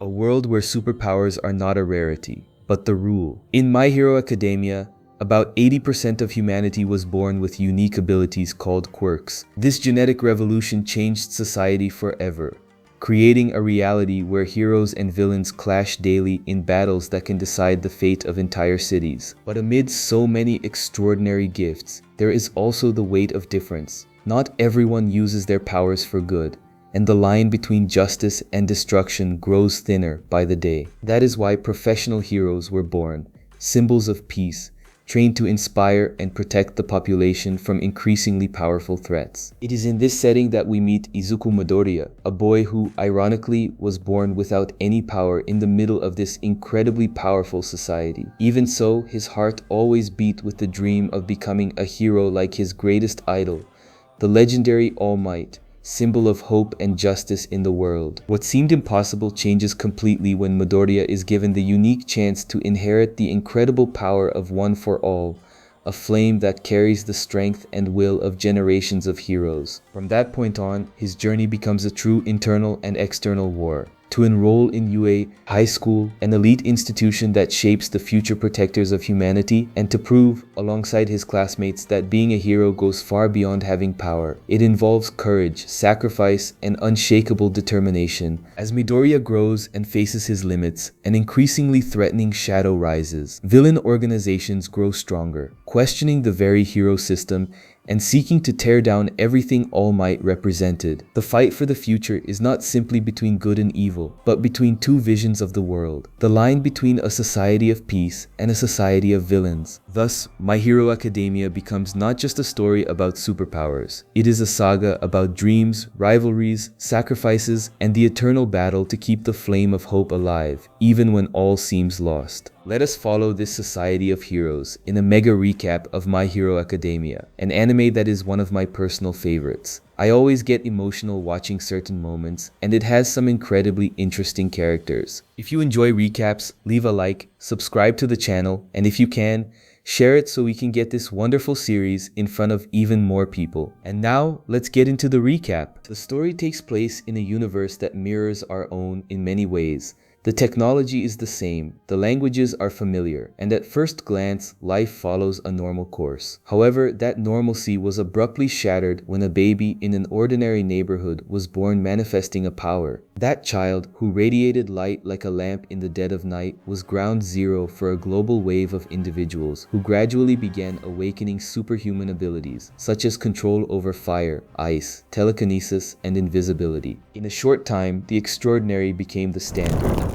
A world where superpowers are not a rarity, but the rule. In My Hero Academia, about 80% of humanity was born with unique abilities called quirks. This genetic revolution changed society forever, creating a reality where heroes and villains clash daily in battles that can decide the fate of entire cities. But amid so many extraordinary gifts, there is also the weight of difference. Not everyone uses their powers for good, and the line between justice and destruction grows thinner by the day. That is why professional heroes were born, symbols of peace, trained to inspire and protect the population from increasingly powerful threats. It is in this setting that we meet Izuku Midoriya, a boy who, ironically, was born without any power in the middle of this incredibly powerful society. Even so, his heart always beat with the dream of becoming a hero like his greatest idol, the legendary All Might, symbol of hope and justice in the world. What seemed impossible changes completely when Midoriya is given the unique chance to inherit the incredible power of One for All, a flame that carries the strength and will of generations of heroes. From that point on, his journey becomes a true internal and external war. To enroll in UA High School, an elite institution that shapes the future protectors of humanity, and to prove, alongside his classmates, that being a hero goes far beyond having power. It involves courage, sacrifice, and unshakable determination. As Midoriya grows and faces his limits, an increasingly threatening shadow rises. Villain organizations grow stronger, questioning the very hero system and seeking to tear down everything All Might represented. The fight for the future is not simply between good and evil, but between two visions of the world, the line between a society of peace and a society of villains. Thus, My Hero Academia becomes not just a story about superpowers. It is a saga about dreams, rivalries, sacrifices, and the eternal battle to keep the flame of hope alive, even when all seems lost. Let us follow this society of heroes in a mega recap of My Hero Academia, an anime that is one of my personal favorites. I always get emotional watching certain moments, and it has some incredibly interesting characters. If you enjoy recaps, leave a like, subscribe to the channel, and if you can, share it so we can get this wonderful series in front of even more people. And now, let's get into the recap. The story takes place in a universe that mirrors our own in many ways. The technology is the same, the languages are familiar, and at first glance, life follows a normal course. However, that normalcy was abruptly shattered when a baby in an ordinary neighborhood was born manifesting a power. That child, who radiated light like a lamp in the dead of night, was ground zero for a global wave of individuals who gradually began awakening superhuman abilities, such as control over fire, ice, telekinesis, and invisibility. In a short time, the extraordinary became the standard.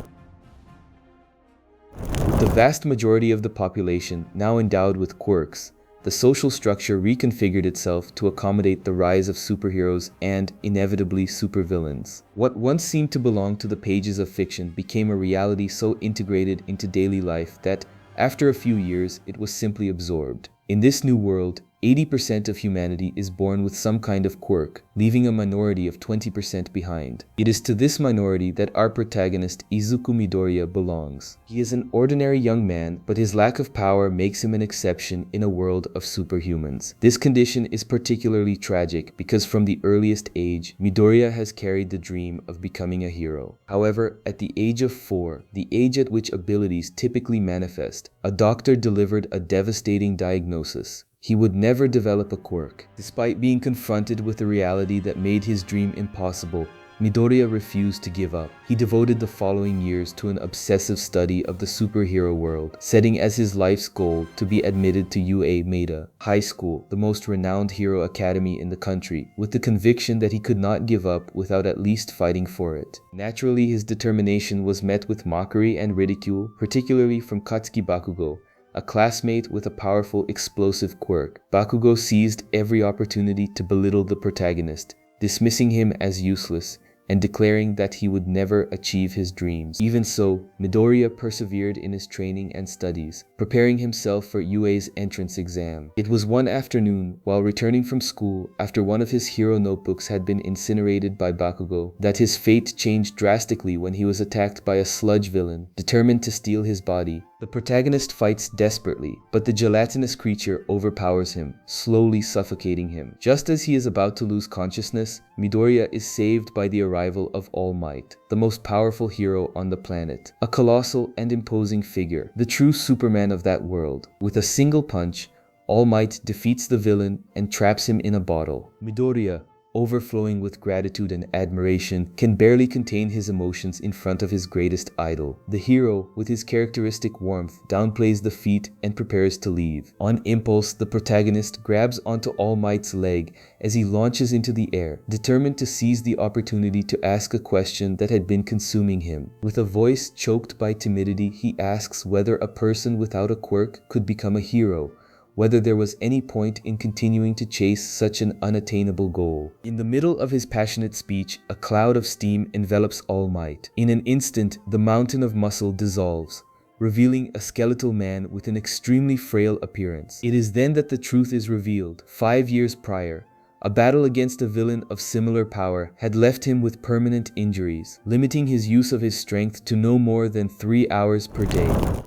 With the vast majority of the population now endowed with quirks, the social structure reconfigured itself to accommodate the rise of superheroes and, inevitably, supervillains. What once seemed to belong to the pages of fiction became a reality so integrated into daily life that, after a few years, it was simply absorbed. In this new world, 80% of humanity is born with some kind of quirk, leaving a minority of 20% behind. It is to this minority that our protagonist Izuku Midoriya belongs. He is an ordinary young man, but his lack of power makes him an exception in a world of superhumans. This condition is particularly tragic because from the earliest age, Midoriya has carried the dream of becoming a hero. However, at the age of 4, the age at which abilities typically manifest, a doctor delivered a devastating diagnosis. He would never develop a quirk. Despite being confronted with the reality that made his dream impossible, Midoriya refused to give up. He devoted the following years to an obsessive study of the superhero world, setting as his life's goal to be admitted to UA Maida High School, the most renowned hero academy in the country, with the conviction that he could not give up without at least fighting for it. Naturally, his determination was met with mockery and ridicule, particularly from Katsuki Bakugo, a classmate with a powerful explosive quirk. Bakugo seized every opportunity to belittle the protagonist, dismissing him as useless and declaring that he would never achieve his dreams. Even so, Midoriya persevered in his training and studies, preparing himself for UA's entrance exam. It was one afternoon, while returning from school after one of his hero notebooks had been incinerated by Bakugo, that his fate changed drastically when he was attacked by a sludge villain, determined to steal his body. The protagonist fights desperately, but the gelatinous creature overpowers him, slowly suffocating him. Just as he is about to lose consciousness, Midoriya is saved by the arrival of All Might, the most powerful hero on the planet. A colossal and imposing figure, the true Superman of that world. With a single punch, All Might defeats the villain and traps him in a bottle. Midoriya, overflowing with gratitude and admiration, can barely contain his emotions in front of his greatest idol. The hero, with his characteristic warmth, downplays the feat and prepares to leave. On impulse, the protagonist grabs onto All Might's leg as he launches into the air, determined to seize the opportunity to ask a question that had been consuming him. With a voice choked by timidity, he asks whether a person without a quirk could become a hero, whether there was any point in continuing to chase such an unattainable goal. In the middle of his passionate speech, a cloud of steam envelops All Might. In an instant, the mountain of muscle dissolves, revealing a skeletal man with an extremely frail appearance. It is then that the truth is revealed. 5 years prior, a battle against a villain of similar power had left him with permanent injuries, limiting his use of his strength to no more than 3 hours per day.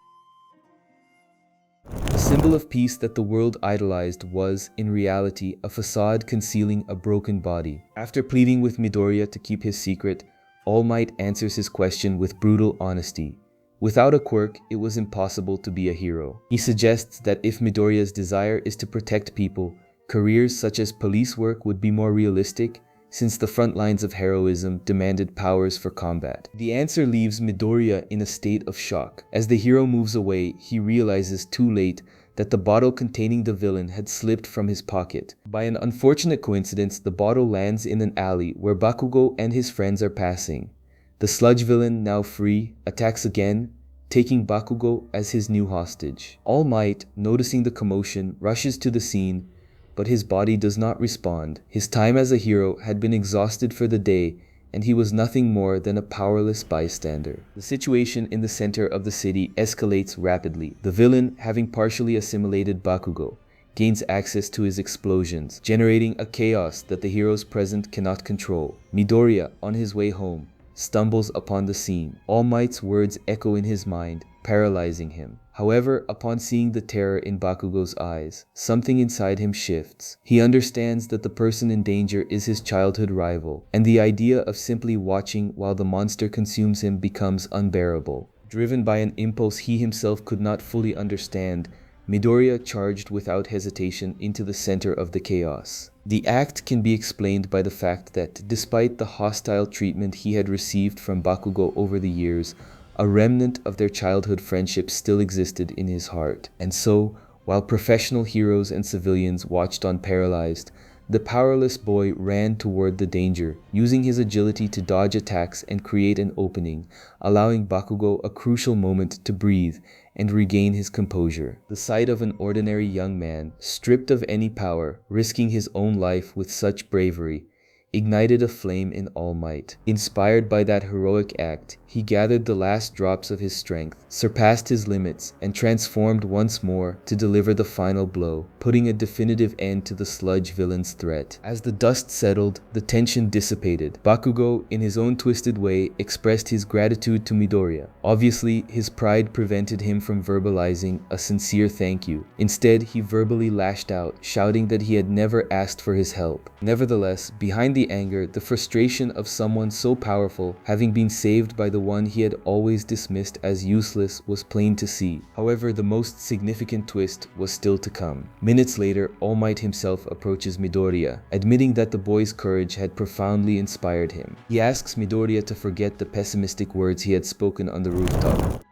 The symbol of peace that the world idolized was, in reality, a facade concealing a broken body. After pleading with Midoriya to keep his secret, All Might answers his question with brutal honesty. Without a quirk, it was impossible to be a hero. He suggests that if Midoriya's desire is to protect people, careers such as police work would be more realistic, since the front lines of heroism demanded powers for combat. The answer leaves Midoriya in a state of shock. As the hero moves away, he realizes too late that the bottle containing the villain had slipped from his pocket. By an unfortunate coincidence, the bottle lands in an alley where Bakugo and his friends are passing. The sludge villain, now free, attacks again, taking Bakugo as his new hostage. All Might, noticing the commotion, rushes to the scene, but his body does not respond. His time as a hero had been exhausted for the day, and he was nothing more than a powerless bystander. The situation in the center of the city escalates rapidly. The villain, having partially assimilated Bakugo, gains access to his explosions, generating a chaos that the hero's present cannot control. Midoriya, on his way home, stumbles upon the scene. All Might's words echo in his mind, paralyzing him. However, upon seeing the terror in Bakugo's eyes, something inside him shifts. He understands that the person in danger is his childhood rival, and the idea of simply watching while the monster consumes him becomes unbearable. Driven by an impulse he himself could not fully understand, Midoriya charged without hesitation into the center of the chaos. The act can be explained by the fact that, despite the hostile treatment he had received from Bakugo over the years, a remnant of their childhood friendship still existed in his heart. And so, while professional heroes and civilians watched on paralyzed, the powerless boy ran toward the danger, using his agility to dodge attacks and create an opening, allowing Bakugo a crucial moment to breathe and regain his composure. The sight of an ordinary young man, stripped of any power, risking his own life with such bravery, ignited a flame in All Might. Inspired by that heroic act, he gathered the last drops of his strength, surpassed his limits, and transformed once more to deliver the final blow, putting a definitive end to the sludge villain's threat. As the dust settled, the tension dissipated. Bakugo, in his own twisted way, expressed his gratitude to Midoriya. Obviously, his pride prevented him from verbalizing a sincere thank you. Instead, he verbally lashed out, shouting that he had never asked for his help. Nevertheless, behind the anger, the frustration of someone so powerful having been saved by the one he had always dismissed as useless was plain to see. However, the most significant twist was still to come. Minutes later, All Might himself approaches Midoriya, admitting that the boy's courage had profoundly inspired him. He asks Midoriya to forget the pessimistic words he had spoken on the rooftop,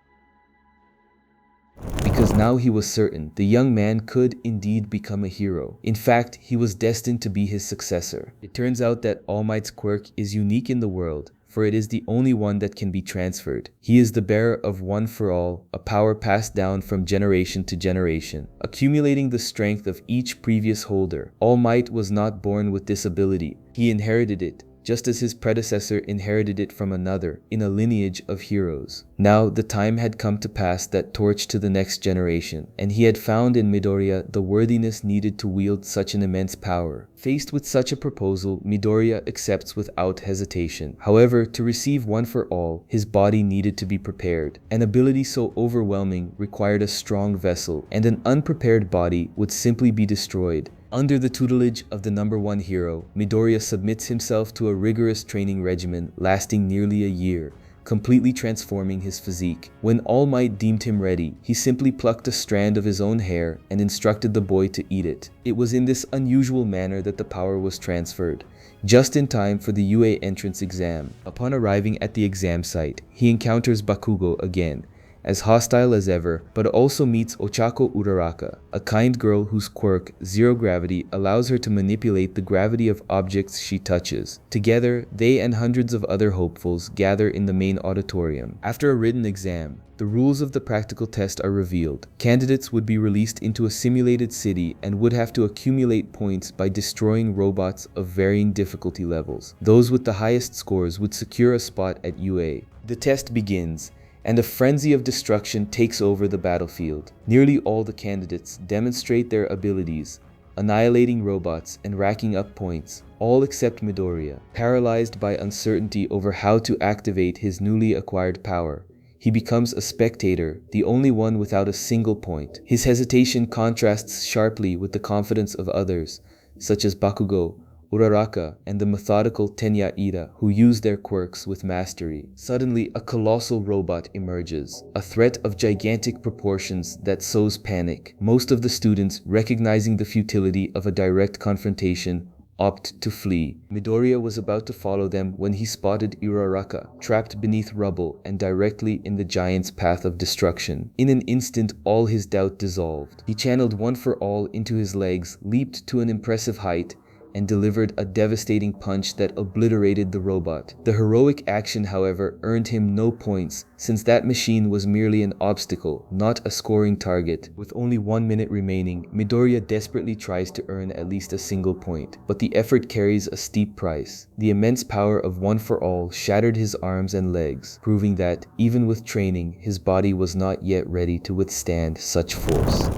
because now he was certain the young man could indeed become a hero. In fact, he was destined to be his successor. It turns out that All Might's quirk is unique in the world, for it is the only one that can be transferred. He is the bearer of One for All, a power passed down from generation to generation, accumulating the strength of each previous holder. All Might was not born with this ability. He inherited it, just as his predecessor inherited it from another, in a lineage of heroes. Now, the time had come to pass that torch to the next generation, and he had found in Midoriya the worthiness needed to wield such an immense power. Faced with such a proposal, Midoriya accepts without hesitation. However, to receive One for All, his body needed to be prepared. An ability so overwhelming required a strong vessel, and an unprepared body would simply be destroyed. Under the tutelage of the number one hero, Midoriya submits himself to a rigorous training regimen lasting nearly a year, completely transforming his physique. When All Might deemed him ready, he simply plucked a strand of his own hair and instructed the boy to eat it. It was in this unusual manner that the power was transferred, just in time for the UA entrance exam. Upon arriving at the exam site, he encounters Bakugo again, as hostile as ever, but also meets Ochako Uraraka, a kind girl whose quirk, zero gravity, allows her to manipulate the gravity of objects she touches. Together, they and hundreds of other hopefuls gather in the main auditorium. After a written exam, the rules of the practical test are revealed. Candidates would be released into a simulated city and would have to accumulate points by destroying robots of varying difficulty levels. Those with the highest scores would secure a spot at UA. The test begins, and a frenzy of destruction takes over the battlefield. Nearly all the candidates demonstrate their abilities, annihilating robots and racking up points, all except Midoriya. Paralyzed by uncertainty over how to activate his newly acquired power, he becomes a spectator, the only one without a single point. His hesitation contrasts sharply with the confidence of others, such as Bakugo, Uraraka, and the methodical Tenya Ida, who use their quirks with mastery. Suddenly, a colossal robot emerges, a threat of gigantic proportions that sows panic. Most of the students, recognizing the futility of a direct confrontation, opt to flee. Midoriya was about to follow them when he spotted Uraraka, trapped beneath rubble and directly in the giant's path of destruction. In an instant, all his doubt dissolved. He channeled One for All into his legs, leaped to an impressive height, and delivered a devastating punch that obliterated the robot. The heroic action, however, earned him no points, since that machine was merely an obstacle, not a scoring target. With only 1 minute remaining, Midoriya desperately tries to earn at least a single point, but the effort carries a steep price. The immense power of One for All shattered his arms and legs, proving that, even with training, his body was not yet ready to withstand such force.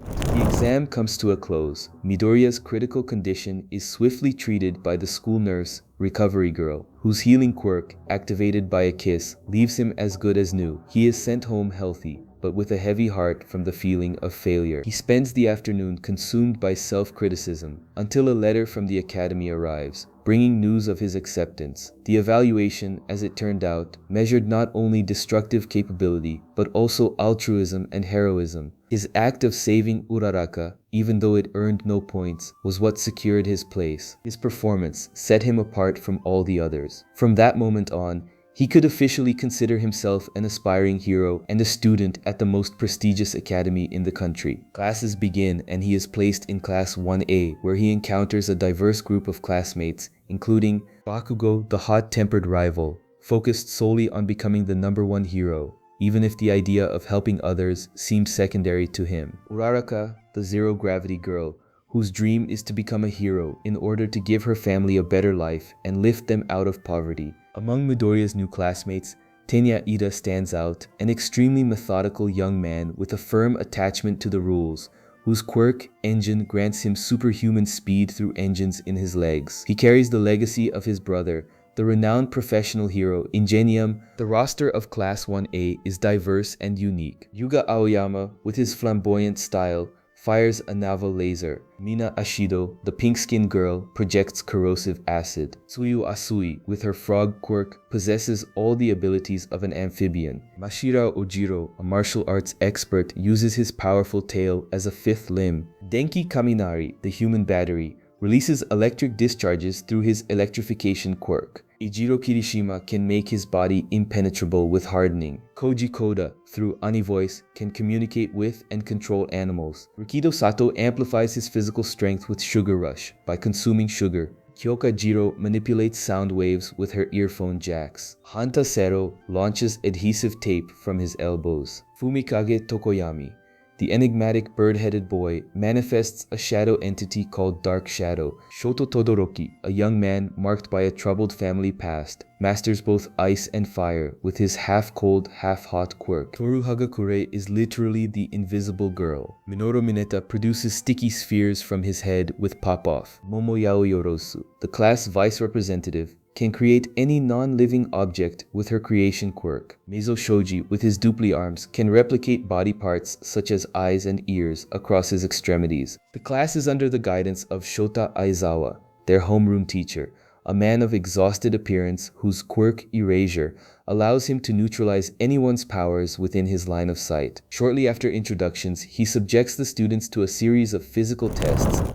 The exam comes to a close. Midoriya's critical condition is swiftly treated by the school nurse, Recovery Girl, whose healing quirk, activated by a kiss, leaves him as good as new. He is sent home healthy, but with a heavy heart from the feeling of failure. He spends the afternoon consumed by self-criticism, until a letter from the academy arrives, bringing news of his acceptance. The evaluation, as it turned out, measured not only destructive capability, but also altruism and heroism. His act of saving Uraraka, even though it earned no points, was what secured his place. His performance set him apart from all the others. From that moment on, he could officially consider himself an aspiring hero and a student at the most prestigious academy in the country. Classes begin and he is placed in Class 1A, where he encounters a diverse group of classmates, including Bakugo, the hot-tempered rival, focused solely on becoming the #1 hero, even if the idea of helping others seemed secondary to him. Uraraka, the zero-gravity girl, whose dream is to become a hero in order to give her family a better life and lift them out of poverty. Among Midoriya's new classmates, Tenya Ida stands out, an extremely methodical young man with a firm attachment to the rules, whose quirk, Engine, grants him superhuman speed through engines in his legs. He carries the legacy of his brother, the renowned professional hero Ingenium. The roster of Class 1A is diverse and unique. Yuga Aoyama, with his flamboyant style, fires a naval laser. Mina Ashido, the pink-skinned girl, projects corrosive acid. Tsuyu Asui, with her frog quirk, possesses all the abilities of an amphibian. Mashira Ojiro, a martial arts expert, uses his powerful tail as a fifth limb. Denki Kaminari, the human battery, releases electric discharges through his electrification quirk. Ijiro Kirishima can make his body impenetrable with hardening. Koji Koda, through Ani Voice, can communicate with and control animals. Rikido Sato amplifies his physical strength with Sugar Rush by consuming sugar. Kyoka Jiro manipulates sound waves with her earphone jacks. Hanta Sero launches adhesive tape from his elbows. Fumikage Tokoyami the enigmatic bird-headed boy, manifests a shadow entity called Dark Shadow. Shoto Todoroki, a young man marked by a troubled family past, masters both ice and fire with his half-cold, half-hot quirk. Toru Hagakure is literally the invisible girl. Minoru Mineta produces sticky spheres from his head with pop-off. Momo Yaoyorosu, the class vice representative, can create any non-living object with her creation quirk. Meizo Shoji, with his dupli arms, can replicate body parts such as eyes and ears across his extremities. The class is under the guidance of Shota Aizawa, their homeroom teacher, a man of exhausted appearance whose quirk Erasure allows him to neutralize anyone's powers within his line of sight. Shortly after introductions, he subjects the students to a series of physical tests,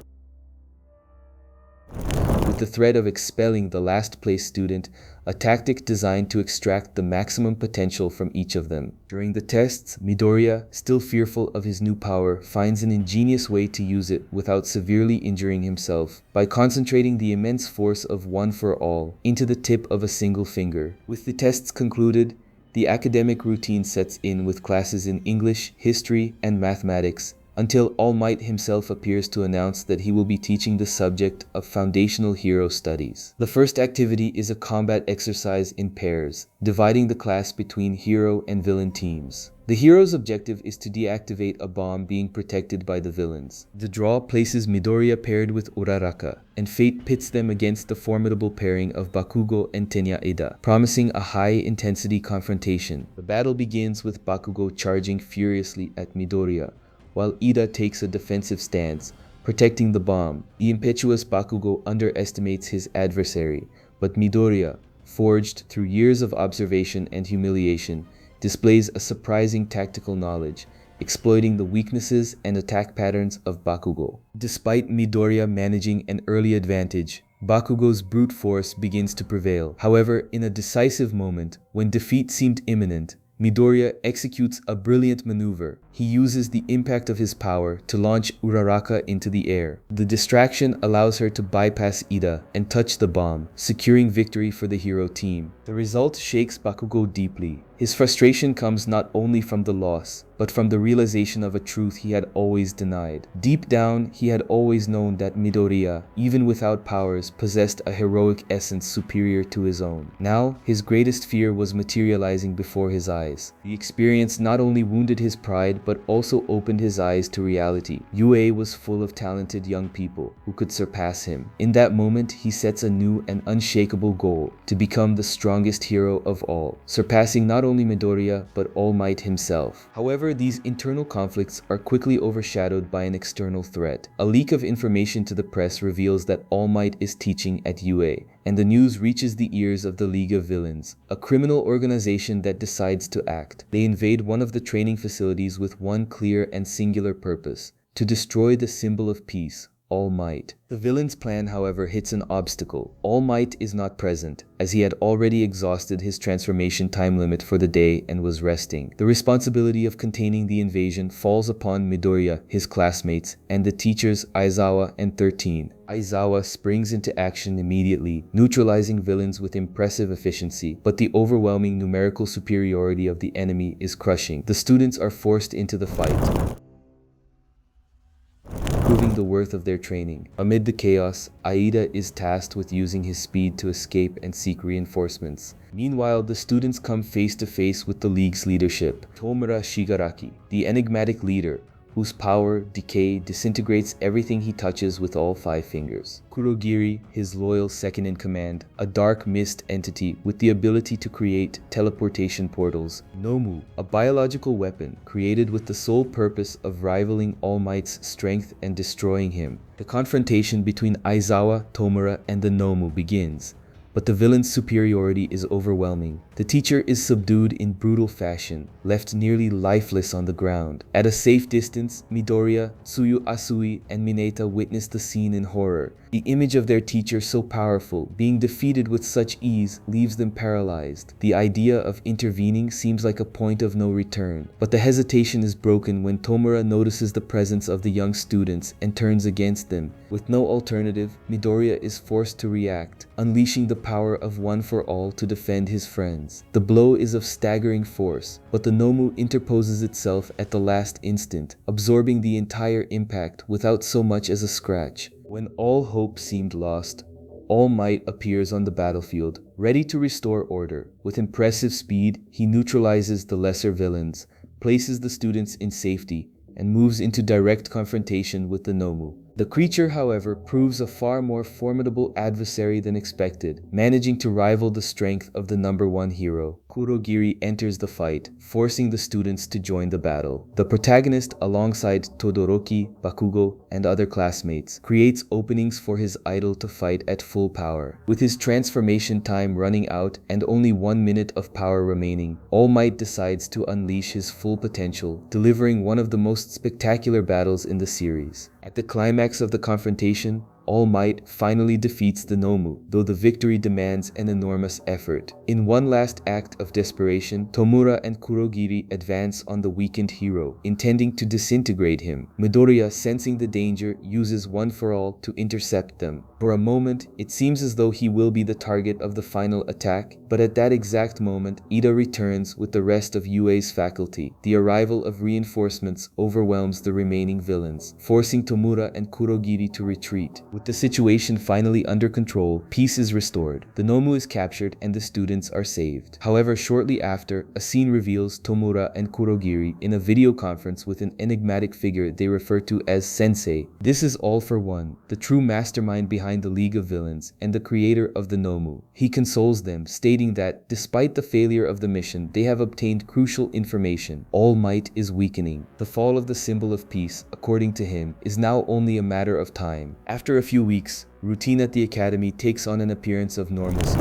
with the threat of expelling the last place student, a tactic designed to extract the maximum potential from each of them. During the tests, Midoriya, still fearful of his new power, finds an ingenious way to use it without severely injuring himself, by concentrating the immense force of One for All into the tip of a single finger. With the tests concluded, the academic routine sets in with classes in English, history, and mathematics, until All Might himself appears to announce that he will be teaching the subject of foundational hero studies. The first activity is a combat exercise in pairs, dividing the class between hero and villain teams. The hero's objective is to deactivate a bomb being protected by the villains. The draw places Midoriya paired with Uraraka, and fate pits them against the formidable pairing of Bakugo and Tenya Ida, promising a high-intensity confrontation. The battle begins with Bakugo charging furiously at Midoriya, while Ida takes a defensive stance, protecting the bomb. The impetuous Bakugo underestimates his adversary, but Midoriya, forged through years of observation and humiliation, displays a surprising tactical knowledge, exploiting the weaknesses and attack patterns of Bakugo. Despite Midoriya managing an early advantage, Bakugo's brute force begins to prevail. However, in a decisive moment, when defeat seemed imminent, Midoriya executes a brilliant maneuver. He uses the impact of his power to launch Uraraka into the air. The distraction allows her to bypass Ida and touch the bomb, securing victory for the hero team. The result shakes Bakugo deeply. His frustration comes not only from the loss, but from the realization of a truth he had always denied. Deep down, he had always known that Midoriya, even without powers, possessed a heroic essence superior to his own. Now, his greatest fear was materializing before his eyes. The experience not only wounded his pride, but also opened his eyes to reality. UA was full of talented young people who could surpass him. In that moment, he sets a new and unshakable goal: to become the strongest hero of all, surpassing not only Midoriya, but All Might himself. However, these internal conflicts are quickly overshadowed by an external threat. A leak of information to the press reveals that All Might is teaching at UA, and the news reaches the ears of the League of Villains, a criminal organization that decides to act. They invade one of the training facilities with one clear and singular purpose: to destroy the symbol of peace, All Might. The villain's plan, however, hits an obstacle. All Might is not present, as he had already exhausted his transformation time limit for the day and was resting. The responsibility of containing the invasion falls upon Midoriya, his classmates, and the teachers Aizawa and 13. Aizawa springs into action immediately, neutralizing villains with impressive efficiency, but the overwhelming numerical superiority of the enemy is crushing. The students are forced into the fight, proving the worth of their training. Amid the chaos, Aida is tasked with using his speed to escape and seek reinforcements. Meanwhile, the students come face to face with the League's leadership. Tomura Shigaraki, the enigmatic leader, whose power, decay, disintegrates everything he touches with all 5 fingers. Kurogiri, his loyal second-in-command, a dark mist entity with the ability to create teleportation portals. Nomu, a biological weapon created with the sole purpose of rivaling All Might's strength and destroying him. The confrontation between Aizawa, Tomura, and the Nomu begins, but the villain's superiority is overwhelming. The teacher is subdued in brutal fashion, left nearly lifeless on the ground. At a safe distance, Midoriya, Tsuyu Asui, and Mineta witness the scene in horror. The image of their teacher, so powerful, being defeated with such ease, leaves them paralyzed. The idea of intervening seems like a point of no return, but the hesitation is broken when Tomura notices the presence of the young students and turns against them. With no alternative, Midoriya is forced to react, unleashing the power of One for All to defend his friends. lands. The blow is of staggering force, but the Nomu interposes itself at the last instant, absorbing the entire impact without so much as a scratch. When all hope seemed lost, All Might appears on the battlefield, ready to restore order. With impressive speed, he neutralizes the lesser villains, places the students in safety, and moves into direct confrontation with the Nomu. The creature, however, proves a far more formidable adversary than expected, managing to rival the strength of the number one hero. Kurogiri enters the fight, forcing the students to join the battle. The protagonist, alongside Todoroki, Bakugo, and other classmates, creates openings for his idol to fight at full power. With his transformation time running out and only 1 minute of power remaining, All Might decides to unleash his full potential, delivering one of the most spectacular battles in the series. At the climax of the confrontation, All Might finally defeats the Nomu, though the victory demands an enormous effort. In one last act of desperation, Tomura and Kurogiri advance on the weakened hero, intending to disintegrate him. Midoriya, sensing the danger, uses One for All to intercept them. For a moment, it seems as though he will be the target of the final attack, but at that exact moment, Ida returns with the rest of Yue's faculty. The arrival of reinforcements overwhelms the remaining villains, forcing Tomura and Kurogiri to retreat. With the situation finally under control, peace is restored. The Nomu is captured and the students are saved. However, shortly after, a scene reveals Tomura and Kurogiri in a video conference with an enigmatic figure they refer to as Sensei. This is All for One, the true mastermind behind the League of Villains and the creator of the Nomu. He consoles them, stating that despite the failure of the mission, they have obtained crucial information. All Might is weakening. The fall of the symbol of peace, according to him, is now only a matter of time. After a few weeks, routine at the academy takes on an appearance of normalcy,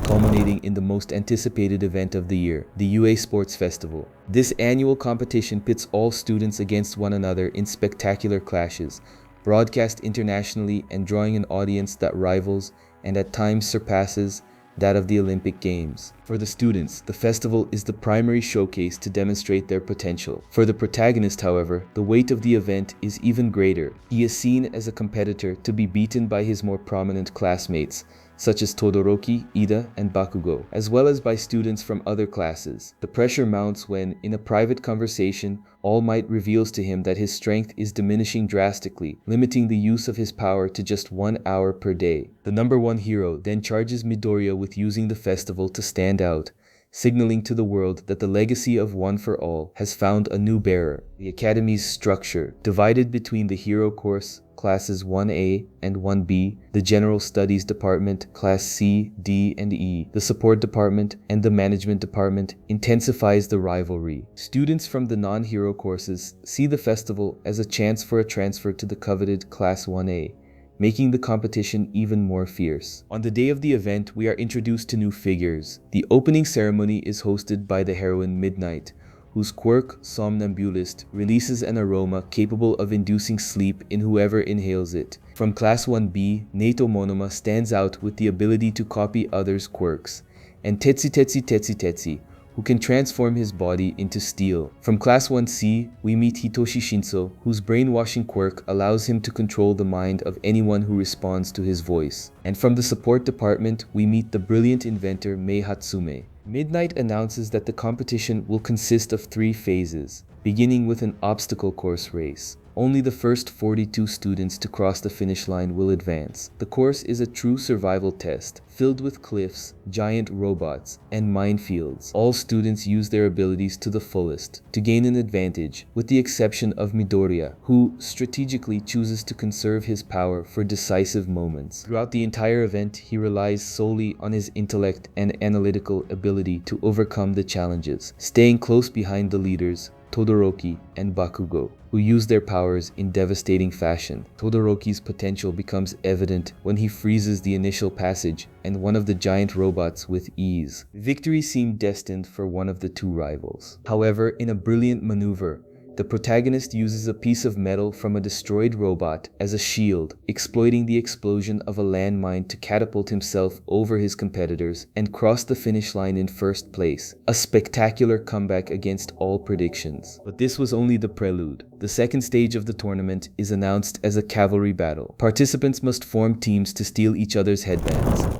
culminating in the most anticipated event of the year, the UA Sports Festival. This annual competition pits all students against one another in spectacular clashes, broadcast internationally and drawing an audience that rivals and at times surpasses that of the Olympic Games. For the students, the festival is the primary showcase to demonstrate their potential. For the protagonist, however, the weight of the event is even greater. He is seen as a competitor to be beaten by his more prominent classmates, such as Todoroki, Ida, and Bakugo, as well as by students from other classes. The pressure mounts when, in a private conversation, All Might reveals to him that his strength is diminishing drastically, limiting the use of his power to just 1 hour per day. The number one hero then charges Midoriya with using the festival to stand out, signaling to the world that the legacy of One for All has found a new bearer. The Academy's structure, divided between the Hero Course, Classes 1A and 1B, the General Studies Department, Class C, D, and E, the Support Department, and the Management Department, intensifies the rivalry. Students from the non-hero courses see the festival as a chance for a transfer to the coveted Class 1A, making the competition even more fierce. On the day of the event, we are introduced to new figures. The opening ceremony is hosted by the heroine Midnight, whose quirk, Somnambulist, releases an aroma capable of inducing sleep in whoever inhales it. From Class 1B, Nato Monoma stands out with the ability to copy others' quirks, and Tetsi, who can transform his body into steel. From Class 1C, we meet Hitoshi Shinso, whose brainwashing quirk allows him to control the mind of anyone who responds to his voice. And from the Support Department, we meet the brilliant inventor Mei Hatsume. Midnight announces that the competition will consist of 3 phases, beginning with an obstacle course race. Only the first 42 students to cross the finish line will advance. The course is a true survival test, filled with cliffs, giant robots, and minefields. All students use their abilities to the fullest to gain an advantage, with the exception of Midoriya, who strategically chooses to conserve his power for decisive moments. Throughout the entire event, he relies solely on his intellect and analytical ability to overcome the challenges, staying close behind the leaders, Todoroki and Bakugo, who use their powers in devastating fashion. Todoroki's potential becomes evident when he freezes the initial passage and one of the giant robots with ease. Victory seemed destined for one of the 2 rivals. However, in a brilliant maneuver, the protagonist uses a piece of metal from a destroyed robot as a shield, exploiting the explosion of a landmine to catapult himself over his competitors and cross the finish line in first place. A spectacular comeback against all predictions. But this was only the prelude. The second stage of the tournament is announced as a cavalry battle. Participants must form teams to steal each other's headbands.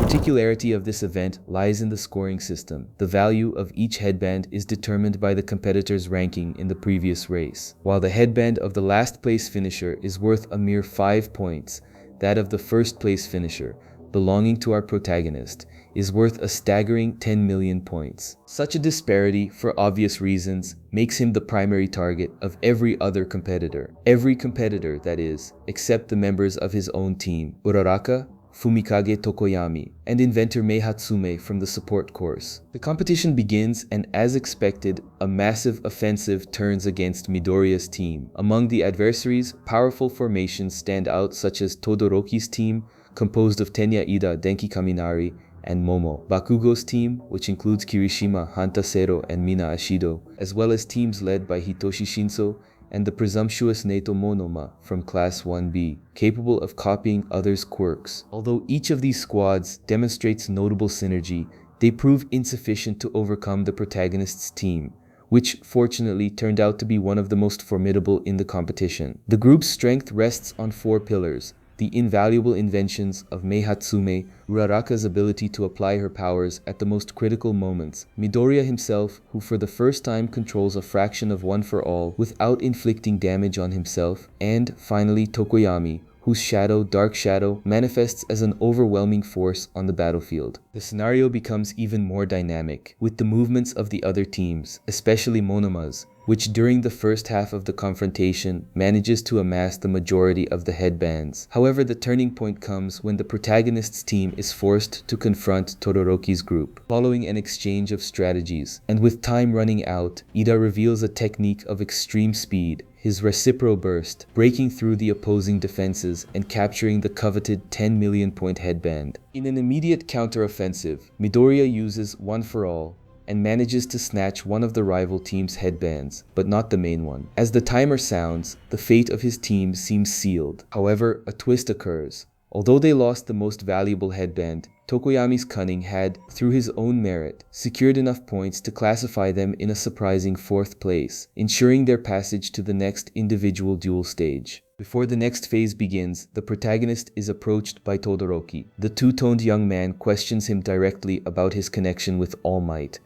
particularity of this event lies in the scoring system. The value of each headband is determined by the competitor's ranking in the previous race. While the headband of the last place finisher is worth a mere 5 points, that of the first place finisher, belonging to our protagonist, is worth a staggering 10 million points. Such a disparity, for obvious reasons, makes him the primary target of every other competitor. Every competitor, that is, except the members of his own team, Uraraka, Fumikage Tokoyami, and inventor Mei Hatsume from the support course. The competition begins, and as expected, a massive offensive turns against Midoriya's team. Among the adversaries, powerful formations stand out, such as Todoroki's team, composed of Tenya Ida, Denki Kaminari, and Momo, Bakugo's team, which includes Kirishima, Hantasero, and Mina Ashido, as well as teams led by Hitoshi Shinso and the presumptuous Neito Monoma from Class 1B, capable of copying others' quirks. Although each of these squads demonstrates notable synergy, they prove insufficient to overcome the protagonist's team, which fortunately turned out to be one of the most formidable in the competition. The group's strength rests on 4 pillars: the invaluable inventions of Mei Hatsume, Uraraka's ability to apply her powers at the most critical moments, Midoriya himself, who for the first time controls a fraction of one for all without inflicting damage on himself, and finally Tokoyami, whose shadow, Dark Shadow, manifests as an overwhelming force on the battlefield. The scenario becomes even more dynamic, with the movements of the other teams, especially Monoma's, which during the first half of the confrontation manages to amass the majority of the headbands. However, the turning point comes when the protagonist's team is forced to confront Todoroki's group. Following an exchange of strategies, and with time running out, Ida reveals a technique of extreme speed, his Recipro Burst, breaking through the opposing defenses and capturing the coveted 10 million point headband. In an immediate counter-offensive, Midoriya uses One for All and manages to snatch one of the rival team's headbands, but not the main one. As the timer sounds, the fate of his team seems sealed. However, a twist occurs. Although they lost the most valuable headband, Tokoyami's cunning had, through his own merit, secured enough points to classify them in a surprising 4th place, ensuring their passage to the next individual duel stage. Before the next phase begins, the protagonist is approached by Todoroki. The two-toned young man questions him directly about his connection with All Might,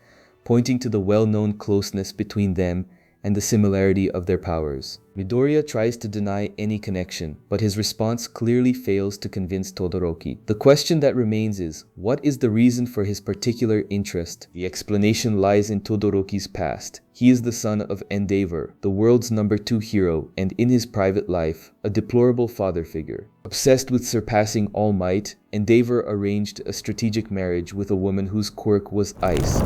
pointing to the well-known closeness between them and the similarity of their powers. Midoriya tries to deny any connection, but his response clearly fails to convince Todoroki. The question that remains is, what is the reason for his particular interest? The explanation lies in Todoroki's past. He is the son of Endeavor, the world's #2 hero, and in his private life, a deplorable father figure. Obsessed with surpassing All Might, Endeavor arranged a strategic marriage with a woman whose quirk was ice,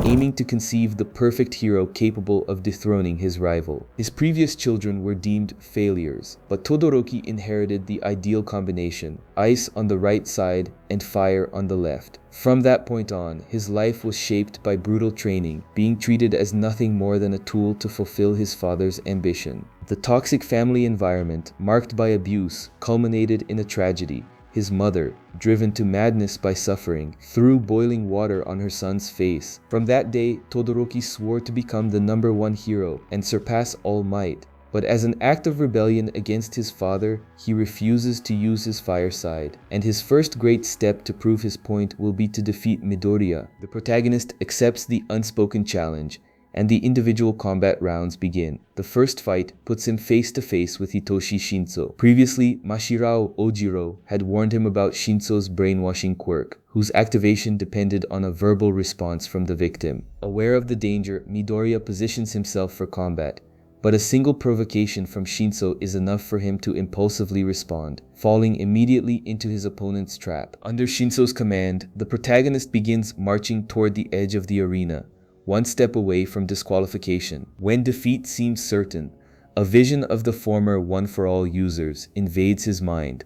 aiming to conceive the perfect hero capable of dethroning his rival. His previous children were deemed failures, but Todoroki inherited the ideal combination: ice on the right side and fire on the left. From that point on, his life was shaped by brutal training, being treated as nothing more than a tool to fulfill his father's ambition. The toxic family environment, marked by abuse, culminated in a tragedy. His mother, driven to madness by suffering, threw boiling water on her son's face. From that day, Todoroki swore to become the #1 hero and surpass All Might. But as an act of rebellion against his father, he refuses to use his fire side. And his first great step to prove his point will be to defeat Midoriya. The protagonist accepts the unspoken challenge, and the individual combat rounds begin. The first fight puts him face to face with Hitoshi Shinso. Previously, Mashirao Ojiro had warned him about Shinso's brainwashing quirk, whose activation depended on a verbal response from the victim. Aware of the danger, Midoriya positions himself for combat, but a single provocation from Shinso is enough for him to impulsively respond, falling immediately into his opponent's trap. Under Shinso's command, the protagonist begins marching toward the edge of the arena, one step away from disqualification. When defeat seems certain, a vision of the former One for All users invades his mind,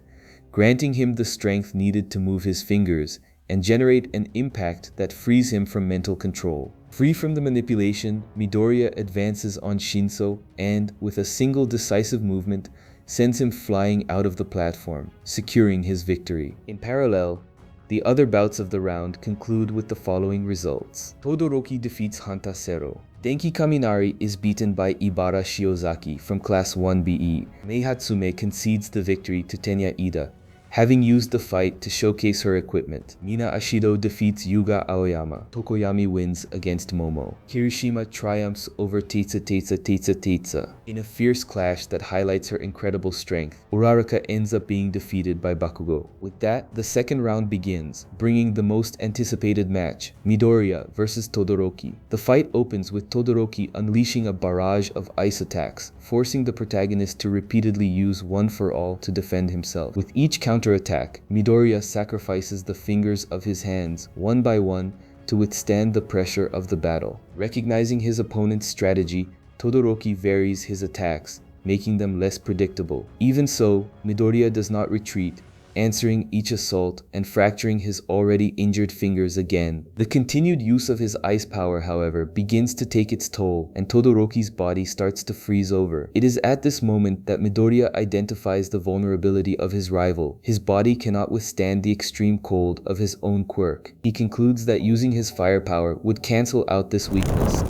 granting him the strength needed to move his fingers and generate an impact that frees him from mental control. Free from the manipulation, Midoriya advances on Shinso and, with a single decisive movement, sends him flying out of the platform, securing his victory. In parallel, the other bouts of the round conclude with the following results. Todoroki defeats Hantasero. Denki Kaminari is beaten by Ibara Shiozaki from Class 1BE. Mei Hatsume concedes the victory to Tenya Ida, having used the fight to showcase her equipment. Mina Ashido defeats Yuga Aoyama. Tokoyami wins against Momo. Kirishima triumphs over Tetsa in a fierce clash that highlights her incredible strength. Uraraka ends up being defeated by Bakugo. With that, the second round begins, bringing the most anticipated match, Midoriya versus Todoroki. The fight opens with Todoroki unleashing a barrage of ice attacks, forcing the protagonist to repeatedly use One for All to defend himself. With each counterattack, Midoriya sacrifices the fingers of his hands, one by one, to withstand the pressure of the battle. Recognizing his opponent's strategy, Todoroki varies his attacks, making them less predictable. Even so, Midoriya does not retreat, answering each assault and fracturing his already injured fingers again. The continued use of his ice power, however, begins to take its toll, and Todoroki's body starts to freeze over. It is at this moment that Midoriya identifies the vulnerability of his rival. His body cannot withstand the extreme cold of his own quirk. He concludes that using his firepower would cancel out this weakness.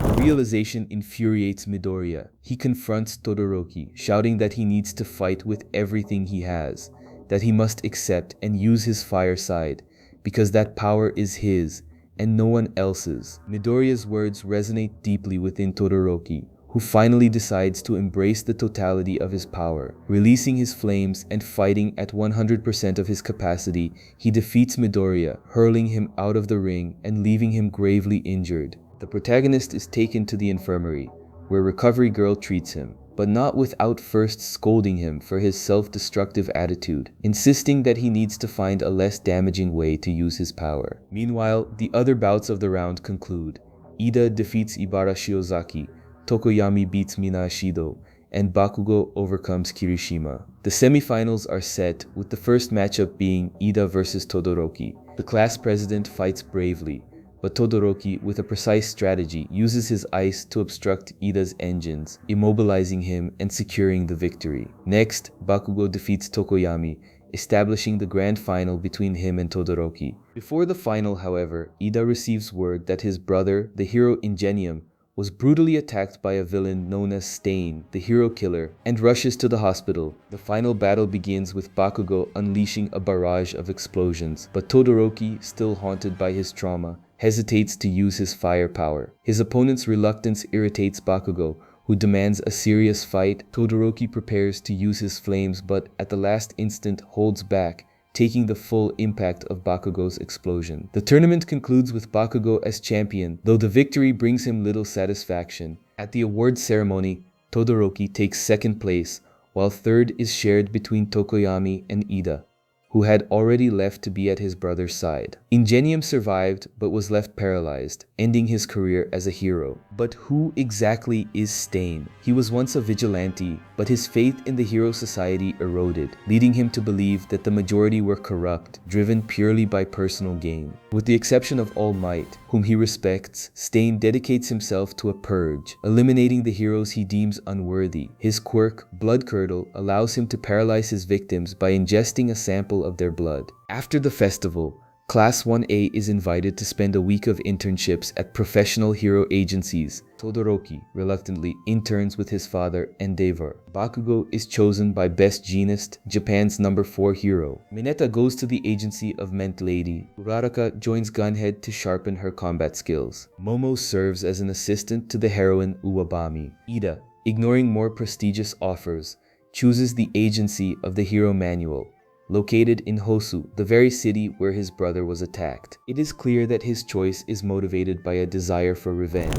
The realization infuriates Midoriya. He confronts Todoroki, shouting that he needs to fight with everything he has, that he must accept and use his fire side, because that power is his and no one else's. Midoriya's words resonate deeply within Todoroki, who finally decides to embrace the totality of his power. Releasing his flames and fighting at 100% of his capacity, he defeats Midoriya, hurling him out of the ring and leaving him gravely injured. The protagonist is taken to the infirmary, where Recovery Girl treats him, but not without first scolding him for his self-destructive attitude, insisting that he needs to find a less damaging way to use his power. Meanwhile, the other bouts of the round conclude. Ida defeats Ibara Shiozaki, Tokoyami beats Mina Ashido, and Bakugo overcomes Kirishima. The semifinals are set, with the first matchup being Ida versus Todoroki. The class president fights bravely, but Todoroki, with a precise strategy, uses his ice to obstruct Ida's engines, immobilizing him and securing the victory. Next, Bakugo defeats Tokoyami, establishing the grand final between him and Todoroki. Before the final, however, Ida receives word that his brother, the hero Ingenium, was brutally attacked by a villain known as Stain, the hero killer, and rushes to the hospital. The final battle begins with Bakugo unleashing a barrage of explosions, but Todoroki, still haunted by his trauma, hesitates to use his firepower. His opponent's reluctance irritates Bakugo, who demands a serious fight. Todoroki prepares to use his flames, but at the last instant holds back, taking the full impact of Bakugo's explosion. The tournament concludes with Bakugo as champion, though the victory brings him little satisfaction. At the awards ceremony, Todoroki takes second place, while third is shared between Tokoyami and Ida, who had already left to be at his brother's side. Ingenium survived but was left paralyzed, ending his career as a hero. But who exactly is Stain? He was once a vigilante, but his faith in the hero society eroded, leading him to believe that the majority were corrupt, driven purely by personal gain. With the exception of All Might, whom he respects, Stain dedicates himself to a purge, eliminating the heroes he deems unworthy. His quirk, Blood Curdle, allows him to paralyze his victims by ingesting a sample of their blood. After the festival, Class 1A is invited to spend a week of internships at professional hero agencies. Todoroki reluctantly interns with his father, Endeavor. Bakugo is chosen by Best Jeanist, Japan's number 4 hero. Mineta goes to the agency of Ment Lady. Uraraka joins Gunhead to sharpen her combat skills. Momo serves as an assistant to the heroine Uwabami. Ida, ignoring more prestigious offers, chooses the agency of the Hero Manual, located in Hosu, the very city where his brother was attacked. It is clear that his choice is motivated by a desire for revenge,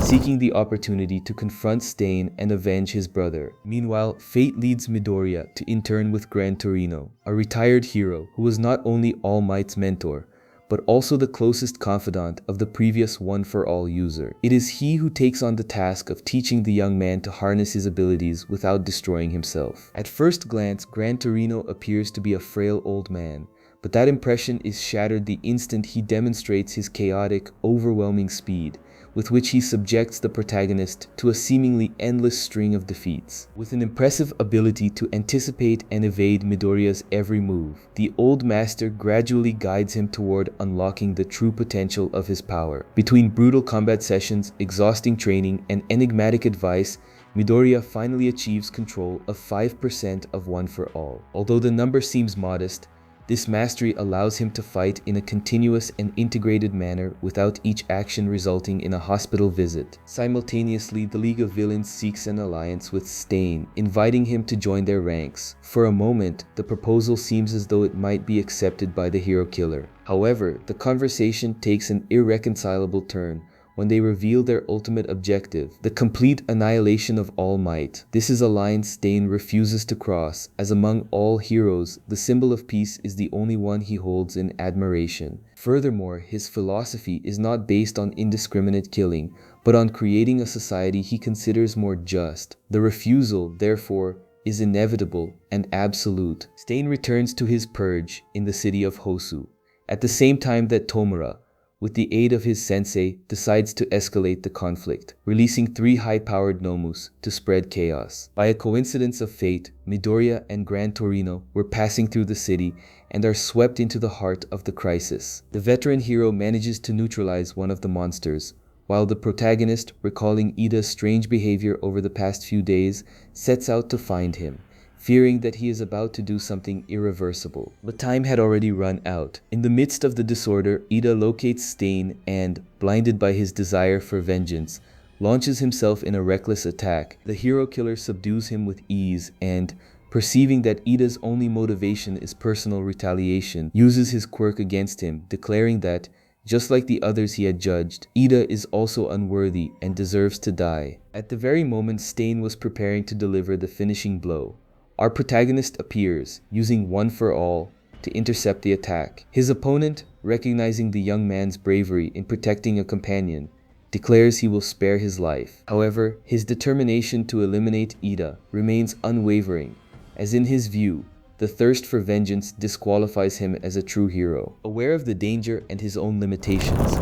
seeking the opportunity to confront Stain and avenge his brother. Meanwhile, fate leads Midoriya to intern with Gran Torino, a retired hero who was not only All Might's mentor, but also the closest confidant of the previous One for All user. It is he who takes on the task of teaching the young man to harness his abilities without destroying himself. At first glance, Gran Torino appears to be a frail old man, but that impression is shattered the instant he demonstrates his chaotic, overwhelming speed, with which he subjects the protagonist to a seemingly endless string of defeats. With an impressive ability to anticipate and evade Midoriya's every move, the old master gradually guides him toward unlocking the true potential of his power. Between brutal combat sessions, exhausting training, and enigmatic advice, Midoriya finally achieves control of 5% of One for All. Although the number seems modest, this mastery allows him to fight in a continuous and integrated manner without each action resulting in a hospital visit. Simultaneously, the League of Villains seeks an alliance with Stain, inviting him to join their ranks. For a moment, the proposal seems as though it might be accepted by the hero killer. However, the conversation takes an irreconcilable turn when they reveal their ultimate objective, the complete annihilation of All Might. This is a line Stain refuses to cross, as among all heroes, the symbol of peace is the only one he holds in admiration. Furthermore, his philosophy is not based on indiscriminate killing, but on creating a society he considers more just. The refusal, therefore, is inevitable and absolute. Stain returns to his purge in the city of Hosu, at the same time that Tomura, with the aid of his sensei, decides to escalate the conflict, releasing 3 high-powered Nomus to spread chaos. By a coincidence of fate, Midoriya and Gran Torino were passing through the city and are swept into the heart of the crisis. The veteran hero manages to neutralize one of the monsters, while the protagonist, recalling Ida's strange behavior over the past few days, sets out to find him, fearing that he is about to do something irreversible. But time had already run out. In the midst of the disorder, Ida locates Stain and, blinded by his desire for vengeance, launches himself in a reckless attack. The hero killer subdues him with ease and, perceiving that Ida's only motivation is personal retaliation, uses his quirk against him, declaring that, just like the others he had judged, Ida is also unworthy and deserves to die. At the very moment Stain was preparing to deliver the finishing blow, our protagonist appears, using One for All to intercept the attack. His opponent, recognizing the young man's bravery in protecting a companion, declares he will spare his life. However, his determination to eliminate Ida remains unwavering, as in his view, the thirst for vengeance disqualifies him as a true hero. Aware of the danger and his own limitations,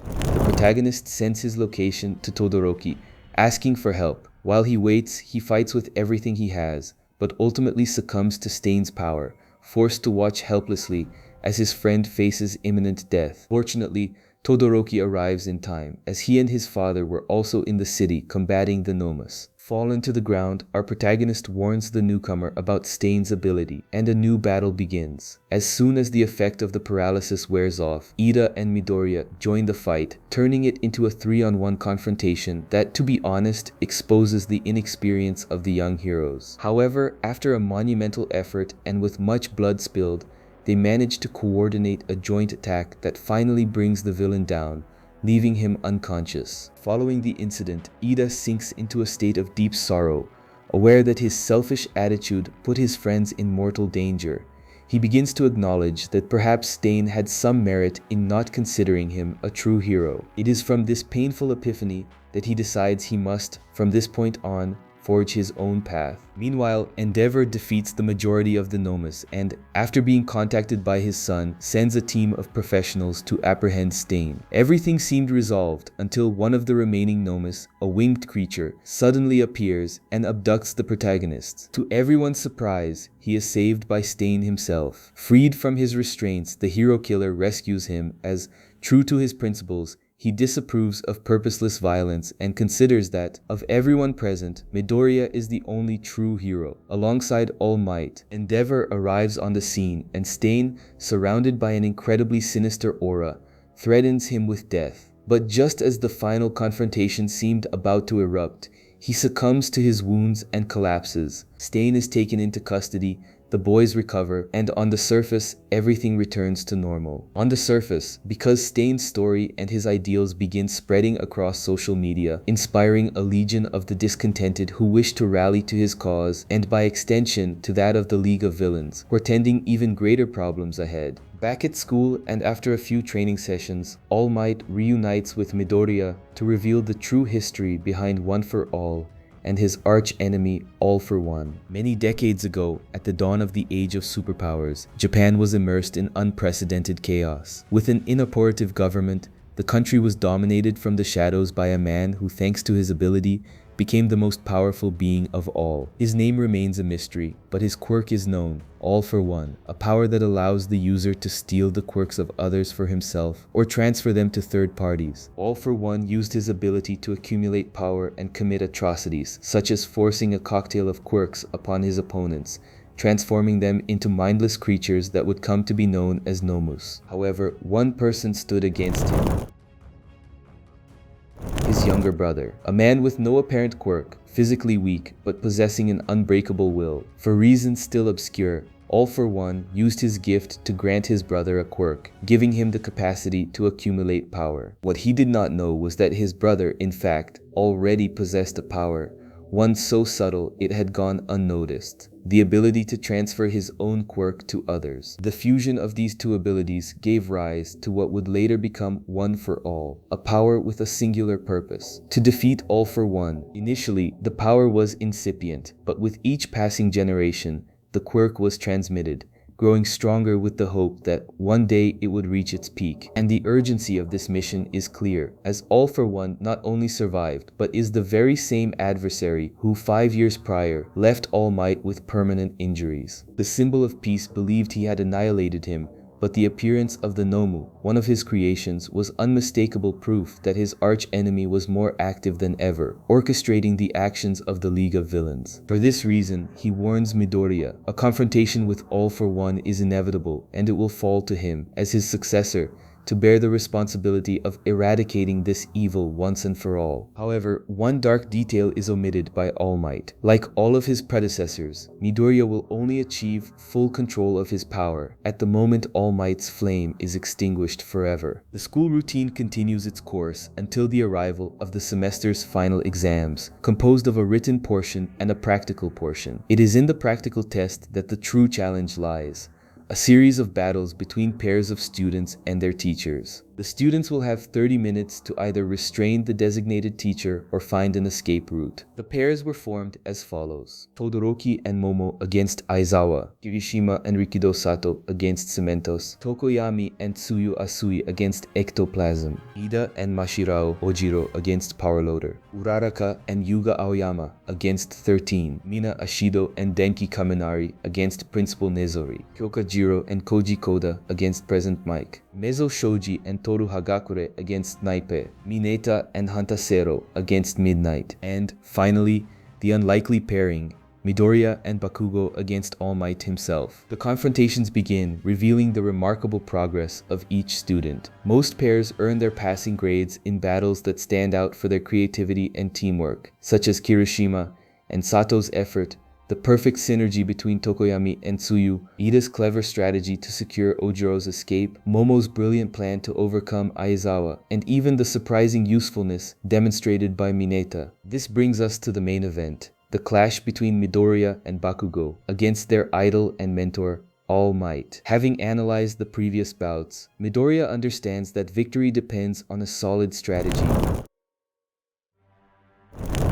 the protagonist sends his location to Todoroki, asking for help. While he waits, he fights with everything he has, but ultimately succumbs to Stain's power, forced to watch helplessly as his friend faces imminent death. Fortunately, Todoroki arrives in time, as he and his father were also in the city combating the Nomus. Fallen to the ground, our protagonist warns the newcomer about Stain's ability, and a new battle begins. As soon as the effect of the paralysis wears off, Ida and Midoriya join the fight, turning it into a 3-on-1 confrontation that, to be honest, exposes the inexperience of the young heroes. However, after a monumental effort and with much blood spilled, they manage to coordinate a joint attack that finally brings the villain down, leaving him unconscious. Following the incident, Ida sinks into a state of deep sorrow, aware that his selfish attitude put his friends in mortal danger. He begins to acknowledge that perhaps Stain had some merit in not considering him a true hero. It is from this painful epiphany that he decides he must, from this point on, forge his own path. Meanwhile, Endeavor defeats the majority of the Nomus and, after being contacted by his son, sends a team of professionals to apprehend Stain. Everything seemed resolved until one of the remaining Nomus, a winged creature, suddenly appears and abducts the protagonists. To everyone's surprise, he is saved by Stain himself. Freed from his restraints, the hero killer rescues him as, true to his principles, he disapproves of purposeless violence and considers that, of everyone present, Midoriya is the only true hero. Alongside All Might, Endeavor arrives on the scene, and Stain, surrounded by an incredibly sinister aura, threatens him with death. But just as the final confrontation seemed about to erupt, he succumbs to his wounds and collapses. Stain is taken into custody, the boys recover, and on the surface, everything returns to normal. On the surface, because Stain's story and his ideals begin spreading across social media, inspiring a legion of the discontented who wish to rally to his cause, and by extension to that of the League of Villains, portending even greater problems ahead. Back at school, and after a few training sessions, All Might reunites with Midoriya to reveal the true history behind One for All and his arch-enemy All for One. Many decades ago, at the dawn of the age of superpowers, Japan was immersed in unprecedented chaos. With an inoperative government, the country was dominated from the shadows by a man who, thanks to his ability, became the most powerful being of all. His name remains a mystery, but his quirk is known, All for One, a power that allows the user to steal the quirks of others for himself or transfer them to third parties. All for One used his ability to accumulate power and commit atrocities, such as forcing a cocktail of quirks upon his opponents, transforming them into mindless creatures that would come to be known as Nomus. However, one person stood against him: his younger brother, a man with no apparent quirk, physically weak but possessing an unbreakable will. For reasons still obscure, All for One used his gift to grant his brother a quirk, giving him the capacity to accumulate power. What he did not know was that his brother, in fact, already possessed a power, one so subtle it had gone unnoticed: the ability to transfer his own quirk to others. The fusion of these two abilities gave rise to what would later become One for All, a power with a singular purpose: to defeat All for One. Initially, the power was incipient, but with each passing generation, the quirk was transmitted, growing stronger with the hope that one day it would reach its peak. And the urgency of this mission is clear, as All for One not only survived, but is the very same adversary who 5 years prior left All Might with permanent injuries. The symbol of peace believed he had annihilated him, but the appearance of the Nomu, one of his creations, was unmistakable proof that his arch-enemy was more active than ever, orchestrating the actions of the League of Villains. For this reason, he warns Midoriya, a confrontation with All for One is inevitable, and it will fall to him, as his successor, to bear the responsibility of eradicating this evil once and for all. However, one dark detail is omitted by All Might. Like all of his predecessors, Midoriya will only achieve full control of his power at the moment All Might's flame is extinguished forever. The school routine continues its course until the arrival of the semester's final exams, composed of a written portion and a practical portion. It is in the practical test that the true challenge lies: a series of battles between pairs of students and their teachers. The students will have 30 minutes to either restrain the designated teacher or find an escape route. The pairs were formed as follows: Todoroki and Momo against Aizawa, Kirishima and Rikido Sato against Cementos, Tokoyami and Tsuyu Asui against Ectoplasm, Ida and Mashirao Ojiro against Powerloader, Uraraka and Yuga Aoyama against 13, Mina Ashido and Denki Kaminari against Principal Nezori, Kyokajiro and Koji Koda against Present Mike, Mezo Shoji and Toru Hagakure against Naipe, Mineta and Hantasero against Midnight, and finally, the unlikely pairing, Midoriya and Bakugo against All Might himself. The confrontations begin, revealing the remarkable progress of each student. Most pairs earn their passing grades in battles that stand out for their creativity and teamwork, such as Kirishima and Sato's effort, the perfect synergy between Tokoyami and Tsuyu, Ida's clever strategy to secure Ojiro's escape, Momo's brilliant plan to overcome Aizawa, and even the surprising usefulness demonstrated by Mineta. This brings us to the main event: the clash between Midoriya and Bakugo against their idol and mentor, All Might. Having analyzed the previous bouts, Midoriya understands that victory depends on a solid strategy,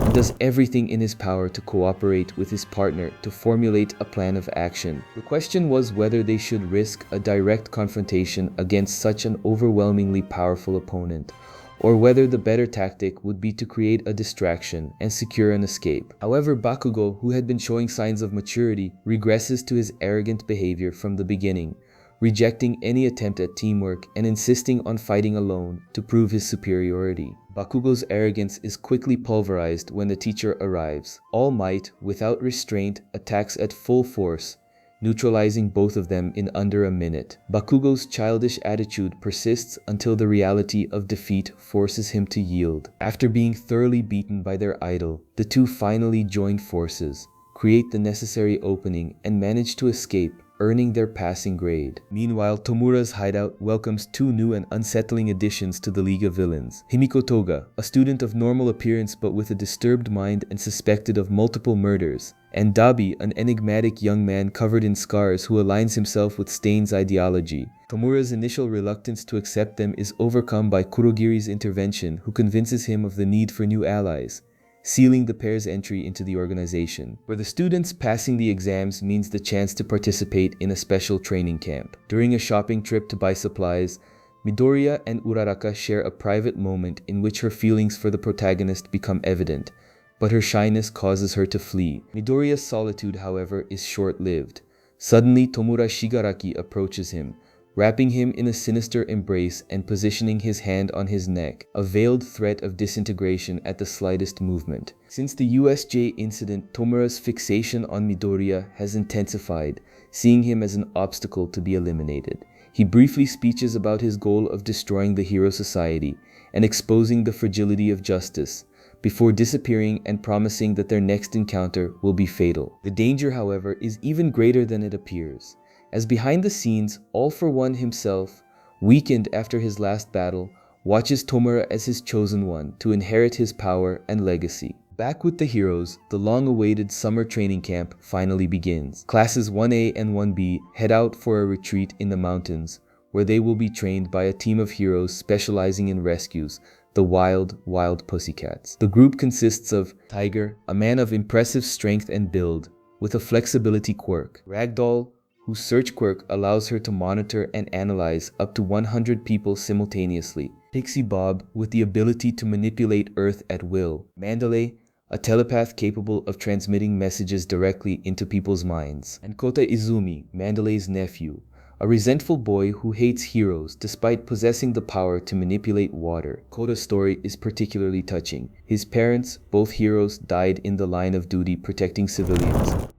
and does everything in his power to cooperate with his partner to formulate a plan of action. The question was whether they should risk a direct confrontation against such an overwhelmingly powerful opponent, or whether the better tactic would be to create a distraction and secure an escape. However, Bakugo, who had been showing signs of maturity, regresses to his arrogant behavior from the beginning, rejecting any attempt at teamwork and insisting on fighting alone to prove his superiority. Bakugo's arrogance is quickly pulverized when the teacher arrives. All Might, without restraint, attacks at full force, neutralizing both of them in under a minute. Bakugo's childish attitude persists until the reality of defeat forces him to yield. After being thoroughly beaten by their idol, the two finally join forces, create the necessary opening, and manage to escape, earning their passing grade. Meanwhile, Tomura's hideout welcomes two new and unsettling additions to the League of Villains. Himiko Toga, a student of normal appearance but with a disturbed mind and suspected of multiple murders, and Dabi, an enigmatic young man covered in scars who aligns himself with Stain's ideology. Tomura's initial reluctance to accept them is overcome by Kurogiri's intervention, who convinces him of the need for new allies, sealing the pair's entry into the organization. For the students, passing the exams means the chance to participate in a special training camp. During a shopping trip to buy supplies, Midoriya and Uraraka share a private moment in which her feelings for the protagonist become evident. but her shyness causes her to flee. Midoriya's solitude, however, is short-lived. Suddenly, Tomura Shigaraki approaches him, wrapping him in a sinister embrace and positioning his hand on his neck, a veiled threat of disintegration at the slightest movement. Since the USJ incident, Tomura's fixation on Midoriya has intensified, seeing him as an obstacle to be eliminated. He briefly speeches about his goal of destroying the Hero Society and exposing the fragility of justice, before disappearing and promising that their next encounter will be fatal. The danger, however, is even greater than it appears, as behind the scenes, All For One himself, weakened after his last battle, watches Tomura as his chosen one to inherit his power and legacy. Back with the heroes, the long-awaited summer training camp finally begins. Classes 1A and 1B head out for a retreat in the mountains, where they will be trained by a team of heroes specializing in rescues, the Wild Pussycats. The group consists of Tiger, a man of impressive strength and build, with a flexibility quirk; Ragdoll, whose search quirk allows her to monitor and analyze up to 100 people simultaneously; Pixie Bob, with the ability to manipulate Earth at will; Mandalay, a telepath capable of transmitting messages directly into people's minds; and Kota Izumi, Mandalay's nephew, a resentful boy who hates heroes despite possessing the power to manipulate water. Kota's story is particularly touching. His parents, both heroes, died in the line of duty protecting civilians.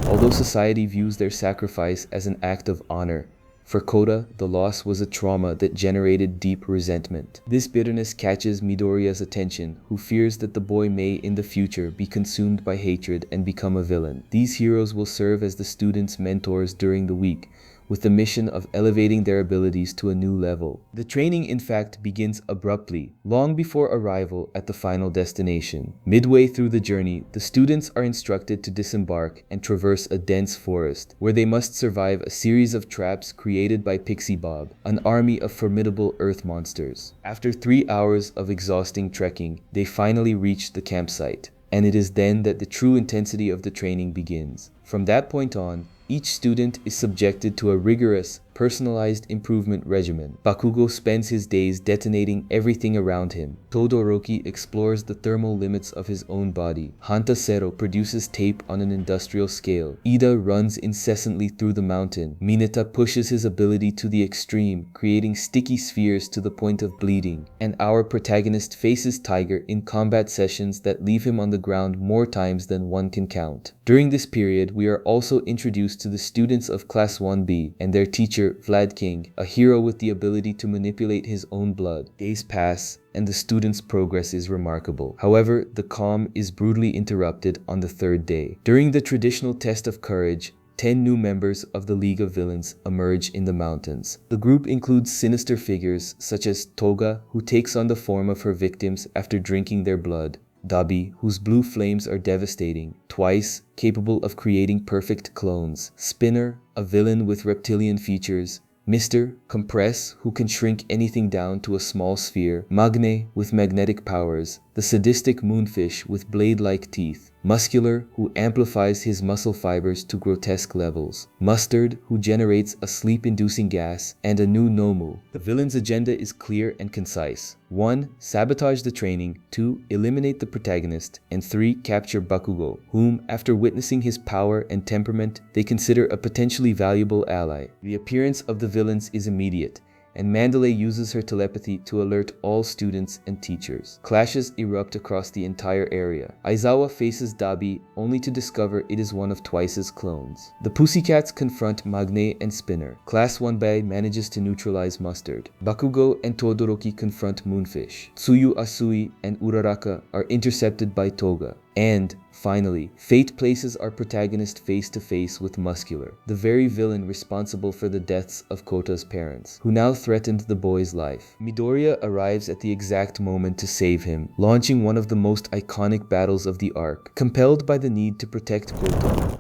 Although society views their sacrifice as an act of honor, for Kota, the loss was a trauma that generated deep resentment. This bitterness catches Midoriya's attention, who fears that the boy may in the future be consumed by hatred and become a villain. These heroes will serve as the students' mentors during the week, with the mission of elevating their abilities to a new level. The training, in fact, begins abruptly, long before arrival at the final destination. Midway through the journey, the students are instructed to disembark and traverse a dense forest, where they must survive a series of traps created by Pixie Bob, an army of formidable earth monsters. After 3 hours of exhausting trekking, they finally reach the campsite, and it is then that the true intensity of the training begins. From that point on, each student is subjected to a rigorous, personalized improvement regimen. Bakugo spends his days detonating everything around him. Todoroki explores the thermal limits of his own body. Hantasero produces tape on an industrial scale. Ida runs incessantly through the mountain. Mineta pushes his ability to the extreme, creating sticky spheres to the point of bleeding. And our protagonist faces Tiger in combat sessions that leave him on the ground more times than one can count. During this period, we are also introduced to the students of Class 1B and their teacher, Vlad King, a hero with the ability to manipulate his own blood. Days pass, and the students' progress is remarkable. However, the calm is brutally interrupted on the 3rd day. During the traditional test of courage, 10 new members of the League of Villains emerge in the mountains. The group includes sinister figures such as Toga, who takes on the form of her victims after drinking their blood; Dabi, whose blue flames are devastating; Twice, capable of creating perfect clones; Spinner, a villain with reptilian features; Mr. Compress, who can shrink anything down to a small sphere; Magne, with magnetic powers; the sadistic moonfish with blade-like teeth; Muscular, who amplifies his muscle fibers to grotesque levels; Mustard, who generates a sleep-inducing gas; and a new Nomu. The villain's agenda is clear and concise. 1. Sabotage the training. 2. Eliminate the protagonist. And 3. Capture Bakugo, whom, after witnessing his power and temperament, they consider a potentially valuable ally. The appearance of the villains is immediate, and Mandalay uses her telepathy to alert all students and teachers. Clashes erupt across the entire area. Aizawa faces Dabi only to discover it is one of Twice's clones. The Pussycats confront Magne and Spinner. Class 1B manages to neutralize Mustard. Bakugo and Todoroki confront Moonfish. Tsuyu Asui and Uraraka are intercepted by Toga. And, finally, fate places our protagonist face to face with Muscular, the very villain responsible for the deaths of Kota's parents, who now threatened the boy's life. Midoriya arrives at the exact moment to save him, launching one of the most iconic battles of the arc. Compelled by the need to protect Kota,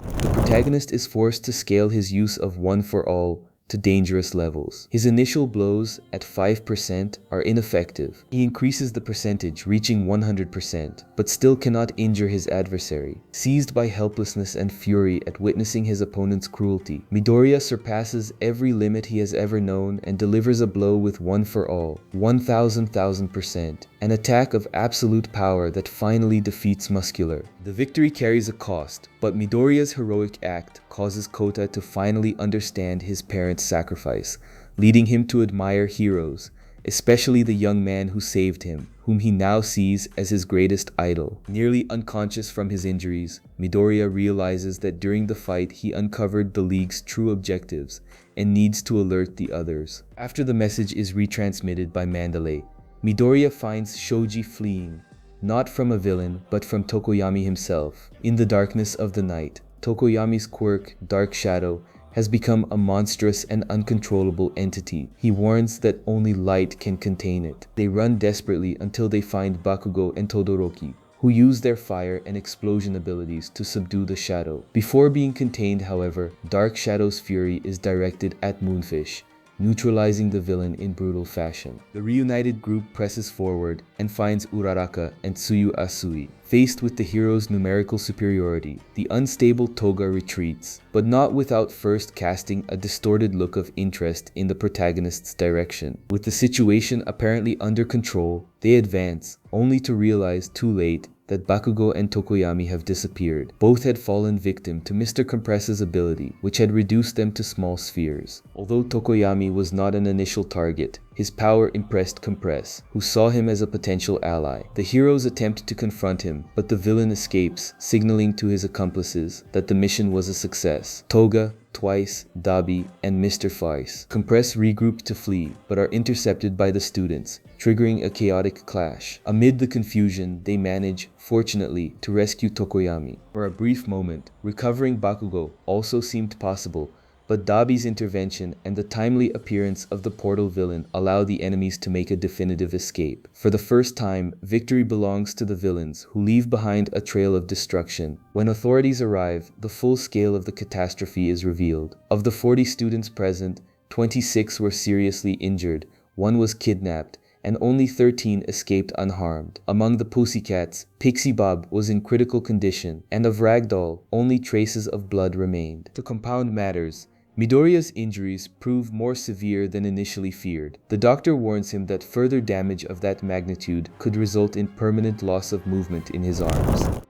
the protagonist is forced to scale his use of One for All to dangerous levels. His initial blows at 5% are ineffective. He increases the percentage, reaching 100%, but still cannot injure his adversary. Seized by helplessness and fury at witnessing his opponent's cruelty, Midoriya surpasses every limit he has ever known and delivers a blow with one for all, 1000,000%, an attack of absolute power that finally defeats Muscular. The victory carries a cost, but Midoriya's heroic act causes Kota to finally understand his parents' sacrifice, leading him to admire heroes, especially the young man who saved him, whom he now sees as his greatest idol. Nearly unconscious from his injuries, Midoriya realizes that during the fight he uncovered the League's true objectives and needs to alert the others. After the message is retransmitted by Mandalay, Midoriya finds Shoji fleeing, not from a villain, but from Tokoyami himself. In the darkness of the night, Tokoyami's quirk, Dark Shadow, has become a monstrous and uncontrollable entity. He warns that only light can contain it. They run desperately until they find Bakugo and Todoroki, who use their fire and explosion abilities to subdue the shadow. Before being contained, however, Dark Shadow's fury is directed at Moonfish, neutralizing the villain in brutal fashion. The reunited group presses forward and finds Uraraka and Tsuyu Asui. Faced with the hero's numerical superiority, the unstable Toga retreats, but not without first casting a distorted look of interest in the protagonist's direction. With the situation apparently under control, they advance, only to realize too late that Bakugo and Tokoyami have disappeared. Both had fallen victim to Mr. Compress's ability, which had reduced them to small spheres. Although Tokoyami was not an initial target, his power impressed Compress, who saw him as a potential ally. The heroes attempt to confront him, but the villain escapes, signaling to his accomplices that the mission was a success. Toga, Twice, Dabi, and Mr. Fice Compress regroup to flee, but are intercepted by the students, triggering a chaotic clash. Amid the confusion, they manage, fortunately, to rescue Tokoyami. For a brief moment, recovering Bakugo also seemed possible, but Dabi's intervention and the timely appearance of the portal villain allow the enemies to make a definitive escape. For the first time, victory belongs to the villains, who leave behind a trail of destruction. When authorities arrive, the full scale of the catastrophe is revealed. Of the 40 students present, 26 were seriously injured, 1 was kidnapped, and only 13 escaped unharmed. Among the Pussycats, Pixie Bob was in critical condition, and of Ragdoll, only traces of blood remained. To compound matters, Midoriya's injuries prove more severe than initially feared. The doctor warns him that further damage of that magnitude could result in permanent loss of movement in his arms.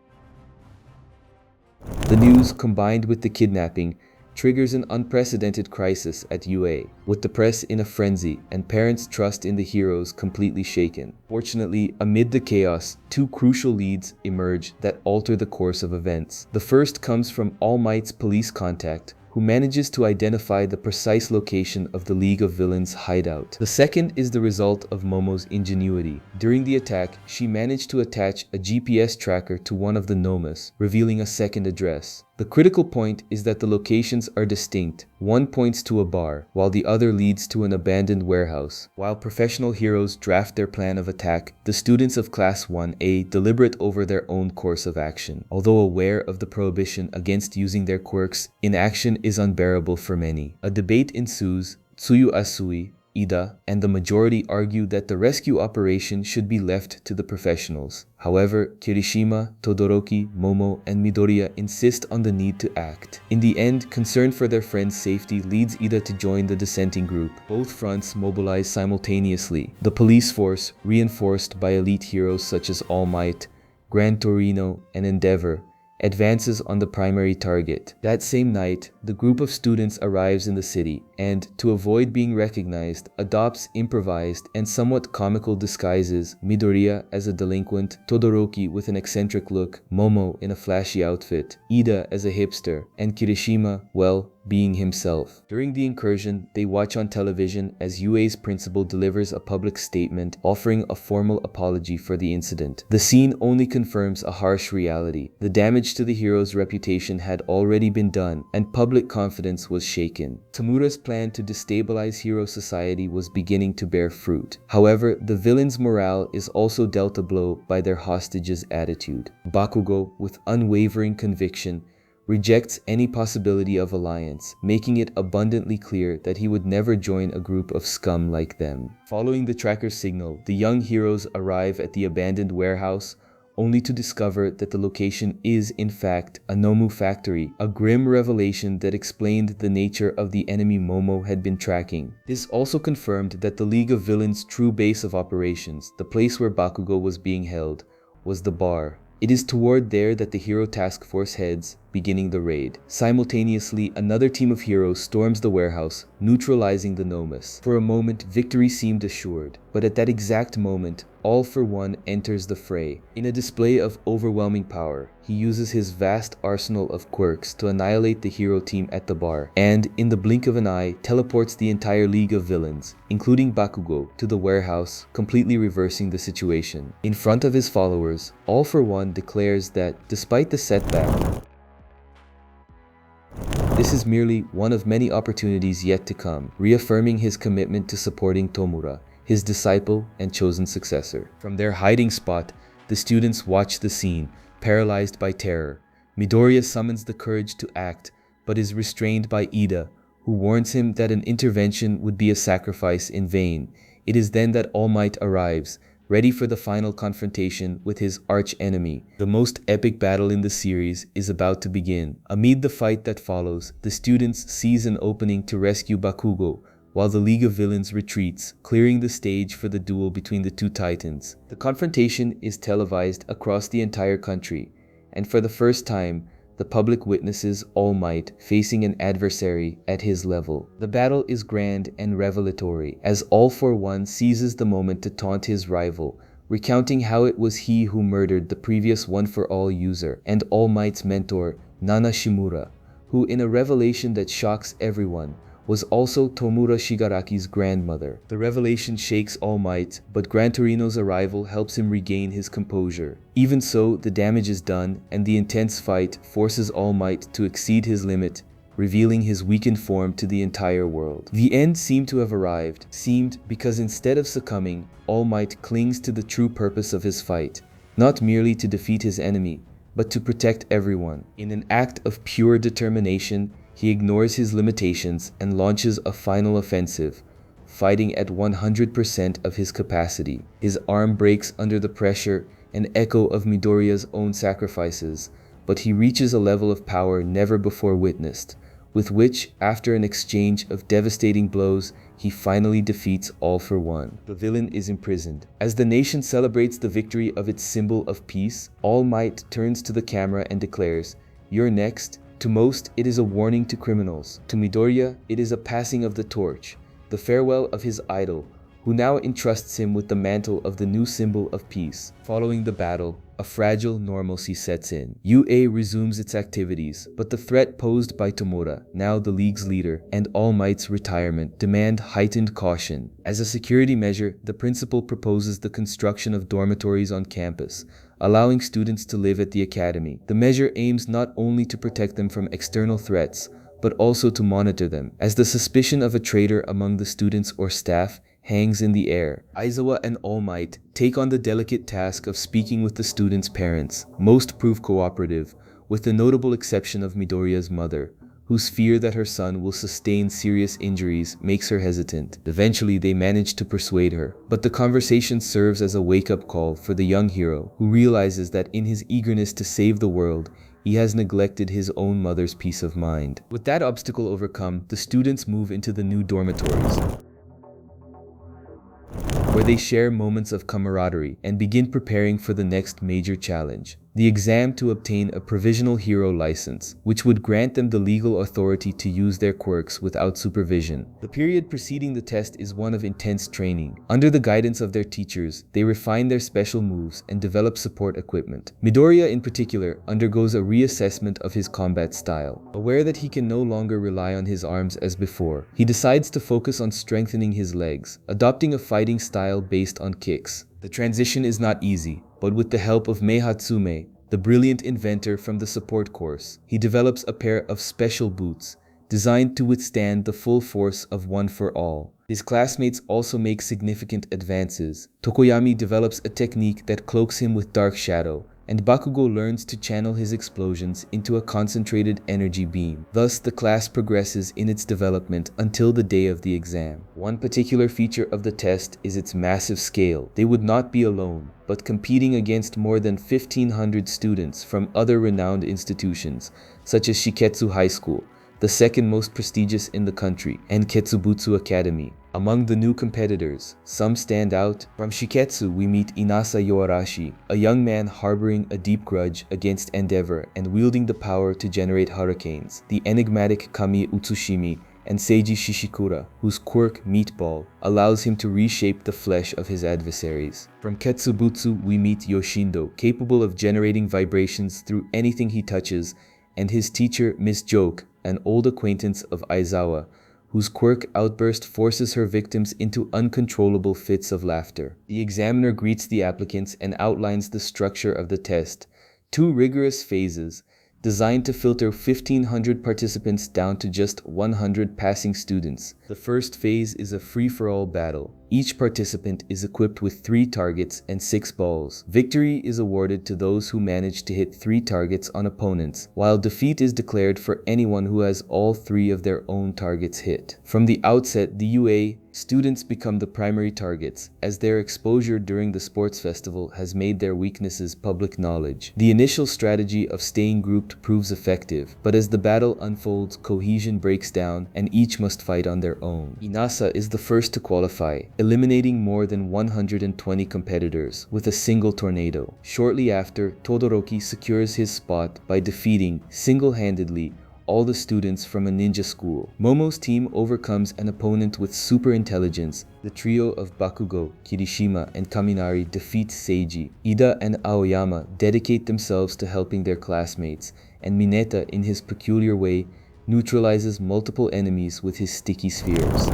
The news, combined with the kidnapping, triggers an unprecedented crisis at UA, with the press in a frenzy and parents' trust in the heroes completely shaken. Fortunately, amid the chaos, 2 crucial leads emerge that alter the course of events. The first comes from All Might's police contact, who manages to identify the precise location of the League of Villains' hideout. The second is the result of Momo's ingenuity. During the attack, she managed to attach a GPS tracker to one of the Nomas, revealing a second address. The critical point is that the locations are distinct. One points to a bar, while the other leads to an abandoned warehouse. While professional heroes draft their plan of attack, the students of Class 1A deliberate over their own course of action. Although aware of the prohibition against using their quirks, inaction is unbearable for many. A debate ensues. Tsuyu Asui, Ida, and the majority argue that the rescue operation should be left to the professionals. However, Kirishima, Todoroki, Momo, and Midoriya insist on the need to act. In the end, concern for their friend's safety leads Ida to join the dissenting group. Both fronts mobilize simultaneously. The police force, reinforced by elite heroes such as All Might, Gran Torino, and Endeavor, advances on the primary target. That same night, the group of students arrives in the city and, to avoid being recognized, adopts improvised and somewhat comical disguises: Midoriya as a delinquent, Todoroki with an eccentric look, Momo in a flashy outfit, Ida as a hipster, and Kirishima, well, being himself. During the incursion, they watch on television as UA's principal delivers a public statement offering a formal apology for the incident. The scene only confirms a harsh reality. The damage to the hero's reputation had already been done, and public confidence was shaken. Tamura's plan to destabilize hero society was beginning to bear fruit. However, the villain's morale is also dealt a blow by their hostages' attitude. Bakugo, with unwavering conviction, rejects any possibility of alliance, making it abundantly clear that he would never join a group of scum like them. Following the tracker's signal, the young heroes arrive at the abandoned warehouse, only to discover that the location is, in fact, a Nomu factory, a grim revelation that explained the nature of the enemy Momo had been tracking. This also confirmed that the League of Villains' true base of operations, the place where Bakugo was being held, was the bar. It is toward there that the Hero Task Force heads, beginning the raid. Simultaneously, another team of heroes storms the warehouse, neutralizing the Nomus. For a moment, victory seemed assured, but at that exact moment, All For One enters the fray. In a display of overwhelming power, he uses his vast arsenal of quirks to annihilate the hero team at the bar, and, in the blink of an eye, teleports the entire League of Villains, including Bakugo, to the warehouse, completely reversing the situation. In front of his followers, All For One declares that, despite the setback, this is merely one of many opportunities yet to come, reaffirming his commitment to supporting Tomura, his disciple and chosen successor. From their hiding spot, the students watch the scene, paralyzed by terror. Midoriya summons the courage to act, but is restrained by Ida, who warns him that an intervention would be a sacrifice in vain. It is then that All Might arrives, ready for the final confrontation with his arch-enemy. The most epic battle in the series is about to begin. Amid the fight that follows, the students seize an opening to rescue Bakugo, while the League of Villains retreats, clearing the stage for the duel between the two titans. The confrontation is televised across the entire country, and for the first time, the public witnesses All Might facing an adversary at his level. The battle is grand and revelatory, as All For One seizes the moment to taunt his rival, recounting how it was he who murdered the previous One For All user and All Might's mentor, Nana Shimura, who, in a revelation that shocks everyone, was also Tomura Shigaraki's grandmother. The revelation shakes All Might, but Gran Torino's arrival helps him regain his composure. Even so, the damage is done, and the intense fight forces All Might to exceed his limit, revealing his weakened form to the entire world. The end seemed to have arrived, because instead of succumbing, All Might clings to the true purpose of his fight, not merely to defeat his enemy, but to protect everyone. In an act of pure determination, he ignores his limitations and launches a final offensive, fighting at 100% of his capacity. His arm breaks under the pressure, an echo of Midoriya's own sacrifices, but he reaches a level of power never before witnessed, with which, after an exchange of devastating blows, he finally defeats All For One. The villain is imprisoned. As the nation celebrates the victory of its symbol of peace, All Might turns to the camera and declares, "You're next." To most, it is a warning to criminals. To Midoriya, it is a passing of the torch, the farewell of his idol, who now entrusts him with the mantle of the new symbol of peace. Following the battle, a fragile normalcy sets in. UA resumes its activities, but the threat posed by Tomura, now the League's leader, and All Might's retirement demand heightened caution. As a security measure, the principal proposes the construction of dormitories on campus, allowing students to live at the academy. The measure aims not only to protect them from external threats, but also to monitor them, as the suspicion of a traitor among the students or staff hangs in the air. Aizawa and All Might take on the delicate task of speaking with the students' parents. Most prove cooperative, with the notable exception of Midoriya's mother, whose fear that her son will sustain serious injuries makes her hesitant. Eventually, they manage to persuade her, but the conversation serves as a wake-up call for the young hero, who realizes that in his eagerness to save the world, he has neglected his own mother's peace of mind. With that obstacle overcome, the students move into the new dormitories, where they share moments of camaraderie and begin preparing for the next major challenge, the exam to obtain a provisional hero license, which would grant them the legal authority to use their quirks without supervision. The period preceding the test is one of intense training. Under the guidance of their teachers, they refine their special moves and develop support equipment. Midoriya in particular undergoes a reassessment of his combat style. Aware that he can no longer rely on his arms as before, he decides to focus on strengthening his legs, adopting a fighting style based on kicks. The transition is not easy, but with the help of Mei Hatsume, the brilliant inventor from the support course, he develops a pair of special boots, designed to withstand the full force of One For All. His classmates also make significant advances. Tokoyami develops a technique that cloaks him with dark shadow, and Bakugo learns to channel his explosions into a concentrated energy beam. Thus, the class progresses in its development until the day of the exam. One particular feature of the test is its massive scale. They would not be alone, but competing against more than 1,500 students from other renowned institutions, such as Shiketsu High School, the second most prestigious in the country, and Ketsubutsu Academy. Among the new competitors, some stand out. From Shiketsu, we meet Inasa Yoarashi, a young man harboring a deep grudge against Endeavor and wielding the power to generate hurricanes, the enigmatic Kami Utsushimi, and Seiji Shishikura, whose quirk Meatball allows him to reshape the flesh of his adversaries. From Ketsubutsu, we meet Yoshindo, capable of generating vibrations through anything he touches, and his teacher Miss Joke, an old acquaintance of Aizawa, whose quirk outburst forces her victims into uncontrollable fits of laughter. The examiner greets the applicants and outlines the structure of the test. 2 rigorous phases, designed to filter 1,500 participants down to just 100 passing students. The first phase is a free-for-all battle. Each participant is equipped with 3 targets and 6 balls. Victory is awarded to those who manage to hit 3 targets on opponents, while defeat is declared for anyone who has all 3 of their own targets hit. From the outset, the UA students become the primary targets, as their exposure during the sports festival has made their weaknesses public knowledge. The initial strategy of staying grouped proves effective, but as the battle unfolds, cohesion breaks down and each must fight on their own. Inasa is the first to qualify, eliminating more than 120 competitors with a single tornado. Shortly after, Todoroki secures his spot by defeating, single-handedly, all the students from a ninja school. Momo's team overcomes an opponent with super intelligence. The trio of Bakugo, Kirishima, and Kaminari defeat Seiji. Ida and Aoyama dedicate themselves to helping their classmates, and Mineta, in his peculiar way, neutralizes multiple enemies with his sticky spheres.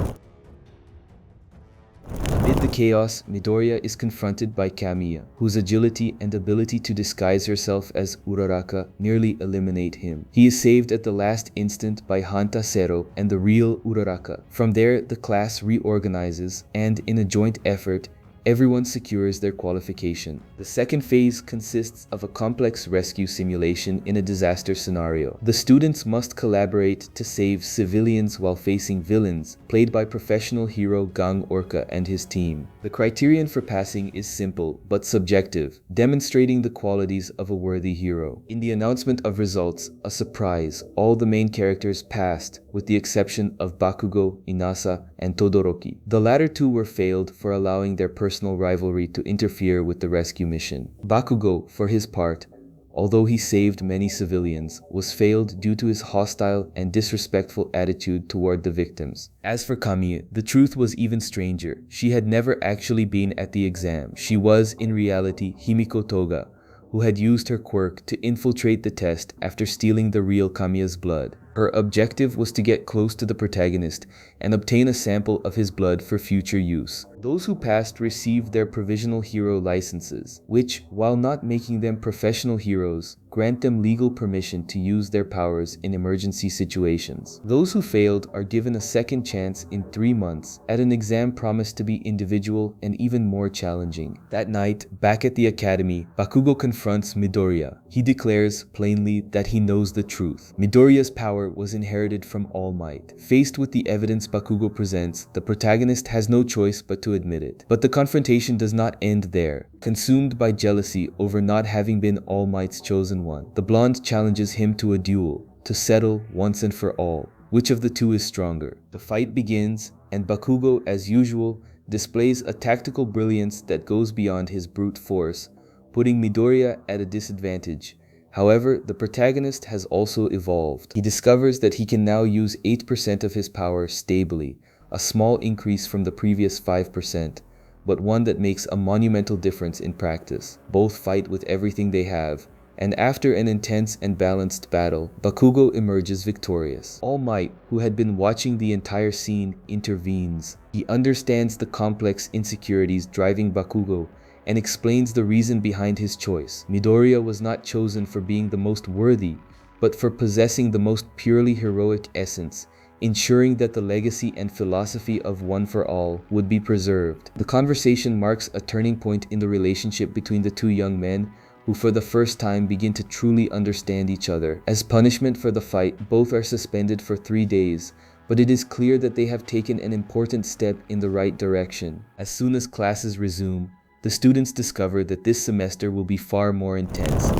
Amid the chaos, Midoriya is confronted by Kamiya, whose agility and ability to disguise herself as Uraraka nearly eliminate him. He is saved at the last instant by Hanta Sero and the real Uraraka. From there, the class reorganizes, and in a joint effort, everyone secures their qualification. The second phase consists of a complex rescue simulation in a disaster scenario. The students must collaborate to save civilians while facing villains, played by professional hero Gang Orca and his team. The criterion for passing is simple but subjective, demonstrating the qualities of a worthy hero. In the announcement of results, a surprise, all the main characters passed, with the exception of Bakugo, Inasa, and Todoroki. The latter 2 were failed for allowing their personal rivalry to interfere with the rescue mission. Bakugo, for his part, although he saved many civilians, was failed due to his hostile and disrespectful attitude toward the victims. As for Kamiya, the truth was even stranger. She had never actually been at the exam. She was, in reality, Himiko Toga, who had used her quirk to infiltrate the test after stealing the real Kamiya's blood. Her objective was to get close to the protagonist and obtain a sample of his blood for future use. Those who passed received their provisional hero licenses, which, while not making them professional heroes, grant them legal permission to use their powers in emergency situations. Those who failed are given a second chance in 3 months at an exam promised to be individual and even more challenging. That night, back at the academy, Bakugo confronts Midoriya. He declares plainly that he knows the truth. Midoriya's power was inherited from All Might. Faced with the evidence Bakugo presents, the protagonist has no choice but to admit it. But the confrontation does not end there. Consumed by jealousy over not having been All Might's chosen one, the blonde challenges him to a duel, to settle once and for all which of the 2 is stronger. The fight begins, and Bakugo, as usual, displays a tactical brilliance that goes beyond his brute force, putting Midoriya at a disadvantage. However, the protagonist has also evolved. He discovers that he can now use 8% of his power stably, a small increase from the previous 5%, but one that makes a monumental difference in practice. Both fight with everything they have, and after an intense and balanced battle, Bakugo emerges victorious. All Might, who had been watching the entire scene, intervenes. He understands the complex insecurities driving Bakugo and explains the reason behind his choice. Midoriya was not chosen for being the most worthy, but for possessing the most purely heroic essence, ensuring that the legacy and philosophy of One for All would be preserved. The conversation marks a turning point in the relationship between the 2 young men, who for the first time begin to truly understand each other. As punishment for the fight, both are suspended for 3 days, but it is clear that they have taken an important step in the right direction. As soon as classes resume, the students discover that this semester will be far more intense,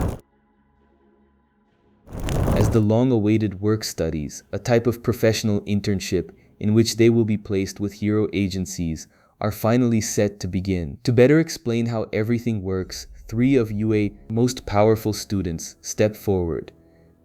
as the long-awaited work studies, a type of professional internship in which they will be placed with hero agencies, are finally set to begin. To better explain how everything works, 3 of UA's most powerful students step forward,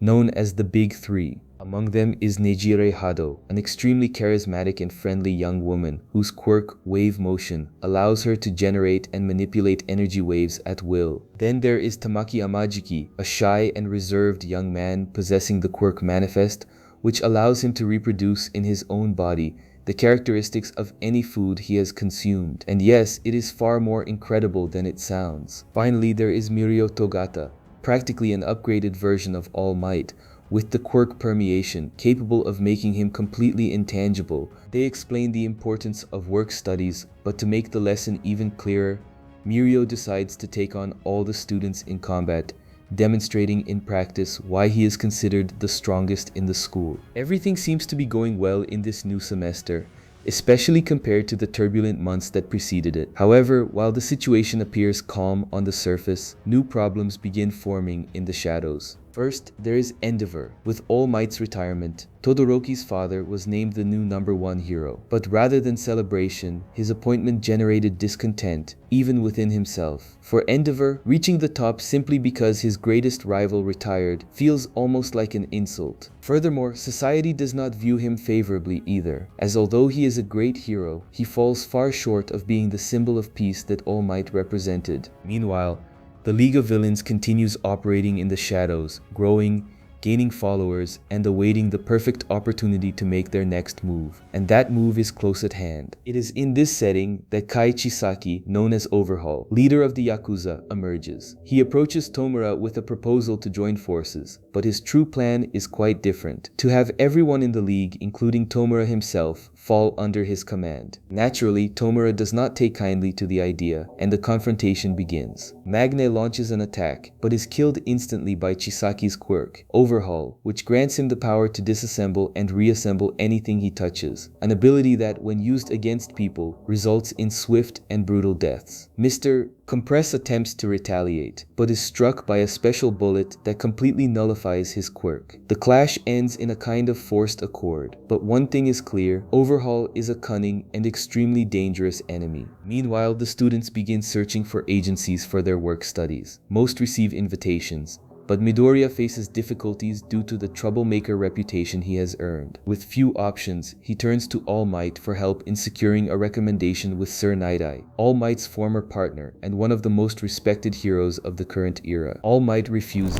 known as the Big Three. Among them is Nejire Hado, an extremely charismatic and friendly young woman whose quirk, Wave Motion, allows her to generate and manipulate energy waves at will. Then there is Tamaki Amajiki, a shy and reserved young man possessing the quirk Manifest, which allows him to reproduce in his own body the characteristics of any food he has consumed. And yes, it is far more incredible than it sounds. Finally, there is Mirio Togata, practically an upgraded version of All Might, with the quirk Permeation, capable of making him completely intangible. They explain the importance of work studies, but to make the lesson even clearer, Mirio decides to take on all the students in combat, demonstrating in practice why he is considered the strongest in the school. Everything seems to be going well in this new semester, especially compared to the turbulent months that preceded it. However, while the situation appears calm on the surface, new problems begin forming in the shadows. First, there is Endeavor. With All Might's retirement, Todoroki's father was named the new #1 hero. But rather than celebration, his appointment generated discontent, even within himself. For Endeavor, reaching the top simply because his greatest rival retired feels almost like an insult. Furthermore, society does not view him favorably either, as although he is a great hero, he falls far short of being the symbol of peace that All Might represented. Meanwhile, the League of Villains continues operating in the shadows, growing, gaining followers, and awaiting the perfect opportunity to make their next move. And that move is close at hand. It is in this setting that Kai Chisaki, known as Overhaul, leader of the Yakuza, emerges. He approaches Tomura with a proposal to join forces, but his true plan is quite different: to have everyone in the league, including Tomura himself, fall under his command. Naturally, Tomura does not take kindly to the idea, and the confrontation begins. Magne launches an attack, but is killed instantly by Chisaki's quirk, Overhaul, which grants him the power to disassemble and reassemble anything he touches, an ability that, when used against people, results in swift and brutal deaths. Mr. Compress attempts to retaliate, but is struck by a special bullet that completely nullifies his quirk. The clash ends in a kind of forced accord, but one thing is clear: Overhaul is a cunning and extremely dangerous enemy. Meanwhile, the students begin searching for agencies for their work studies. Most receive invitations, but Midoriya faces difficulties due to the troublemaker reputation he has earned. With few options, he turns to All Might for help in securing a recommendation with Sir Night-Eye, All Might's former partner and one of the most respected heroes of the current era. All Might refuses,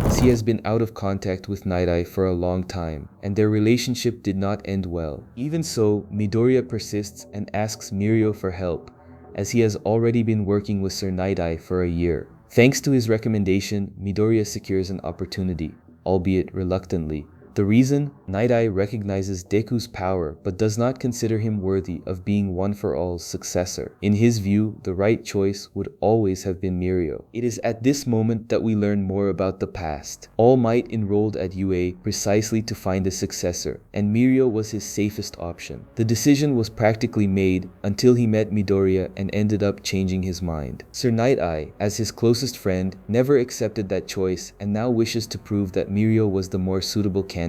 as he has been out of contact with Night-Eye for a long time, and their relationship did not end well. Even so, Midoriya persists and asks Mirio for help, as he has already been working with Sir Night-Eye for a year. Thanks to his recommendation, Midoriya secures an opportunity, albeit reluctantly. The reason? Night-Eye recognizes Deku's power but does not consider him worthy of being One for All's successor. In his view, the right choice would always have been Mirio. It is at this moment that we learn more about the past. All Might enrolled at UA precisely to find a successor, and Mirio was his safest option. The decision was practically made until he met Midoriya and ended up changing his mind. Sir Night-Eye, as his closest friend, never accepted that choice and now wishes to prove that Mirio was the more suitable candidate.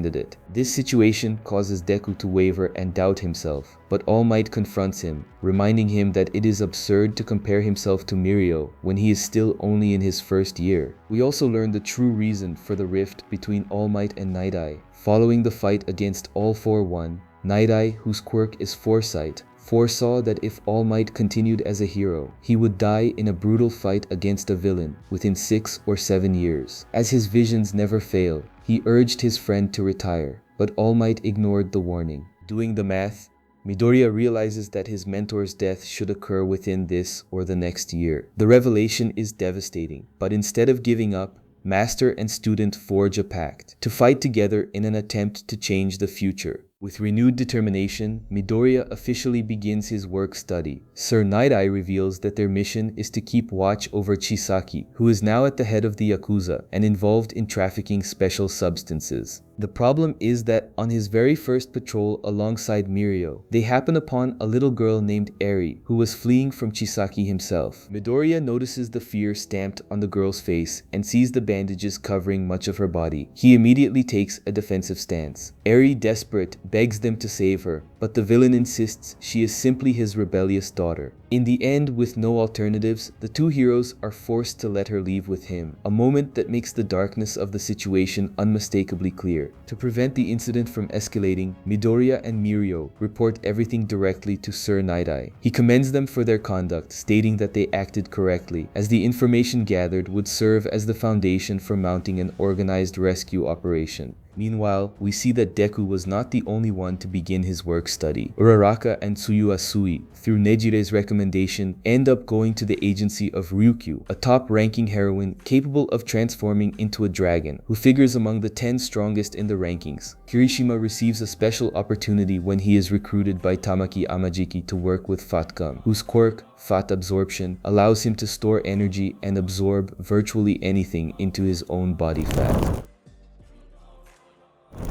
This situation causes Deku to waver and doubt himself, but All Might confronts him, reminding him that it is absurd to compare himself to Mirio when he is still only in his first year. We also learn the true reason for the rift between All Might and Night-Eye. Following the fight against All For One, Night-Eye, whose quirk is Foresight, foresaw that if All Might continued as a hero, he would die in a brutal fight against a villain within 6 or 7 years. As his visions never fail, he urged his friend to retire, but All Might ignored the warning. Doing the math, Midoriya realizes that his mentor's death should occur within this or the next year. The revelation is devastating, but instead of giving up, master and student forge a pact to fight together in an attempt to change the future. With renewed determination, Midoriya officially begins his work study. Sir Night-Eye reveals that their mission is to keep watch over Chisaki, who is now at the head of the Yakuza and involved in trafficking special substances. The problem is that on his very first patrol alongside Mirio, they happen upon a little girl named Eri, who was fleeing from Chisaki himself. Midoriya notices the fear stamped on the girl's face and sees the bandages covering much of her body. He immediately takes a defensive stance. Eri, desperate, begs them to save her, but the villain insists she is simply his rebellious daughter. In the end, with no alternatives, the two heroes are forced to let her leave with him, a moment that makes the darkness of the situation unmistakably clear. To prevent the incident from escalating, Midoriya and Mirio report everything directly to Sir Night-Eye. He commends them for their conduct, stating that they acted correctly, as the information gathered would serve as the foundation for mounting an organized rescue operation. Meanwhile, we see that Deku was not the only one to begin his work study. Uraraka and Tsuyuasui, through Nejire's recommendation, end up going to the agency of Ryukyu, a top-ranking heroine capable of transforming into a dragon, who figures among the 10 strongest in the rankings. Kirishima receives a special opportunity when he is recruited by Tamaki Amajiki to work with Fatgum, whose quirk, Fat Absorption, allows him to store energy and absorb virtually anything into his own body fat.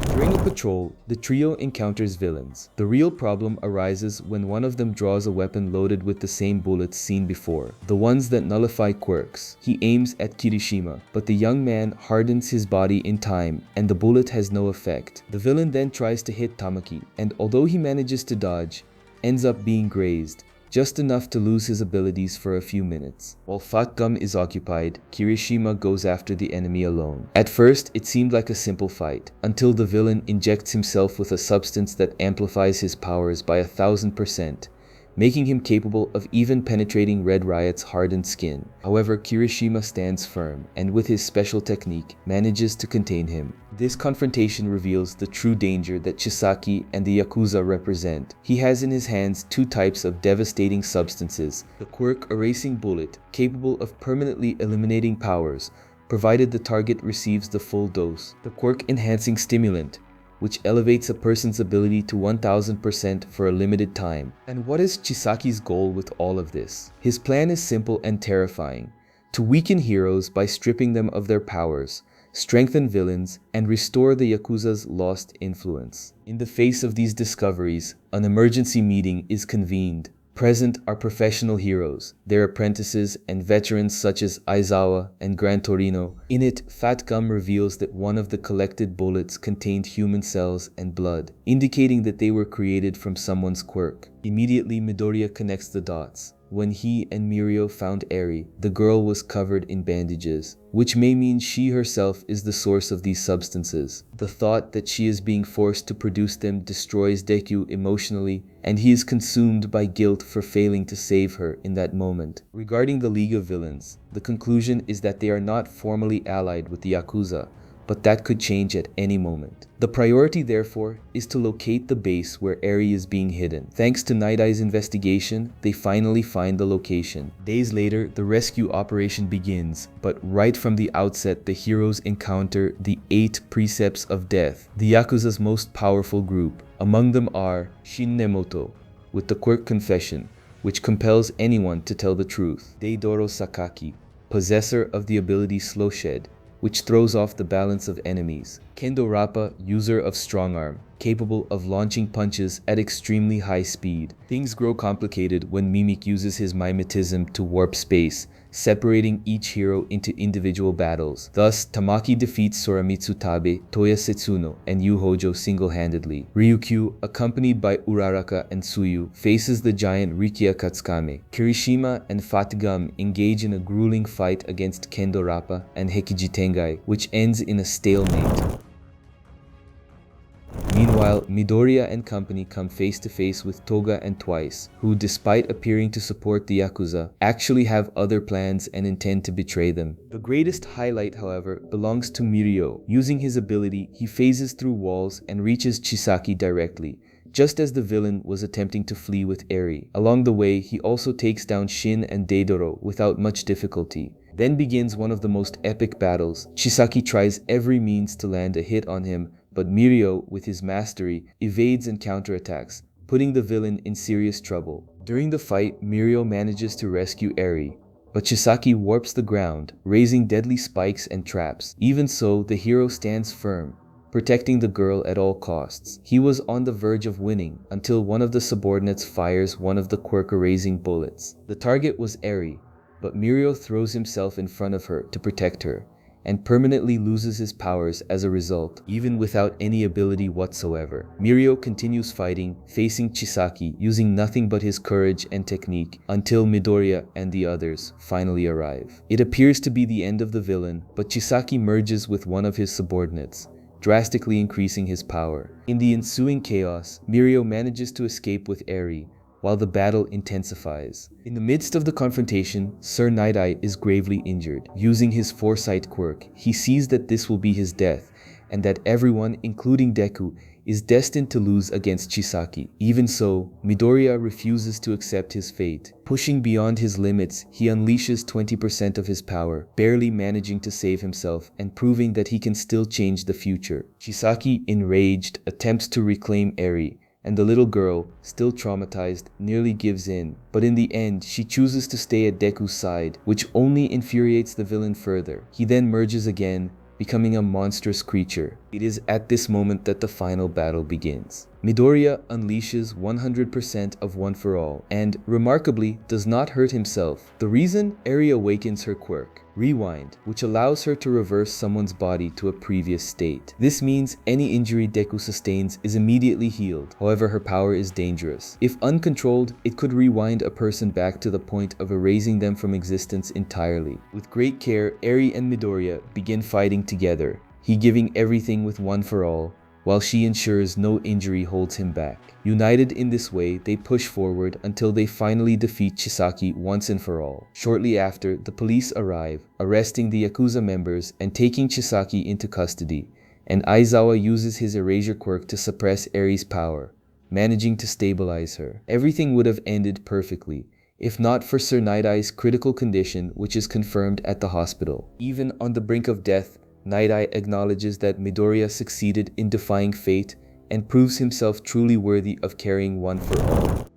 During a patrol, the trio encounters villains. The real problem arises when one of them draws a weapon loaded with the same bullets seen before, the ones that nullify quirks. He aims at Kirishima, but the young man hardens his body in time, and the bullet has no effect. The villain then tries to hit Tamaki, and although he manages to dodge, ends up being grazed, just enough to lose his abilities for a few minutes. While Fatgum is occupied, Kirishima goes after the enemy alone. At first, it seemed like a simple fight, until the villain injects himself with a substance that amplifies his powers by 1000%, making him capable of even penetrating Red Riot's hardened skin. However, Kirishima stands firm, and with his special technique, manages to contain him. This confrontation reveals the true danger that Chisaki and the Yakuza represent. He has in his hands two types of devastating substances: the quirk Erasing Bullet, capable of permanently eliminating powers, provided the target receives the full dose; the quirk Enhancing Stimulant, which elevates a person's ability to 1000% for a limited time. And what is Chisaki's goal with all of this? His plan is simple and terrifying: to weaken heroes by stripping them of their powers, strengthen villains, and restore the Yakuza's lost influence. In the face of these discoveries, an emergency meeting is convened. Present are professional heroes, their apprentices, and veterans such as Aizawa and Gran Torino. In it, Fatgum reveals that one of the collected bullets contained human cells and blood, indicating that they were created from someone's quirk. Immediately, Midoriya connects the dots. When he and Mirio found Eri, the girl was covered in bandages, which may mean she herself is the source of these substances. The thought that she is being forced to produce them destroys Deku emotionally, and he is consumed by guilt for failing to save her in that moment. Regarding the League of Villains, the conclusion is that they are not formally allied with the Yakuza, but that could change at any moment. The priority, therefore, is to locate the base where Eri is being hidden. Thanks to Night-Eye's investigation, they finally find the location. Days later, the rescue operation begins, but right from the outset, the heroes encounter the 8 Precepts of Death, the Yakuza's most powerful group. Among them are Shin Nemoto, with the quirk Confession, which compels anyone to tell the truth; Deidoro Sakaki, possessor of the ability Slow Shed, which throws off the balance of enemies; Kendo Rappa, user of Strong Arm, capable of launching punches at extremely high speed. Things grow complicated when Mimic uses his mimetism to warp space, separating each hero into individual battles. Thus, Tamaki defeats Soramitsu Tabe, Toya Setsuno, and Yu Hojo single-handedly. Ryukyu, accompanied by Uraraka and Tsuyu, faces the giant Rikia Katsukame. Kirishima and Fatgum engage in a grueling fight against Kendo Rappa and Hekiji Tengai, which ends in a stalemate. Meanwhile, Midoriya and company come face to face with Toga and Twice, who, despite appearing to support the Yakuza, actually have other plans and intend to betray them. The greatest highlight, however, belongs to Mirio. Using his ability, he phases through walls and reaches Chisaki directly, just as the villain was attempting to flee with Eri. Along the way, he also takes down Shin and Deidoro without much difficulty. Then begins one of the most epic battles. Chisaki tries every means to land a hit on him, but Mirio, with his mastery, evades and counterattacks, putting the villain in serious trouble. During the fight, Mirio manages to rescue Eri, but Chisaki warps the ground, raising deadly spikes and traps. Even so, the hero stands firm, protecting the girl at all costs. He was on the verge of winning until one of the subordinates fires one of the quirk-erasing bullets. The target was Eri, but Mirio throws himself in front of her to protect her, and permanently loses his powers as a result, even without any ability whatsoever. Mirio continues fighting, facing Chisaki, using nothing but his courage and technique, until Midoriya and the others finally arrive. It appears to be the end of the villain, but Chisaki merges with one of his subordinates, drastically increasing his power. In the ensuing chaos, Mirio manages to escape with Eri, while the battle intensifies. In the midst of the confrontation, Sir Night-Eye is gravely injured. Using his foresight quirk, he sees that this will be his death, and that everyone, including Deku, is destined to lose against Chisaki. Even so, Midoriya refuses to accept his fate. Pushing beyond his limits, he unleashes 20% of his power, barely managing to save himself and proving that he can still change the future. Chisaki, enraged, attempts to reclaim Eri, and the little girl, still traumatized, nearly gives in. But in the end, she chooses to stay at Deku's side, which only infuriates the villain further. He then merges again, becoming a monstrous creature. It is at this moment that the final battle begins. Midoriya unleashes 100% of One For All, and, remarkably, does not hurt himself. The reason? Eri awakens her quirk, Rewind, which allows her to reverse someone's body to a previous state. This means any injury Deku sustains is immediately healed. However, her power is dangerous. If uncontrolled, it could rewind a person back to the point of erasing them from existence entirely. With great care, Eri and Midoriya begin fighting together, he giving everything with One For All, while she ensures no injury holds him back. United in this way, they push forward until they finally defeat Chisaki once and for all. Shortly after, the police arrive, arresting the Yakuza members and taking Chisaki into custody, and Aizawa uses his erasure quirk to suppress Eri's power, managing to stabilize her. Everything would have ended perfectly, if not for Sir Night-Eye's critical condition, which is confirmed at the hospital. Even on the brink of death, Night-Eye acknowledges that Midoriya succeeded in defying fate and proves himself truly worthy of carrying One For All.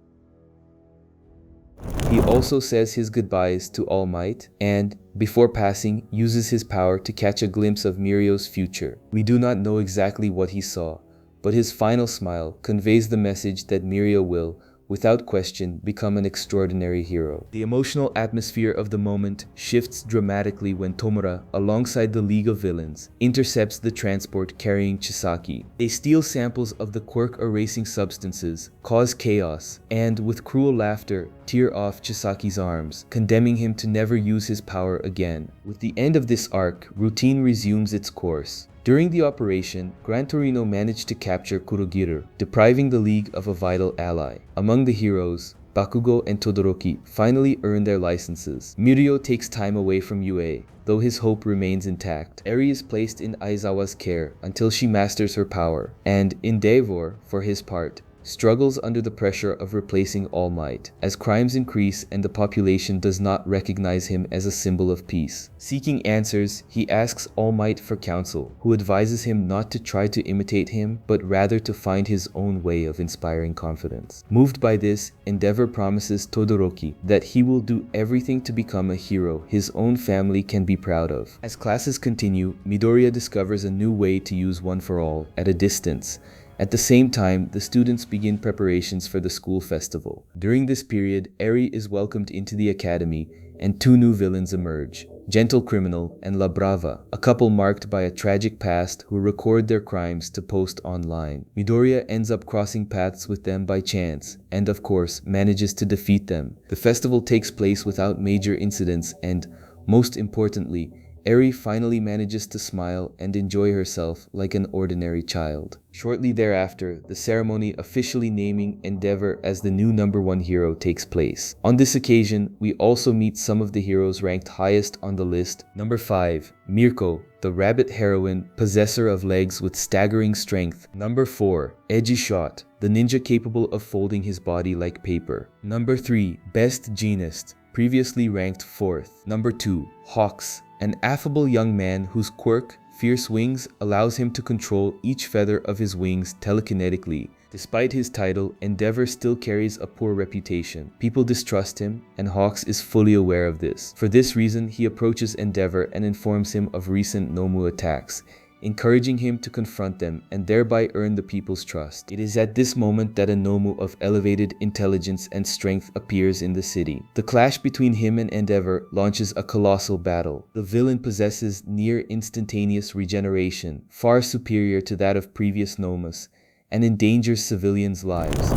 He also says his goodbyes to All Might and, before passing, uses his power to catch a glimpse of Mirio's future. We do not know exactly what he saw, but his final smile conveys the message that Mirio will, without question, become an extraordinary hero. The emotional atmosphere of the moment shifts dramatically when Tomura, alongside the League of Villains, intercepts the transport carrying Chisaki. They steal samples of the quirk-erasing substances, cause chaos, and, with cruel laughter, tear off Chisaki's arms, condemning him to never use his power again. With the end of this arc, routine resumes its course. During the operation, Gran Torino managed to capture Kurogiro, depriving the League of a vital ally. Among the heroes, Bakugo and Todoroki finally earn their licenses. Mirio takes time away from UA, though his hope remains intact. Eri is placed in Aizawa's care until she masters her power, and Endeavor, for his part, struggles under the pressure of replacing All Might, as crimes increase and the population does not recognize him as a symbol of peace. Seeking answers, he asks All Might for counsel, who advises him not to try to imitate him, but rather to find his own way of inspiring confidence. Moved by this, Endeavor promises Todoroki that he will do everything to become a hero his own family can be proud of. As classes continue, Midoriya discovers a new way to use One For All at a distance. At the same time, the students begin preparations for the school festival. During this period, Eri is welcomed into the academy, and two new villains emerge, Gentle Criminal and La Brava, a couple marked by a tragic past who record their crimes to post online. Midoriya ends up crossing paths with them by chance, and of course, manages to defeat them. The festival takes place without major incidents and, most importantly, Eri finally manages to smile and enjoy herself like an ordinary child. Shortly thereafter, the ceremony officially naming Endeavor as the new #1 hero takes place. On this occasion, we also meet some of the heroes ranked highest on the list. Number 5, Mirko, the rabbit heroine, possessor of legs with staggering strength. Number 4, Edgy Shot, the ninja capable of folding his body like paper. Number 3, Best Genist, previously ranked 4th. Number 2, Hawks, an affable young man whose quirk, Fierce Wings allows him to control each feather of his wings telekinetically. Despite his title, Endeavor still carries a poor reputation. People distrust him, and Hawks is fully aware of this. For this reason, he approaches Endeavor and informs him of recent Nomu attacks, encouraging him to confront them and thereby earn the people's trust. It is at this moment that a Nomu of elevated intelligence and strength appears in the city. The clash between him and Endeavor launches a colossal battle. The villain possesses near instantaneous regeneration, far superior to that of previous Nomus, and endangers civilians' lives,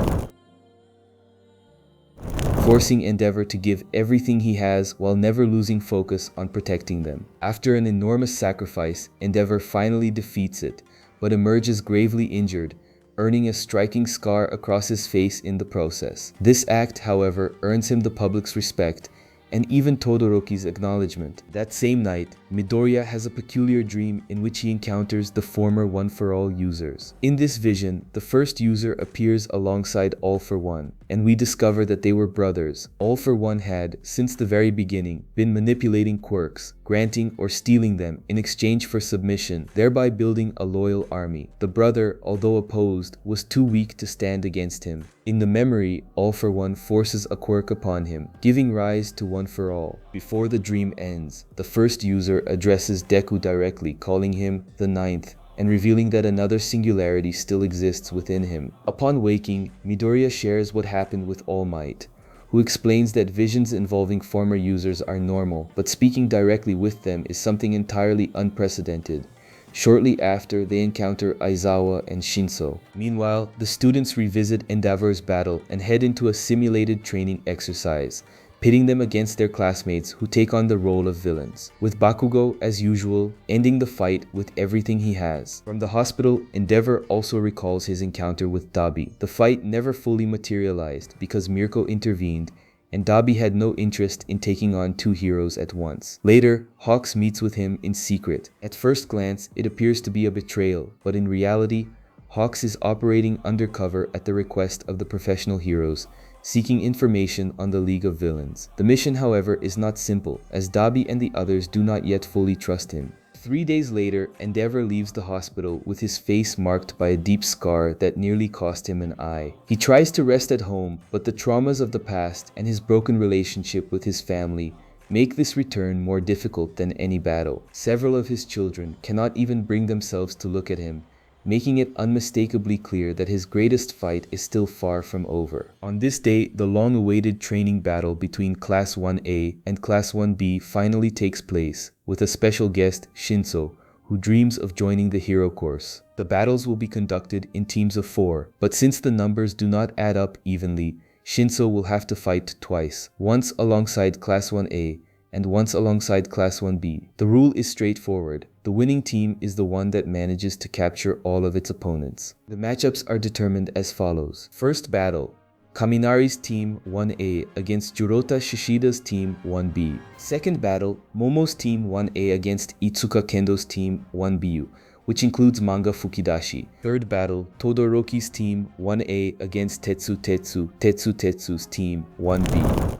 forcing Endeavor to give everything he has while never losing focus on protecting them. After an enormous sacrifice, Endeavor finally defeats it, but emerges gravely injured, earning a striking scar across his face in the process. This act, however, earns him the public's respect and even Todoroki's acknowledgement. That same night, Midoriya has a peculiar dream in which he encounters the former One For All users. In this vision, the first user appears alongside All For One, and we discover that they were brothers. All For One had, since the very beginning, been manipulating quirks, granting or stealing them in exchange for submission, thereby building a loyal army. The brother, although opposed, was too weak to stand against him. In the memory, All For One forces a quirk upon him, giving rise to One For All. Before the dream ends, the first user addresses Deku directly, calling him the Ninth, and revealing that another singularity still exists within him. Upon waking, Midoriya shares what happened with All Might, who explains that visions involving former users are normal, but speaking directly with them is something entirely unprecedented. Shortly after, they encounter Aizawa and Shinso. Meanwhile, the students revisit Endeavor's battle and head into a simulated training exercise, pitting them against their classmates who take on the role of villains, with Bakugo, as usual, ending the fight with everything he has. From the hospital, Endeavor also recalls his encounter with Dabi. The fight never fully materialized because Mirko intervened, and Dabi had no interest in taking on two heroes at once. Later, Hawks meets with him in secret. At first glance, it appears to be a betrayal, but in reality, Hawks is operating undercover at the request of the professional heroes, seeking information on the League of Villains. The mission, however, is not simple, as Dabi and the others do not yet fully trust him. 3 days later, Endeavor leaves the hospital with his face marked by a deep scar that nearly cost him an eye. He tries to rest at home, but the traumas of the past and his broken relationship with his family make this return more difficult than any battle. Several of his children cannot even bring themselves to look at him, making it unmistakably clear that his greatest fight is still far from over. On this day, the long-awaited training battle between Class 1A and Class 1B finally takes place, with a special guest, Shinso, who dreams of joining the hero course. The battles will be conducted in teams of 4, but since the numbers do not add up evenly, Shinso will have to fight twice, once alongside Class 1A and once alongside Class 1B. The rule is straightforward. The winning team is the one that manages to capture all of its opponents. The matchups are determined as follows. First battle, Kaminari's team 1A against Jurota Shishida's team 1B. Second battle, Momo's team 1A against Itsuka Kendo's team 1B, which includes Manga Fukidashi. Third battle, Todoroki's team 1A against Tetsu's team 1B.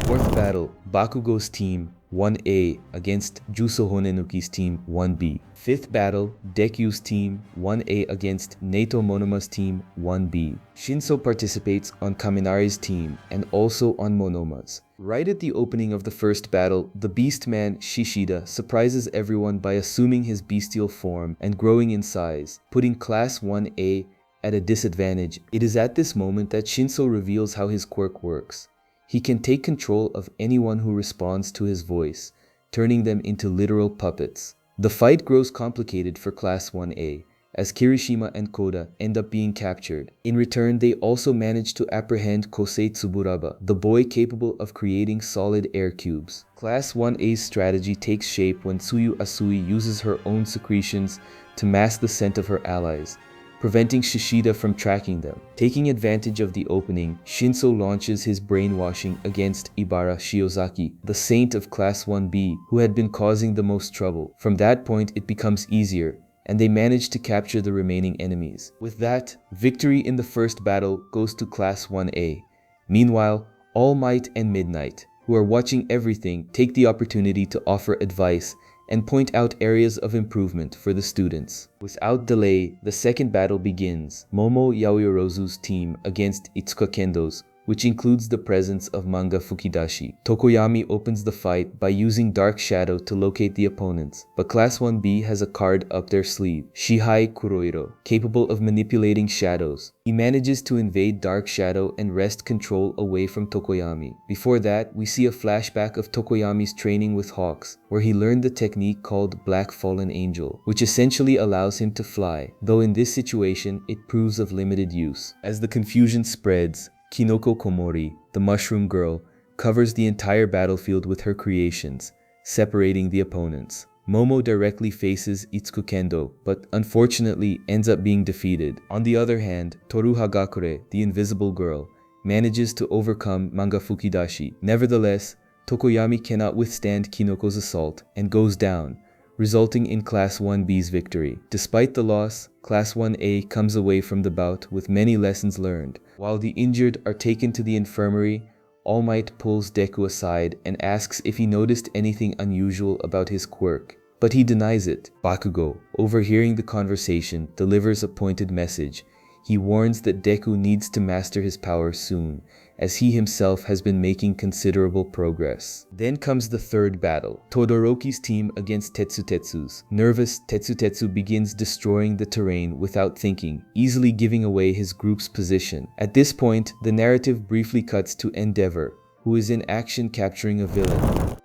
Fourth battle, Bakugo's team 1A against Juso Honenuki's team 1B. Fifth battle, Deku's team 1A against Neito Monoma's team 1B. Shinso participates on Kaminari's team and also on Monoma's. Right at the opening of the first battle, the Beastman Shishida surprises everyone by assuming his bestial form and growing in size, putting Class 1A at a disadvantage. It is at this moment that Shinso reveals how his quirk works. He can take control of anyone who responds to his voice, turning them into literal puppets. The fight grows complicated for Class 1A, as Kirishima and Koda end up being captured. In return, they also manage to apprehend Kosei Tsuburaba, the boy capable of creating solid air cubes. Class 1A's strategy takes shape when Tsuyu Asui uses her own secretions to mask the scent of her allies, preventing Shishida from tracking them. Taking advantage of the opening, Shinso launches his brainwashing against Ibara Shiozaki, the saint of Class 1B, who had been causing the most trouble. From that point, it becomes easier, and they manage to capture the remaining enemies. With that, victory in the first battle goes to Class 1A. Meanwhile, All Might and Midnight, who are watching everything, take the opportunity to offer advice and point out areas of improvement for the students. Without delay, the second battle begins. Momo Yaoyorozu's team against Itsuka Kendo's, which includes the presence of manga Fukidashi. Tokoyami opens the fight by using Dark Shadow to locate the opponents, but Class 1B has a card up their sleeve, Shihai Kuroiro, capable of manipulating shadows. He manages to invade Dark Shadow and wrest control away from Tokoyami. Before that, we see a flashback of Tokoyami's training with Hawks, where he learned the technique called Black Fallen Angel, which essentially allows him to fly, though in this situation it proves of limited use. As the confusion spreads, Kinoko Komori, the mushroom girl, covers the entire battlefield with her creations, separating the opponents. Momo directly faces Itsuku Kendo, but unfortunately ends up being defeated. On the other hand, Toru Hagakure, the invisible girl, manages to overcome manga Fukidashi. Nevertheless, Tokoyami cannot withstand Kinoko's assault and goes down, resulting in Class 1B's victory. Despite the loss, Class 1A comes away from the bout with many lessons learned. While the injured are taken to the infirmary, All Might pulls Deku aside and asks if he noticed anything unusual about his quirk, but he denies it. Bakugo, overhearing the conversation, delivers a pointed message. He warns that Deku needs to master his power soon, as he himself has been making considerable progress. Then comes the third battle, Todoroki's team against Tetsutetsu's. Nervous, Tetsutetsu begins destroying the terrain without thinking, easily giving away his group's position. At this point, the narrative briefly cuts to Endeavor, who is in action capturing a villain.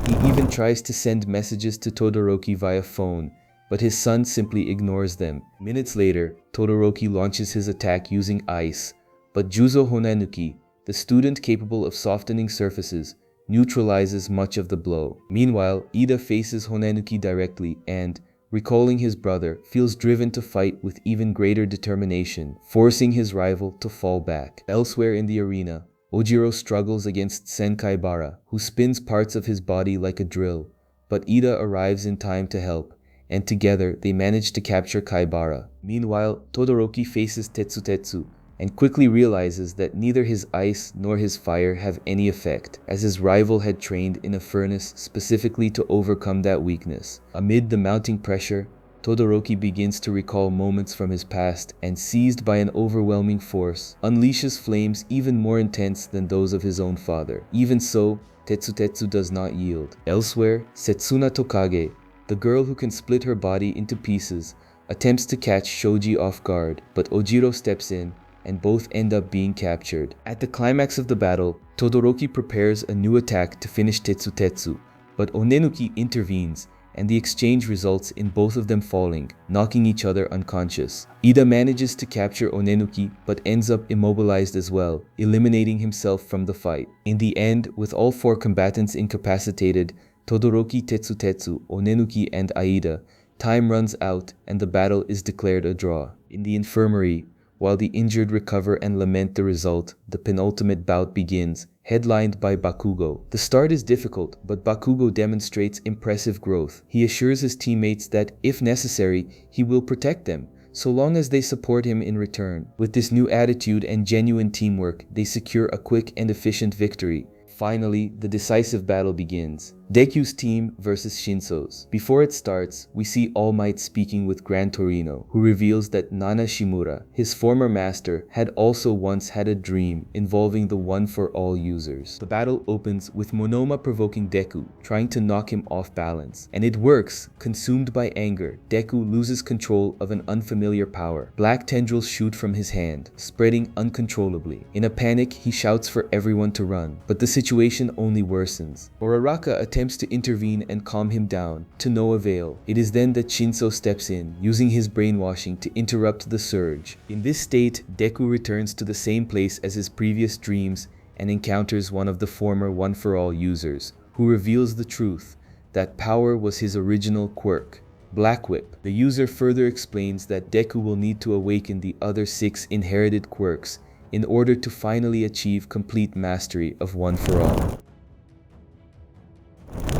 He even tries to send messages to Todoroki via phone, but his son simply ignores them. Minutes later, Todoroki launches his attack using ice, but Juzo Honenuki, the student capable of softening surfaces, neutralizes much of the blow. Meanwhile, Ida faces Honenuki directly and, recalling his brother, feels driven to fight with even greater determination, forcing his rival to fall back. Elsewhere in the arena, Ojiro struggles against Senkaibara, who spins parts of his body like a drill, but Ida arrives in time to help, and together they manage to capture Kaibara. Meanwhile, Todoroki faces Tetsutetsu and quickly realizes that neither his ice nor his fire have any effect, as his rival had trained in a furnace specifically to overcome that weakness. Amid the mounting pressure, Todoroki begins to recall moments from his past and, seized by an overwhelming force, unleashes flames even more intense than those of his own father. Even so, Tetsutetsu does not yield. Elsewhere, Setsuna Tokage, the girl who can split her body into pieces, attempts to catch Shoji off guard, but Ojiro steps in and both end up being captured. At the climax of the battle, Todoroki prepares a new attack to finish Tetsutetsu, but Onenuki intervenes, and the exchange results in both of them falling, knocking each other unconscious. Ida manages to capture Onenuki but ends up immobilized as well, eliminating himself from the fight. In the end, with all four combatants incapacitated, Todoroki, Tetsutetsu, Onenuki, and Aida, time runs out and the battle is declared a draw. In the infirmary, while the injured recover and lament the result, the penultimate bout begins, headlined by Bakugo. The start is difficult, but Bakugo demonstrates impressive growth. He assures his teammates that, if necessary, he will protect them, so long as they support him in return. With this new attitude and genuine teamwork, they secure a quick and efficient victory. Finally, the decisive battle begins. Deku's team versus Shinso's. Before it starts, we see All Might speaking with Gran Torino, who reveals that Nana Shimura, his former master, had also once had a dream involving the one-for-all users. The battle opens with Monoma provoking Deku, trying to knock him off balance. And it works. Consumed by anger, Deku loses control of an unfamiliar power. Black tendrils shoot from his hand, spreading uncontrollably. In a panic, he shouts for everyone to run, but the situation only worsens. Uraraka attempts to intervene and calm him down, to no avail. It is then that Shinso steps in, using his brainwashing to interrupt the surge. In this state, Deku returns to the same place as his previous dreams and encounters one of the former one-for-all users, who reveals the truth, that power was his original quirk, Black Whip. The user further explains that Deku will need to awaken the other 6 inherited quirks in order to finally achieve complete mastery of one for all.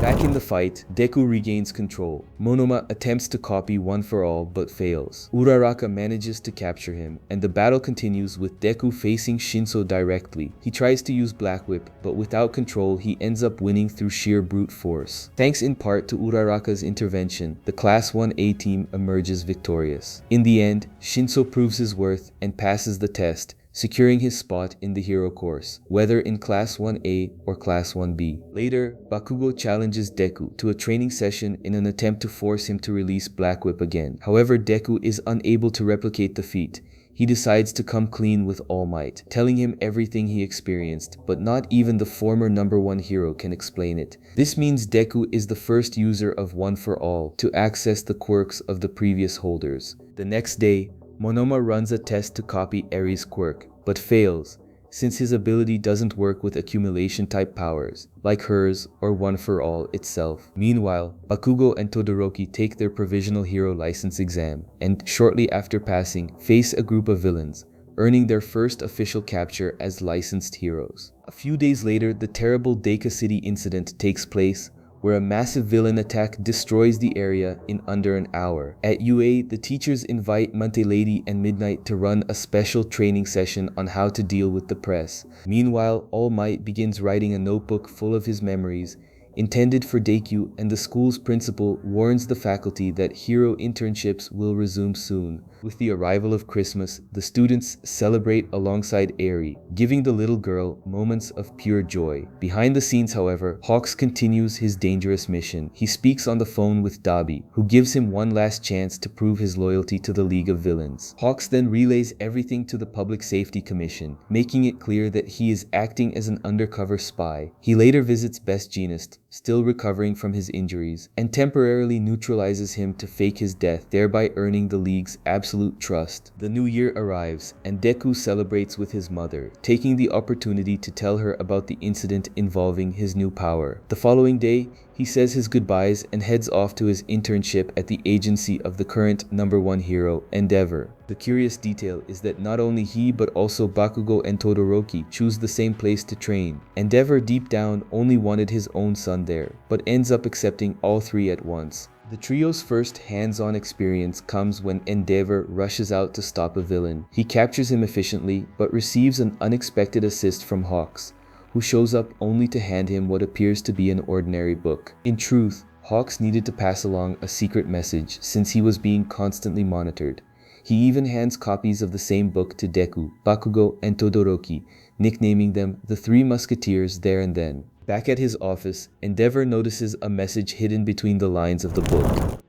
Back in the fight, Deku regains control. Monoma attempts to copy One for All but fails. Uraraka manages to capture him, and the battle continues with Deku facing Shinso directly. He tries to use Black Whip, but without control he ends up winning through sheer brute force. Thanks in part to Uraraka's intervention, the Class 1A team emerges victorious. In the end, Shinso proves his worth and passes the test, securing his spot in the hero course, whether in Class 1A or Class 1B. Later, Bakugo challenges Deku to a training session in an attempt to force him to release Black Whip again. However, Deku is unable to replicate the feat. He decides to come clean with All Might, telling him everything he experienced, but not even the former #1 hero can explain it. This means Deku is the first user of One for All to access the quirks of the previous holders. The next day, Monoma runs a test to copy Eri's quirk, but fails, since his ability doesn't work with accumulation type powers, like hers or One for All itself. Meanwhile, Bakugo and Todoroki take their provisional hero license exam, and shortly after passing, face a group of villains, earning their first official capture as licensed heroes. A few days later, the terrible Deku City incident takes place, where a massive villain attack destroys the area in under an hour. At UA, the teachers invite Mante Lady and Midnight to run a special training session on how to deal with the press. Meanwhile, All Might begins writing a notebook full of his memories, intended for Deku, and the school's principal warns the faculty that hero internships will resume soon. With the arrival of Christmas, the students celebrate alongside Eri, giving the little girl moments of pure joy. Behind the scenes, however, Hawks continues his dangerous mission. He speaks on the phone with Dabi, who gives him one last chance to prove his loyalty to the League of Villains. Hawks then relays everything to the Public Safety Commission, making it clear that he is acting as an undercover spy. He later visits Best Jeanist, still recovering from his injuries, and temporarily neutralizes him to fake his death, thereby earning the League's absolute trust. The new year arrives, and Deku celebrates with his mother, taking the opportunity to tell her about the incident involving his new power. The following day, he says his goodbyes and heads off to his internship at the agency of the current #1 hero, Endeavor. The curious detail is that not only he but also Bakugo and Todoroki choose the same place to train. Endeavor deep down only wanted his own son there, but ends up accepting all three at once. The trio's first hands-on experience comes when Endeavor rushes out to stop a villain. He captures him efficiently, but receives an unexpected assist from Hawks, who shows up only to hand him what appears to be an ordinary book. In truth, Hawks needed to pass along a secret message since he was being constantly monitored. He even hands copies of the same book to Deku, Bakugo, and Todoroki, nicknaming them the Three Musketeers there and then. Back at his office, Endeavor notices a message hidden between the lines of the book.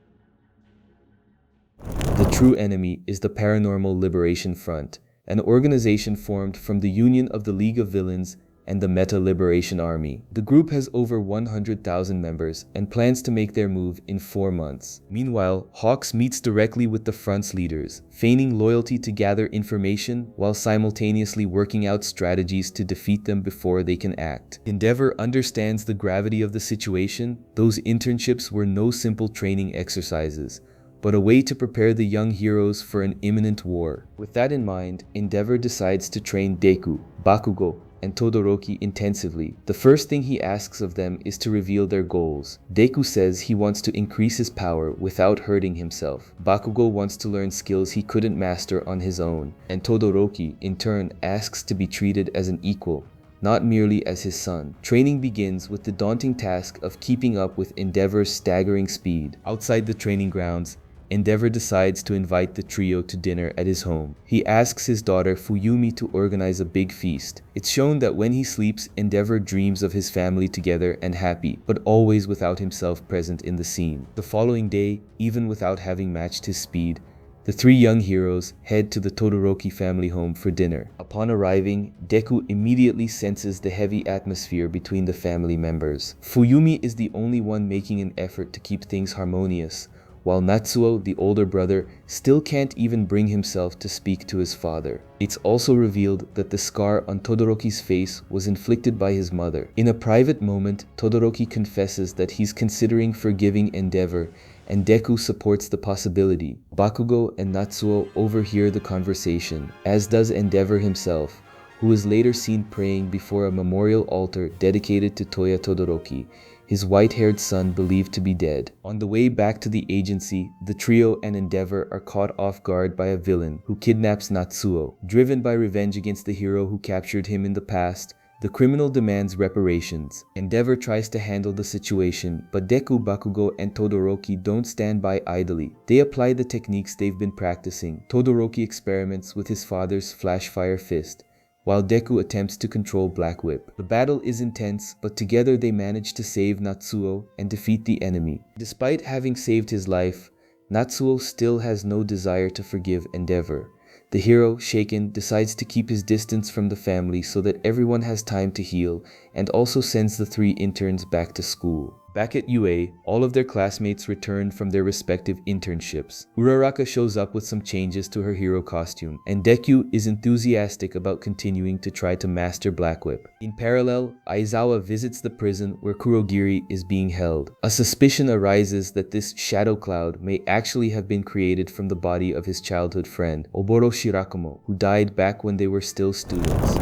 The true enemy is the Paranormal Liberation Front, an organization formed from the union of the League of Villains and the Meta Liberation Army. The group has over 100,000 members and plans to make their move in 4 months. Meanwhile, Hawks meets directly with the front's leaders, feigning loyalty to gather information while simultaneously working out strategies to defeat them before they can act. Endeavor understands the gravity of the situation. Those internships were no simple training exercises, but a way to prepare the young heroes for an imminent war. With that in mind, Endeavor decides to train Deku, Bakugo, and Todoroki intensively. The first thing he asks of them is to reveal their goals. Deku says he wants to increase his power without hurting himself. Bakugo wants to learn skills he couldn't master on his own, and Todoroki, in turn, asks to be treated as an equal, not merely as his son. Training begins with the daunting task of keeping up with Endeavor's staggering speed. Outside the training grounds, Endeavor decides to invite the trio to dinner at his home. He asks his daughter Fuyumi to organize a big feast. It's shown that when he sleeps, Endeavor dreams of his family together and happy, but always without himself present in the scene. The following day, even without having matched his speed, the three young heroes head to the Todoroki family home for dinner. Upon arriving, Deku immediately senses the heavy atmosphere between the family members. Fuyumi is the only one making an effort to keep things harmonious, while Natsuo, the older brother, still can't even bring himself to speak to his father. It's also revealed that the scar on Todoroki's face was inflicted by his mother. In a private moment, Todoroki confesses that he's considering forgiving Endeavor, and Deku supports the possibility. Bakugo and Natsuo overhear the conversation, as does Endeavor himself, who is later seen praying before a memorial altar dedicated to Toya Todoroki. his white-haired son believed to be dead. On the way back to the agency, the trio and Endeavor are caught off guard by a villain who kidnaps Natsuo. Driven by revenge against the hero who captured him in the past, the criminal demands reparations. Endeavor tries to handle the situation, but Deku, Bakugo, and Todoroki don't stand by idly. They apply the techniques they've been practicing. Todoroki experiments with his father's flash fire fist, while Deku attempts to control Black Whip. The battle is intense, but together they manage to save Natsuo and defeat the enemy. Despite having saved his life, Natsuo still has no desire to forgive Endeavor. The hero, shaken, decides to keep his distance from the family so that everyone has time to heal, and also sends the 3 interns back to school. Back at UA, all of their classmates return from their respective internships. Uraraka shows up with some changes to her hero costume, and Deku is enthusiastic about continuing to try to master Black Whip. In parallel, Aizawa visits the prison where Kurogiri is being held. A suspicion arises that this shadow cloud may actually have been created from the body of his childhood friend, Oboro Shirakumo, who died back when they were still students.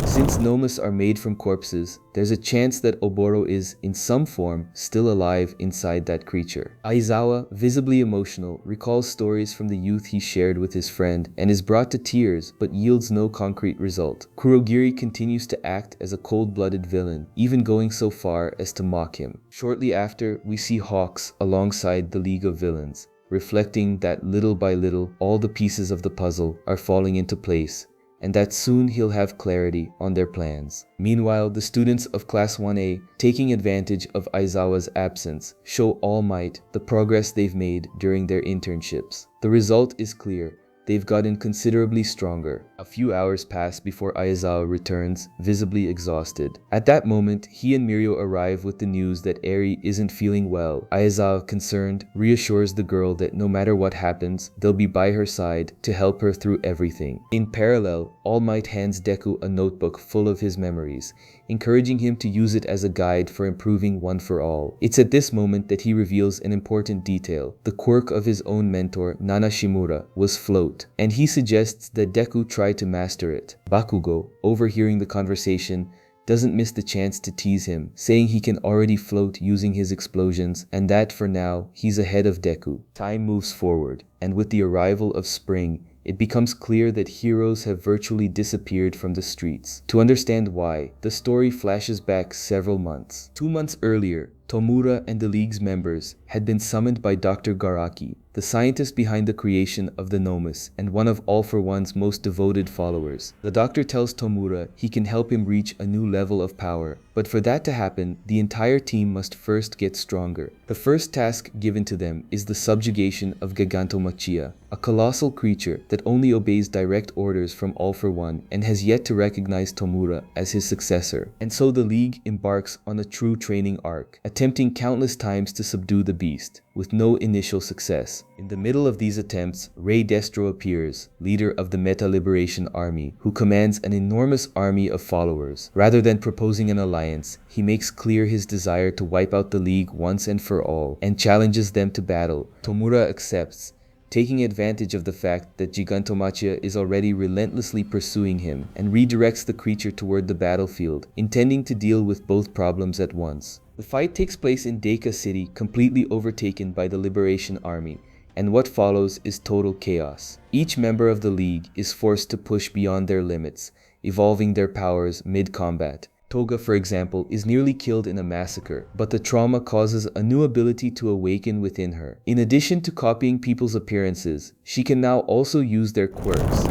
Since nomas are made from corpses, there's a chance that Oboro is, in some form, still alive inside that creature. Aizawa, visibly emotional, recalls stories from the youth he shared with his friend and is brought to tears but yields no concrete result. Kurogiri continues to act as a cold-blooded villain, even going so far as to mock him. Shortly after, we see Hawks alongside the League of Villains, reflecting that little by little, all the pieces of the puzzle are falling into place, and that soon he'll have clarity on their plans. Meanwhile, the students of Class 1A, taking advantage of Aizawa's absence, show All Might the progress they've made during their internships. The result is clear. They've gotten considerably stronger. A few hours pass before Aizawa returns, visibly exhausted. At that moment, he and Mirio arrive with the news that Eri isn't feeling well. Aizawa, concerned, reassures the girl that no matter what happens, they'll be by her side to help her through everything. In parallel, All Might hands Deku a notebook full of his memories, encouraging him to use it as a guide for improving One for All. It's at this moment that he reveals an important detail. The quirk of his own mentor, Nana Shimura, was float, and he suggests that Deku try to master it. Bakugo, overhearing the conversation, doesn't miss the chance to tease him, saying he can already float using his explosions and that for now, he's ahead of Deku. Time moves forward, and with the arrival of spring, it becomes clear that heroes have virtually disappeared from the streets. To understand why, the story flashes back several months. 2 months earlier, Tomura and the League's members had been summoned by Dr. Garaki, the scientist behind the creation of the Nomus and one of All for One's most devoted followers. The doctor tells Tomura he can help him reach a new level of power, but for that to happen, the entire team must first get stronger. The first task given to them is the subjugation of Gigantomachia, a colossal creature that only obeys direct orders from All for One and has yet to recognize Tomura as his successor. And so the League embarks on a true training arc, attempting countless times to subdue the beast, with no initial success. In the middle of these attempts, Rey Destro appears, leader of the Meta Liberation Army, who commands an enormous army of followers. Rather than proposing an alliance, he makes clear his desire to wipe out the League once and for all, and challenges them to battle. Tomura accepts, taking advantage of the fact that Gigantomachia is already relentlessly pursuing him, and redirects the creature toward the battlefield, intending to deal with both problems at once. The fight takes place in Deika City, completely overtaken by the Liberation Army, and what follows is total chaos. Each member of the League is forced to push beyond their limits, evolving their powers mid-combat. Toga, for example, is nearly killed in a massacre, but the trauma causes a new ability to awaken within her. In addition to copying people's appearances, she can now also use their quirks.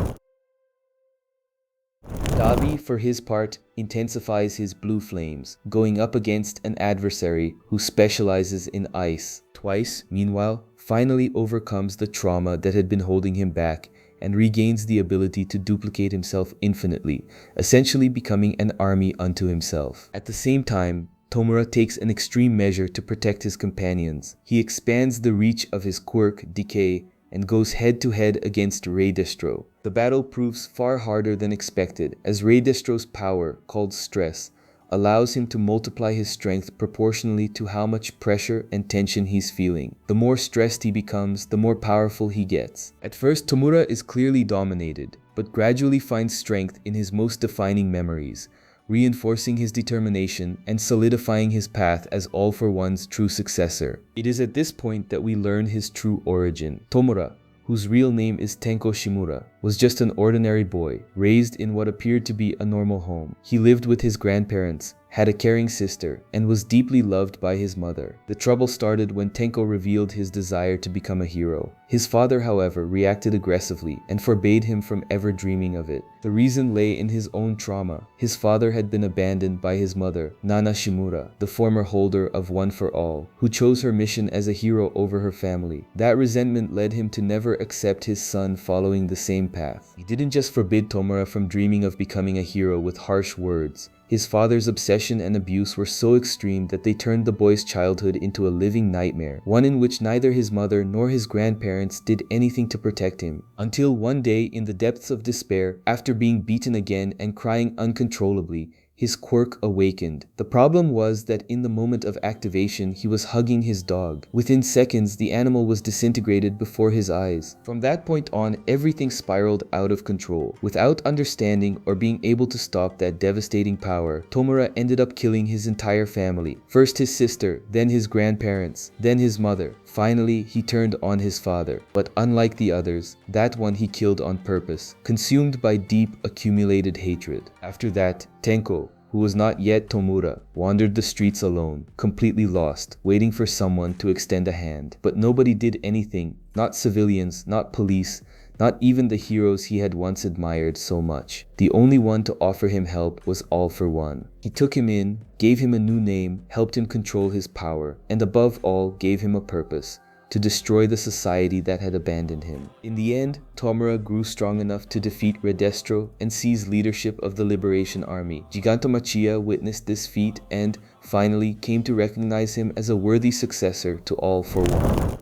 Dabi, for his part, intensifies his blue flames, going up against an adversary who specializes in ice. Twice, meanwhile, finally overcomes the trauma that had been holding him back and regains the ability to duplicate himself infinitely, essentially becoming an army unto himself. At the same time, Tomura takes an extreme measure to protect his companions. He expands the reach of his quirk, Decay, and goes head-to-head against Rey Destro. The battle proves far harder than expected, as Rey Destro's power, called Stress, allows him to multiply his strength proportionally to how much pressure and tension he's feeling. The more stressed he becomes, the more powerful he gets. At first, Tomura is clearly dominated, but gradually finds strength in his most defining memories, reinforcing his determination and solidifying his path as All for One's true successor. It is at this point that we learn his true origin. Tomura, whose real name is Tenko Shimura, was just an ordinary boy, raised in what appeared to be a normal home. He lived with his grandparents, had a caring sister, and was deeply loved by his mother. The trouble started when Tenko revealed his desire to become a hero. His father, however, reacted aggressively and forbade him from ever dreaming of it. The reason lay in his own trauma. His father had been abandoned by his mother, Nana Shimura, the former holder of One for All, who chose her mission as a hero over her family. That resentment led him to never accept his son following the same path. He didn't just forbid Tomura from dreaming of becoming a hero with harsh words. His father's obsession and abuse were so extreme that they turned the boy's childhood into a living nightmare, one in which neither his mother nor his grandparents did anything to protect him. Until one day, in the depths of despair, after being beaten again and crying uncontrollably, his quirk awakened. The problem was that in the moment of activation, he was hugging his dog. Within seconds, the animal was disintegrated before his eyes. From that point on, everything spiraled out of control. Without understanding or being able to stop that devastating power, Tomura ended up killing his entire family. First his sister, then his grandparents, then his mother. Finally, he turned on his father. But unlike the others, that one he killed on purpose, consumed by deep accumulated hatred. After that, Tenko, who was not yet Tomura, wandered the streets alone, completely lost, waiting for someone to extend a hand. But nobody did anything, not civilians, not police, not even the heroes he had once admired so much. The only one to offer him help was All for One. He took him in, gave him a new name, helped him control his power, and above all gave him a purpose: to destroy the society that had abandoned him. In the end, Tomura grew strong enough to defeat Redestro and seize leadership of the Liberation Army. Gigantomachia witnessed this feat and, finally, came to recognize him as a worthy successor to All for One.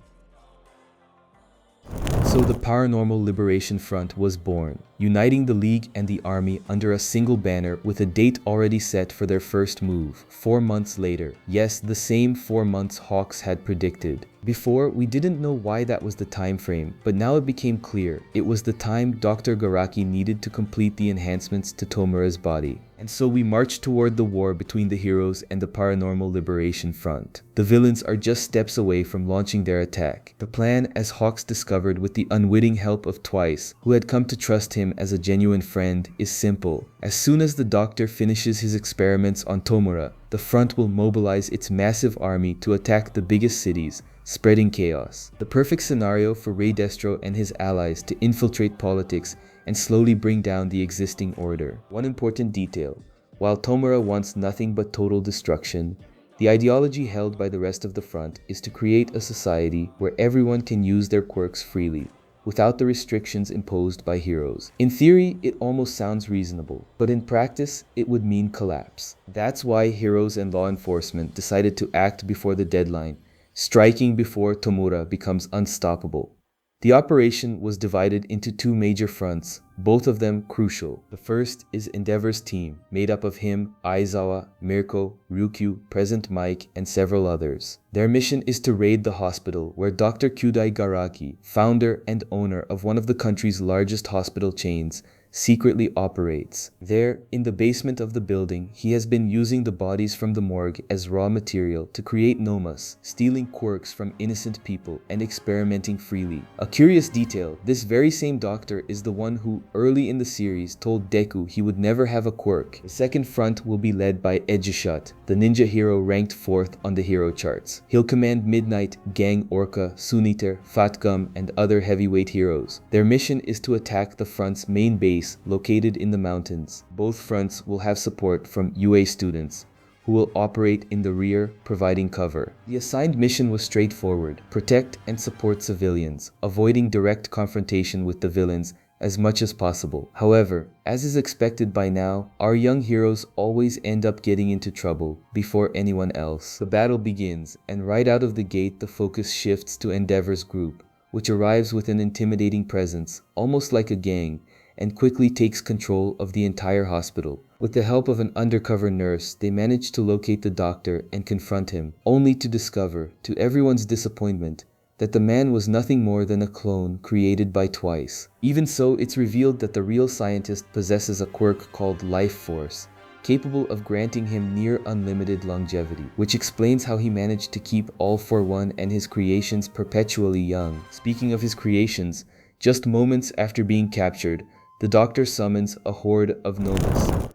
So the Paranormal Liberation Front was born, uniting the League and the Army under a single banner with a date already set for their first move, 4 months later. Yes, the same 4 months Hawks had predicted. Before, we didn't know why that was the time frame, but now it became clear. It was the time Dr. Garaki needed to complete the enhancements to Tomura's body. And so we marched toward the war between the heroes and the Paranormal Liberation Front. The villains are just steps away from launching their attack. The plan, as Hawks discovered with the unwitting help of Twice, who had come to trust him as a genuine friend, is simple. As soon as the Doctor finishes his experiments on Tomura, the front will mobilize its massive army to attack the biggest cities, spreading chaos. The perfect scenario for Rey Destro and his allies to infiltrate politics and slowly bring down the existing order. One important detail: while Tomura wants nothing but total destruction, the ideology held by the rest of the front is to create a society where everyone can use their quirks freely, without the restrictions imposed by heroes. In theory, it almost sounds reasonable, but in practice, it would mean collapse. That's why heroes and law enforcement decided to act before the deadline, striking before Tomura becomes unstoppable. The operation was divided into 2 major fronts, both of them crucial. The first is Endeavor's team, made up of him, Aizawa, Mirko, Ryukyu, Present Mike, and several others. Their mission is to raid the hospital where Dr. Kyudai Garaki, founder and owner of one of the country's largest hospital chains, secretly operates. There, in the basement of the building, he has been using the bodies from the morgue as raw material to create nomas, stealing quirks from innocent people and experimenting freely. A curious detail: this very same doctor is the one who, early in the series, told Deku he would never have a quirk. The second front will be led by Ejishut, the ninja hero ranked 4th on the hero charts. He'll command Midnight, Gang Orca, Suniter, Fatgum, and other heavyweight heroes. Their mission is to attack the front's main base located in the mountains. Both fronts will have support from UA students, who will operate in the rear, providing cover. The assigned mission was straightforward: protect and support civilians, avoiding direct confrontation with the villains as much as possible. However, as is expected by now, our young heroes always end up getting into trouble before anyone else. The battle begins, and right out of the gate the focus shifts to Endeavor's group, which arrives with an intimidating presence, almost like a gang, and quickly takes control of the entire hospital. With the help of an undercover nurse, they manage to locate the doctor and confront him, only to discover, to everyone's disappointment, that the man was nothing more than a clone created by Twice. Even so, it's revealed that the real scientist possesses a quirk called Life Force, capable of granting him near unlimited longevity, which explains how he managed to keep All for One and his creations perpetually young. Speaking of his creations, just moments after being captured, the Doctor summons a horde of Nomas,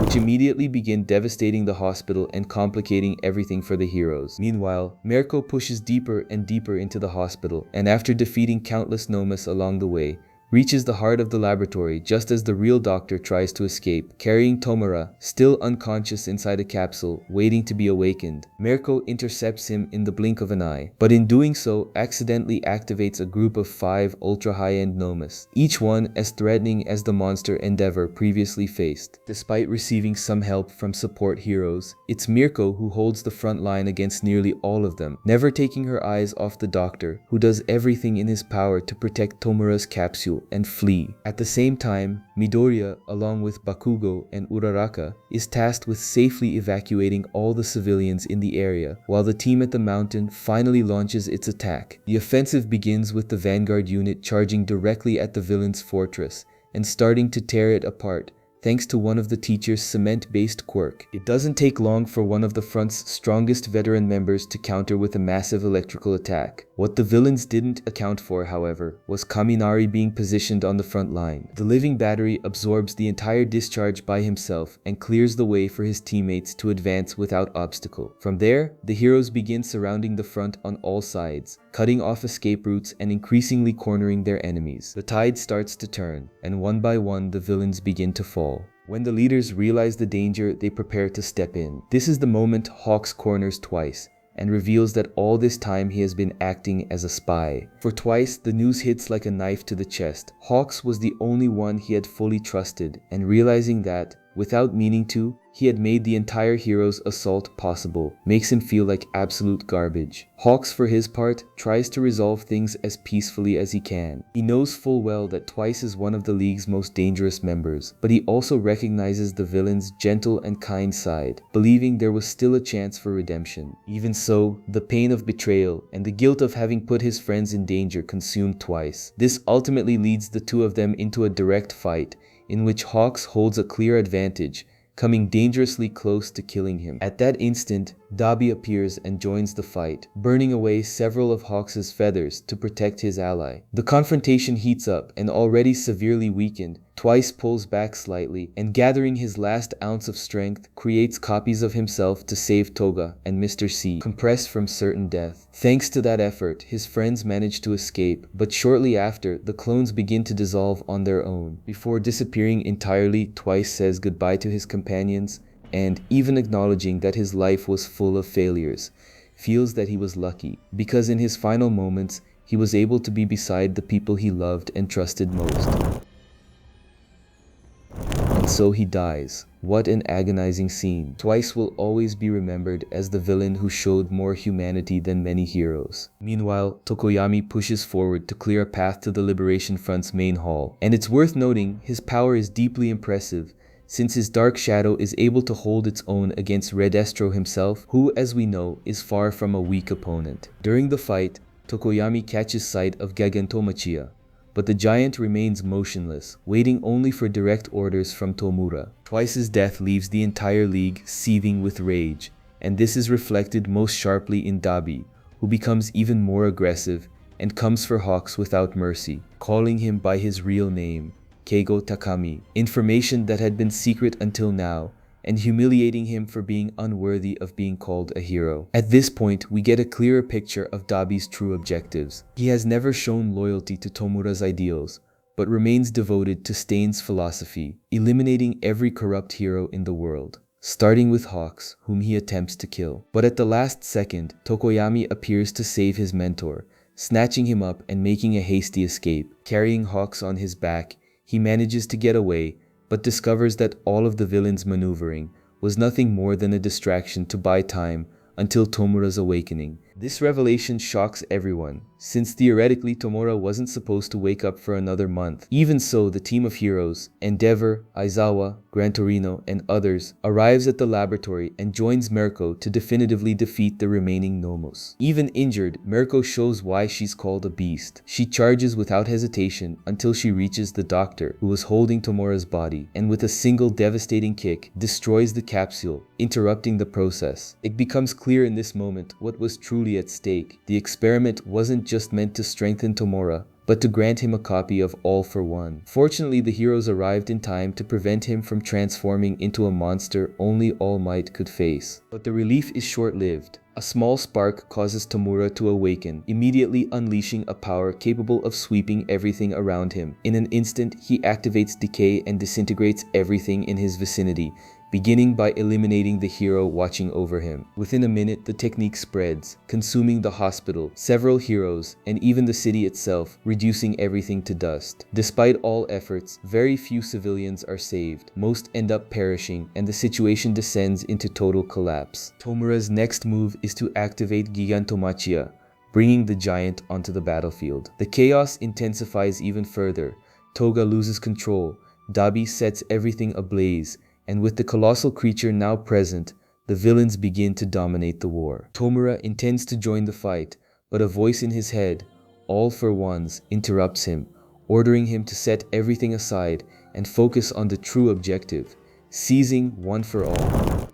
which immediately begin devastating the hospital and complicating everything for the heroes. Meanwhile, Mirko pushes deeper and deeper into the hospital, and after defeating countless Nomas along the way, reaches the heart of the laboratory just as the real Doctor tries to escape, carrying Tomura, still unconscious inside a capsule, waiting to be awakened. Mirko intercepts him in the blink of an eye, but in doing so accidentally activates a group of 5 ultra-high-end Nomas, each one as threatening as the monster Endeavor previously faced. Despite receiving some help from support heroes, it's Mirko who holds the front line against nearly all of them, never taking her eyes off the Doctor, who does everything in his power to protect Tomura's capsule and flee. At the same time, Midoriya, along with Bakugo and Uraraka, is tasked with safely evacuating all the civilians in the area, while the team at the mountain finally launches its attack. The offensive begins with the Vanguard unit charging directly at the villain's fortress and starting to tear it apart, thanks to one of the teacher's cement-based quirk. It doesn't take long for one of the front's strongest veteran members to counter with a massive electrical attack. What the villains didn't account for, however, was Kaminari being positioned on the front line. The living battery absorbs the entire discharge by himself and clears the way for his teammates to advance without obstacle. From there, the heroes begin surrounding the front on all sides, cutting off escape routes and increasingly cornering their enemies. The tide starts to turn, and one by one the villains begin to fall. When the leaders realize the danger, they prepare to step in. This is the moment Hawks corners Twice and reveals that all this time he has been acting as a spy. For Twice, the news hits like a knife to the chest. Hawks was the only one he had fully trusted, and realizing that, without meaning to, he had made the entire hero's assault possible, makes him feel like absolute garbage. Hawks, for his part, tries to resolve things as peacefully as he can. He knows full well that Twice is one of the League's most dangerous members, but he also recognizes the villain's gentle and kind side, believing there was still a chance for redemption. Even so, the pain of betrayal and the guilt of having put his friends in danger consumed Twice. This ultimately leads the two of them into a direct fight, in which Hawks holds a clear advantage, coming dangerously close to killing him. At that instant, Dabi appears and joins the fight, burning away several of Hawks' feathers to protect his ally. The confrontation heats up, and already severely weakened, Twice pulls back slightly, and gathering his last ounce of strength, creates copies of himself to save Toga and Mr. C, compressed from certain death. Thanks to that effort, his friends manage to escape, but shortly after, the clones begin to dissolve on their own. Before disappearing entirely, Twice says goodbye to his companions, and even acknowledging that his life was full of failures, feels that he was lucky, because in his final moments, he was able to be beside the people he loved and trusted most. And so he dies. What an agonizing scene. Twice will always be remembered as the villain who showed more humanity than many heroes. Meanwhile, Tokoyami pushes forward to clear a path to the Liberation Front's main hall. And it's worth noting, his power is deeply impressive, since his Dark Shadow is able to hold its own against Red Estro himself, who, as we know, is far from a weak opponent. During the fight, Tokoyami catches sight of Gigantomachia, but the giant remains motionless, waiting only for direct orders from Tomura. Twice's death leaves the entire League seething with rage, and this is reflected most sharply in Dabi, who becomes even more aggressive and comes for Hawks without mercy, calling him by his real name, Keigo Takami, information that had been secret until now, and humiliating him for being unworthy of being called a hero. At this point, we get a clearer picture of Dabi's true objectives. He has never shown loyalty to Tomura's ideals, but remains devoted to Stain's philosophy, eliminating every corrupt hero in the world, starting with Hawks, whom he attempts to kill. But at the last second, Tokoyami appears to save his mentor, snatching him up and making a hasty escape. Carrying Hawks on his back, he manages to get away, but discovers that all of the villain's maneuvering was nothing more than a distraction to buy time until Tomura's awakening. This revelation shocks everyone, since theoretically Tomura wasn't supposed to wake up for another month. Even so, the team of heroes, Endeavor, Aizawa, Gran Torino, and others, arrives at the laboratory and joins Mirko to definitively defeat the remaining Nomos. Even injured, Mirko shows why she's called a beast. She charges without hesitation until she reaches the doctor, who was holding Tomura's body, and with a single devastating kick, destroys the capsule, interrupting the process. It becomes clear in this moment what was truly at stake. The experiment wasn't just meant to strengthen Tomura, but to grant him a copy of All for One. Fortunately, the heroes arrived in time to prevent him from transforming into a monster only All Might could face. But the relief is short-lived. A small spark causes Tomura to awaken, immediately unleashing a power capable of sweeping everything around him. In an instant, he activates decay and disintegrates everything in his vicinity, beginning by eliminating the hero watching over him. Within a minute, the technique spreads, consuming the hospital, several heroes, and even the city itself, reducing everything to dust. Despite all efforts, very few civilians are saved. Most end up perishing, and the situation descends into total collapse. Tomura's next move is to activate Gigantomachia, bringing the giant onto the battlefield. The chaos intensifies even further. Toga loses control, Dabi sets everything ablaze, and with the colossal creature now present, the villains begin to dominate the war. Tomura intends to join the fight, but a voice in his head, All for One's, interrupts him, ordering him to set everything aside and focus on the true objective, seizing One for All.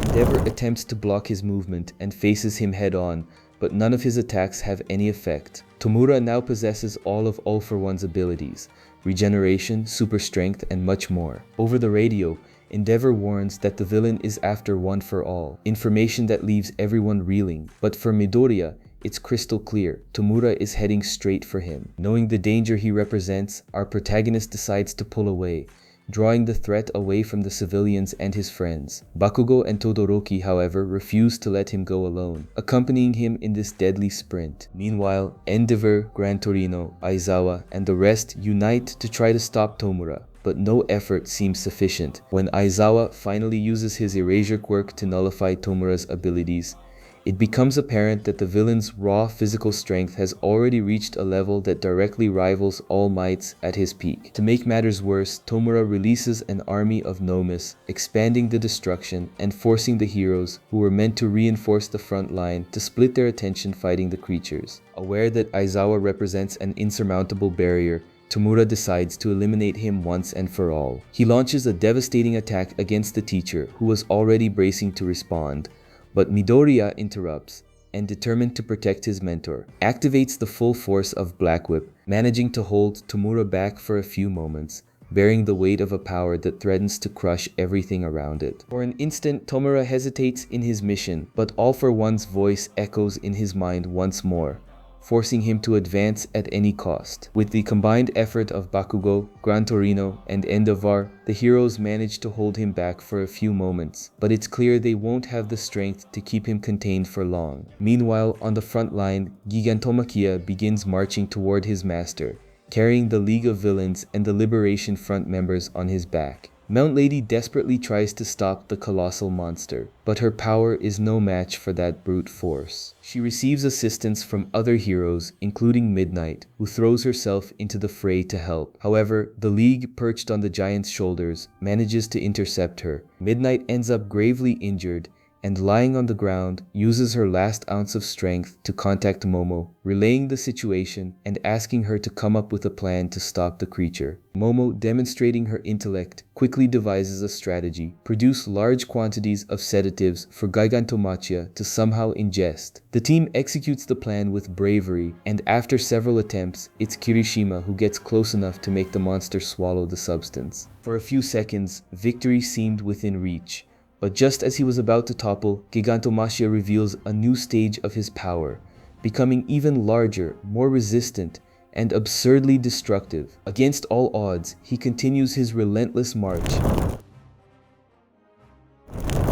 Endeavor attempts to block his movement and faces him head-on, but none of his attacks have any effect. Tomura now possesses all of All for One's abilities, regeneration, super strength, and much more. Over the radio, Endeavor warns that the villain is after One for All, information that leaves everyone reeling. But for Midoriya, it's crystal clear. Tomura is heading straight for him. Knowing the danger he represents, our protagonist decides to pull away, drawing the threat away from the civilians and his friends. Bakugo and Todoroki, however, refuse to let him go alone, accompanying him in this deadly sprint. Meanwhile, Endeavor, Gran Torino, Aizawa, and the rest unite to try to stop Tomura, but no effort seems sufficient. When Aizawa finally uses his erasure quirk to nullify Tomura's abilities, it becomes apparent that the villain's raw physical strength has already reached a level that directly rivals All Might's at his peak. To make matters worse, Tomura releases an army of Nomis, expanding the destruction and forcing the heroes, who were meant to reinforce the front line, to split their attention fighting the creatures. Aware that Aizawa represents an insurmountable barrier, Tomura decides to eliminate him once and for all. He launches a devastating attack against the teacher, who was already bracing to respond. But Midoriya interrupts, and determined to protect his mentor, activates the full force of Black Whip, managing to hold Tomura back for a few moments, bearing the weight of a power that threatens to crush everything around it. For an instant, Tomura hesitates in his mission, but All for One's voice echoes in his mind once more, forcing him to advance at any cost. With the combined effort of Bakugo, Gran Torino, and Endeavor, the heroes manage to hold him back for a few moments, but it's clear they won't have the strength to keep him contained for long. Meanwhile, on the front line, Gigantomachia begins marching toward his master, carrying the League of Villains and the Liberation Front members on his back. Mount Lady desperately tries to stop the colossal monster, but her power is no match for that brute force. She receives assistance from other heroes, including Midnight, who throws herself into the fray to help. However, the League, perched on the giant's shoulders, manages to intercept her. Midnight ends up gravely injured, and lying on the ground, uses her last ounce of strength to contact Momo, relaying the situation and asking her to come up with a plan to stop the creature. Momo, demonstrating her intellect, quickly devises a strategy: produce large quantities of sedatives for Gigantomachia to somehow ingest. The team executes the plan with bravery, and after several attempts, it's Kirishima who gets close enough to make the monster swallow the substance. For a few seconds, victory seemed within reach. But just as he was about to topple, Gigantomachia reveals a new stage of his power, becoming even larger, more resistant, and absurdly destructive. Against all odds, he continues his relentless march,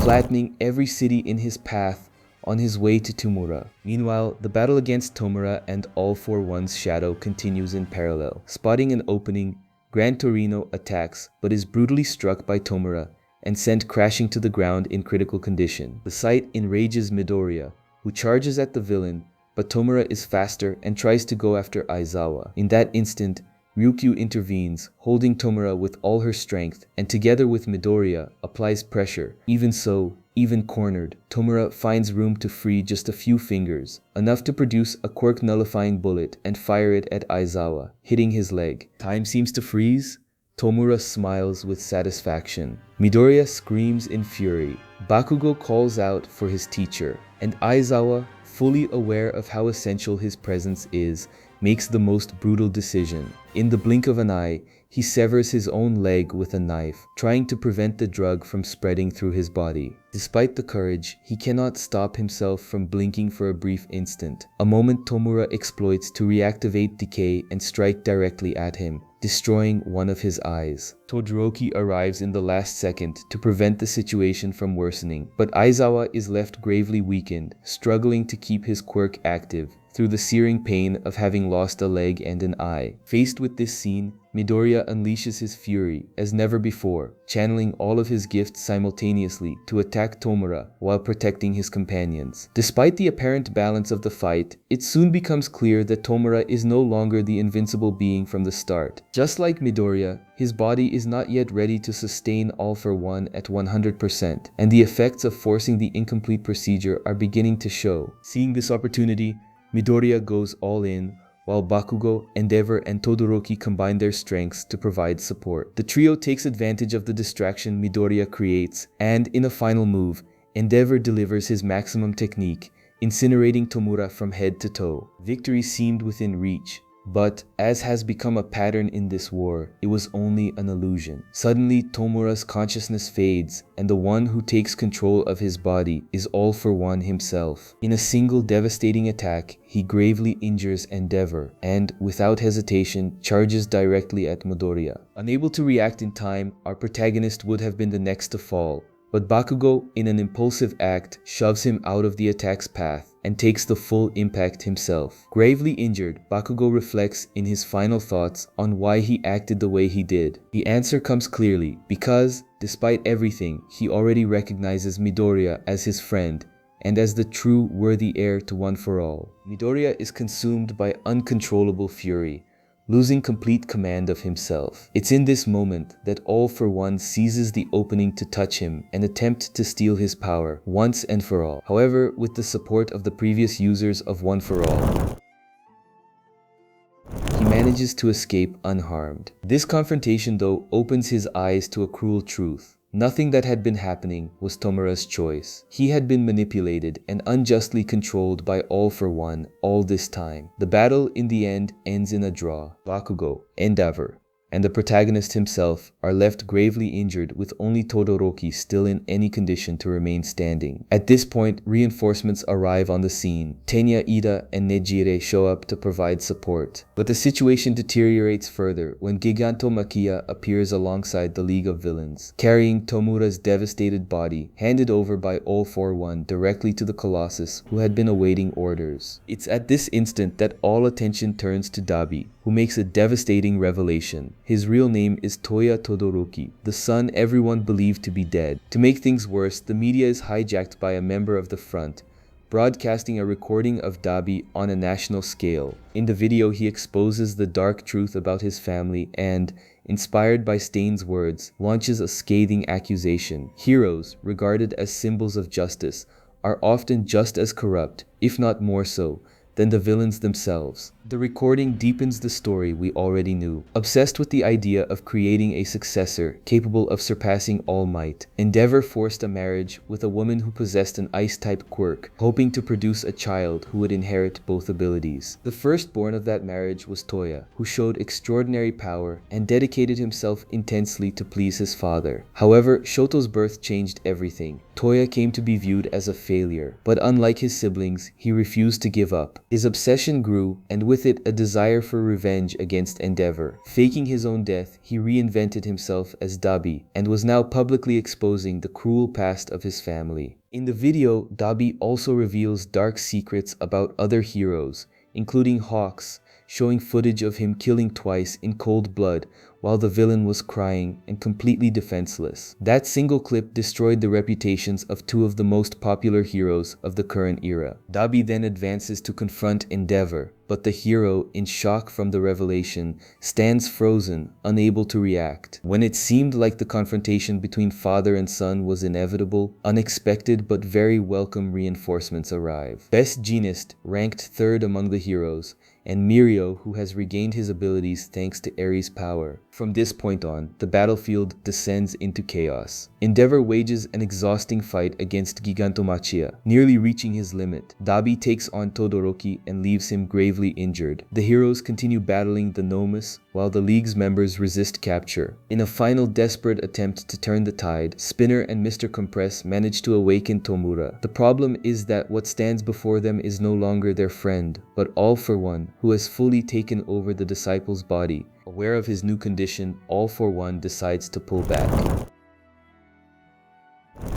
flattening every city in his path on his way to Tomura. Meanwhile, the battle against Tomura and All for One's shadow continues in parallel. Spotting an opening, Gran Torino attacks, but is brutally struck by Tomura, and sent crashing to the ground in critical condition. The sight enrages Midoriya, who charges at the villain, but Tomura is faster and tries to go after Aizawa. In that instant, Ryukyu intervenes, holding Tomura with all her strength, and together with Midoriya, applies pressure. Even so, even cornered, Tomura finds room to free just a few fingers, enough to produce a quirk-nullifying bullet and fire it at Aizawa, hitting his leg. Time seems to freeze. Tomura smiles with satisfaction. Midoriya screams in fury. Bakugo calls out for his teacher, and Aizawa, fully aware of how essential his presence is, makes the most brutal decision. In the blink of an eye, he severs his own leg with a knife, trying to prevent the drug from spreading through his body. Despite the courage, he cannot stop himself from blinking for a brief instant, a moment Tomura exploits to reactivate decay and strike directly at him, destroying one of his eyes. Todoroki arrives in the last second to prevent the situation from worsening, but Aizawa is left gravely weakened, struggling to keep his quirk active through the searing pain of having lost a leg and an eye. Faced with this scene, Midoriya unleashes his fury as never before, channeling all of his gifts simultaneously to attack Tomura while protecting his companions. Despite the apparent balance of the fight, it soon becomes clear that Tomura is no longer the invincible being from the start. Just like Midoriya, his body is not yet ready to sustain All for One at 100%, and the effects of forcing the incomplete procedure are beginning to show. Seeing this opportunity, Midoriya goes all in, while Bakugo, Endeavor, and Todoroki combine their strengths to provide support. The trio takes advantage of the distraction Midoriya creates, and in a final move, Endeavor delivers his maximum technique, incinerating Tomura from head to toe. Victory seemed within reach, but as has become a pattern in this war, it was only an illusion. Suddenly, Tomura's consciousness fades, and the one who takes control of his body is All for One himself. In a single devastating attack, he gravely injures Endeavor, and without hesitation, charges directly at Midoriya. Unable to react in time, our protagonist would have been the next to fall, but Bakugo, in an impulsive act, shoves him out of the attack's path and takes the full impact himself. Gravely injured, Bakugo reflects in his final thoughts on why he acted the way he did. The answer comes clearly, because, despite everything, he already recognizes Midoriya as his friend and as the true worthy heir to One for All. Midoriya is consumed by uncontrollable fury, losing complete command of himself. It's in this moment that All for One seizes the opening to touch him and attempt to steal his power once and for all. However, with the support of the previous users of One for All, he manages to escape unharmed. This confrontation, though, opens his eyes to a cruel truth. Nothing that had been happening was Tomura's choice. He had been manipulated and unjustly controlled by All for One all this time. The battle in the end ends in a draw. Bakugo, Endeavor, and the protagonist himself are left gravely injured, with only Todoroki still in any condition to remain standing. At this point, reinforcements arrive on the scene. Tenya, Ida, and Nejire show up to provide support. But the situation deteriorates further when Gigantomachia appears alongside the League of Villains, carrying Tomura's devastated body, handed over by All for One directly to the Colossus, who had been awaiting orders. It's at this instant that all attention turns to Dabi, who makes a devastating revelation. His real name is Toya Todoroki, the son everyone believed to be dead. To make things worse, the media is hijacked by a member of the front, broadcasting a recording of Dabi on a national scale. In the video, he exposes the dark truth about his family and, inspired by Stain's words, launches a scathing accusation. Heroes, regarded as symbols of justice, are often just as corrupt, if not more so, than the villains themselves. The recording deepens the story we already knew. Obsessed with the idea of creating a successor capable of surpassing All Might, Endeavor forced a marriage with a woman who possessed an ice-type quirk, hoping to produce a child who would inherit both abilities. The firstborn of that marriage was Toya, who showed extraordinary power and dedicated himself intensely to please his father. However, Shoto's birth changed everything. Toya came to be viewed as a failure, but unlike his siblings, he refused to give up. His obsession grew, and with it a desire for revenge against Endeavor. Faking his own death, he reinvented himself as Dabi, and was now publicly exposing the cruel past of his family. In the video, Dabi also reveals dark secrets about other heroes, including Hawks, showing footage of him killing twice in cold blood while the villain was crying and completely defenseless. That single clip destroyed the reputations of two of the most popular heroes of the current era. Dabi then advances to confront Endeavor, but the hero, in shock from the revelation, stands frozen, unable to react. When it seemed like the confrontation between father and son was inevitable, unexpected but very welcome reinforcements arrive. Best Genist, ranked third among the heroes, and Mirio, who has regained his abilities thanks to Ares' power. From this point on, the battlefield descends into chaos. Endeavor wages an exhausting fight against Gigantomachia, nearly reaching his limit. Dabi takes on Todoroki and leaves him gravely injured. The heroes continue battling the Nomus, while the League's members resist capture. In a final desperate attempt to turn the tide, Spinner and Mr. Compress manage to awaken Tomura. The problem is that what stands before them is no longer their friend, but All For One, who has fully taken over the disciple's body. Aware of his new condition, All For One decides to pull back,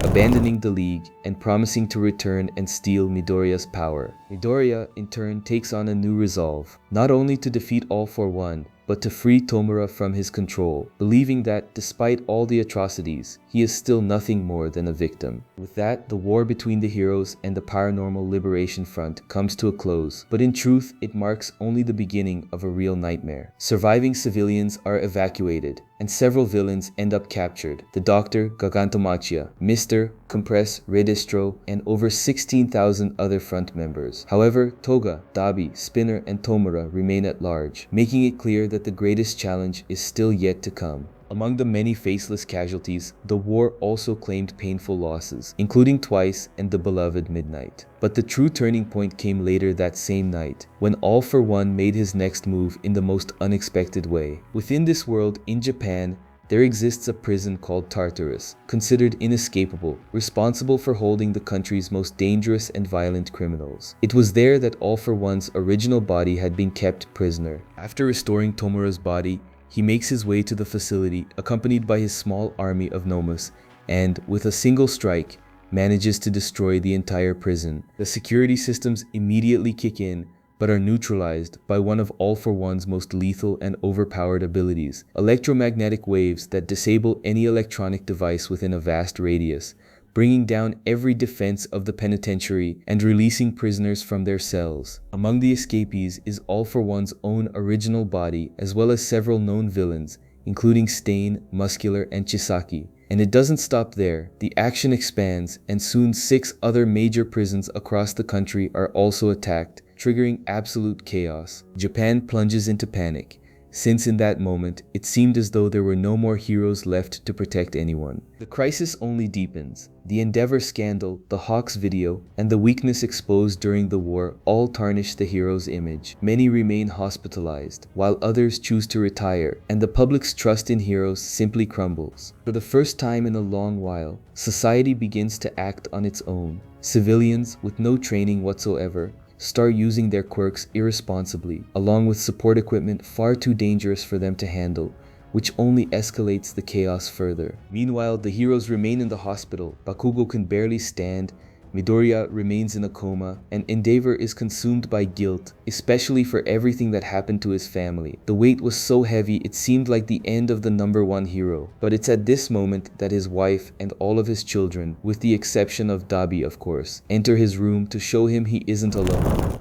abandoning the League and promising to return and steal Midoriya's power. Midoriya, in turn, takes on a new resolve, not only to defeat All For One, but to free Tomura from his control, believing that, despite all the atrocities, he is still nothing more than a victim. With that, the war between the heroes and the Paranormal Liberation Front comes to a close, but in truth, it marks only the beginning of a real nightmare. Surviving civilians are evacuated, and several villains end up captured. The Doctor, Gigantomachia, Mr. Compress, Redistro, and over 16,000 other front members. However, Toga, Dabi, Spinner, and Tomura remain at large, making it clear that the greatest challenge is still yet to come. Among the many faceless casualties, the war also claimed painful losses, including Twice and the beloved Midnight. But the true turning point came later that same night, when All For One made his next move in the most unexpected way. Within this world, in Japan, there exists a prison called Tartarus, considered inescapable, responsible for holding the country's most dangerous and violent criminals. It was there that All For One's original body had been kept prisoner. After restoring Tomura's body, he makes his way to the facility, accompanied by his small army of Nomus, and, with a single strike, manages to destroy the entire prison. The security systems immediately kick in, but are neutralized by one of All For One's most lethal and overpowered abilities, electromagnetic waves that disable any electronic device within a vast radius, bringing down every defense of the penitentiary and releasing prisoners from their cells. Among the escapees is All For One's own original body, as well as several known villains, including Stain, Muscular, and Chisaki. And it doesn't stop there. The action expands, and soon 6 other major prisons across the country are also attacked, triggering absolute chaos. Japan plunges into panic, since in that moment, it seemed as though there were no more heroes left to protect anyone. The crisis only deepens. The Endeavor scandal, the Hawks video, and the weakness exposed during the war all tarnish the hero's image. Many remain hospitalized, while others choose to retire, and the public's trust in heroes simply crumbles. For the first time in a long while, society begins to act on its own. Civilians, with no training whatsoever, start using their quirks irresponsibly, along with support equipment far too dangerous for them to handle, which only escalates the chaos further. Meanwhile, the heroes remain in the hospital. Bakugo can barely stand, Midoriya remains in a coma, and Endeavor is consumed by guilt, especially for everything that happened to his family. The weight was so heavy it seemed like the end of the #1 hero. But it's at this moment that his wife and all of his children, with the exception of Dabi of course, enter his room to show him he isn't alone.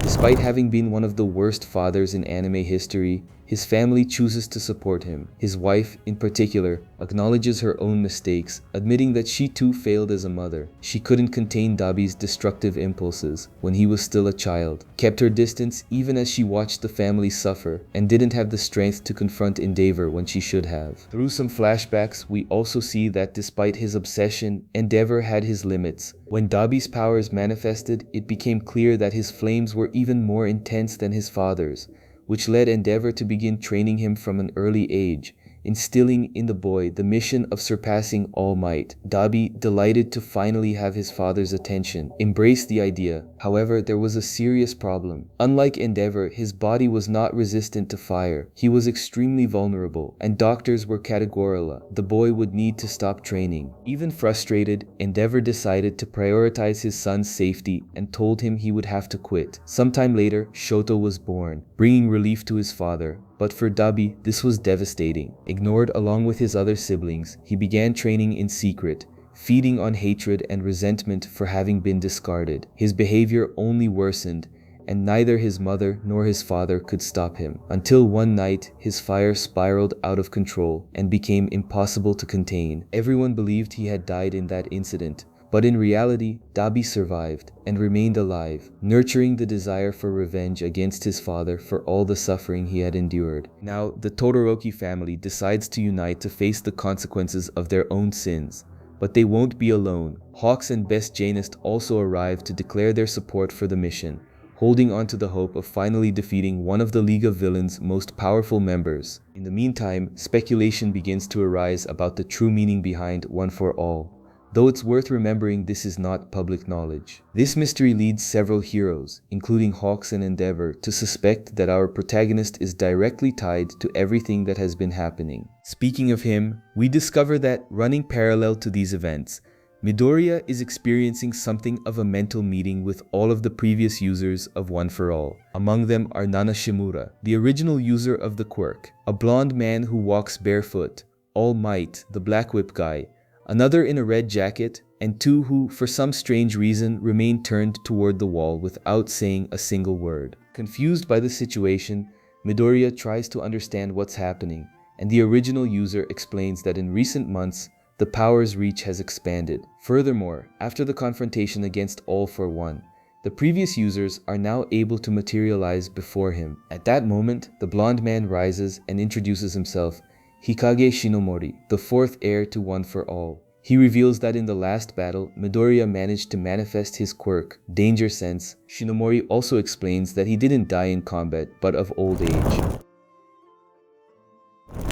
Despite having been one of the worst fathers in anime history, his family chooses to support him. His wife, in particular, acknowledges her own mistakes, admitting that she too failed as a mother. She couldn't contain Dabi's destructive impulses when he was still a child, kept her distance even as she watched the family suffer, and didn't have the strength to confront Endeavor when she should have. Through some flashbacks, we also see that despite his obsession, Endeavor had his limits. When Dabi's powers manifested, it became clear that his flames were even more intense than his father's, which led Endeavor to begin training him from an early age, instilling in the boy the mission of surpassing all might. Dabi, delighted to finally have his father's attention, embraced the idea. However, there was a serious problem. Unlike Endeavor, his body was not resistant to fire. He was extremely vulnerable, and doctors were categorical. The boy would need to stop training. Even frustrated, Endeavor decided to prioritize his son's safety and told him he would have to quit. Sometime later, Shoto was born, bringing relief to his father. But for Dabi, this was devastating. Ignored along with his other siblings, he began training in secret, feeding on hatred and resentment for having been discarded. His behavior only worsened, and neither his mother nor his father could stop him, until one night his fire spiraled out of control and became impossible to contain. Everyone believed he had died in that incident, but in reality, Dabi survived and remained alive, nurturing the desire for revenge against his father for all the suffering he had endured. Now, the Todoroki family decides to unite to face the consequences of their own sins. But they won't be alone. Hawks and Best Janist also arrive to declare their support for the mission, holding on to the hope of finally defeating one of the League of Villains' most powerful members. In the meantime, speculation begins to arise about the true meaning behind One for All, though it's worth remembering this is not public knowledge. This mystery leads several heroes, including Hawks and Endeavor, to suspect that our protagonist is directly tied to everything that has been happening. Speaking of him, we discover that, running parallel to these events, Midoriya is experiencing something of a mental meeting with all of the previous users of One for All. Among them are Nana Shimura, the original user of the quirk, a blonde man who walks barefoot, All Might, the Black Whip guy, another in a red jacket, and two who, for some strange reason, remain turned toward the wall without saying a single word. Confused by the situation, Midoriya tries to understand what's happening, and the original user explains that in recent months, the power's reach has expanded. Furthermore, after the confrontation against All for One, the previous users are now able to materialize before him. At that moment, the blonde man rises and introduces himself, Hikage Shinomori, the fourth heir to One for All. He reveals that in the last battle, Midoriya managed to manifest his quirk, Danger Sense. Shinomori also explains that he didn't die in combat, but of old age.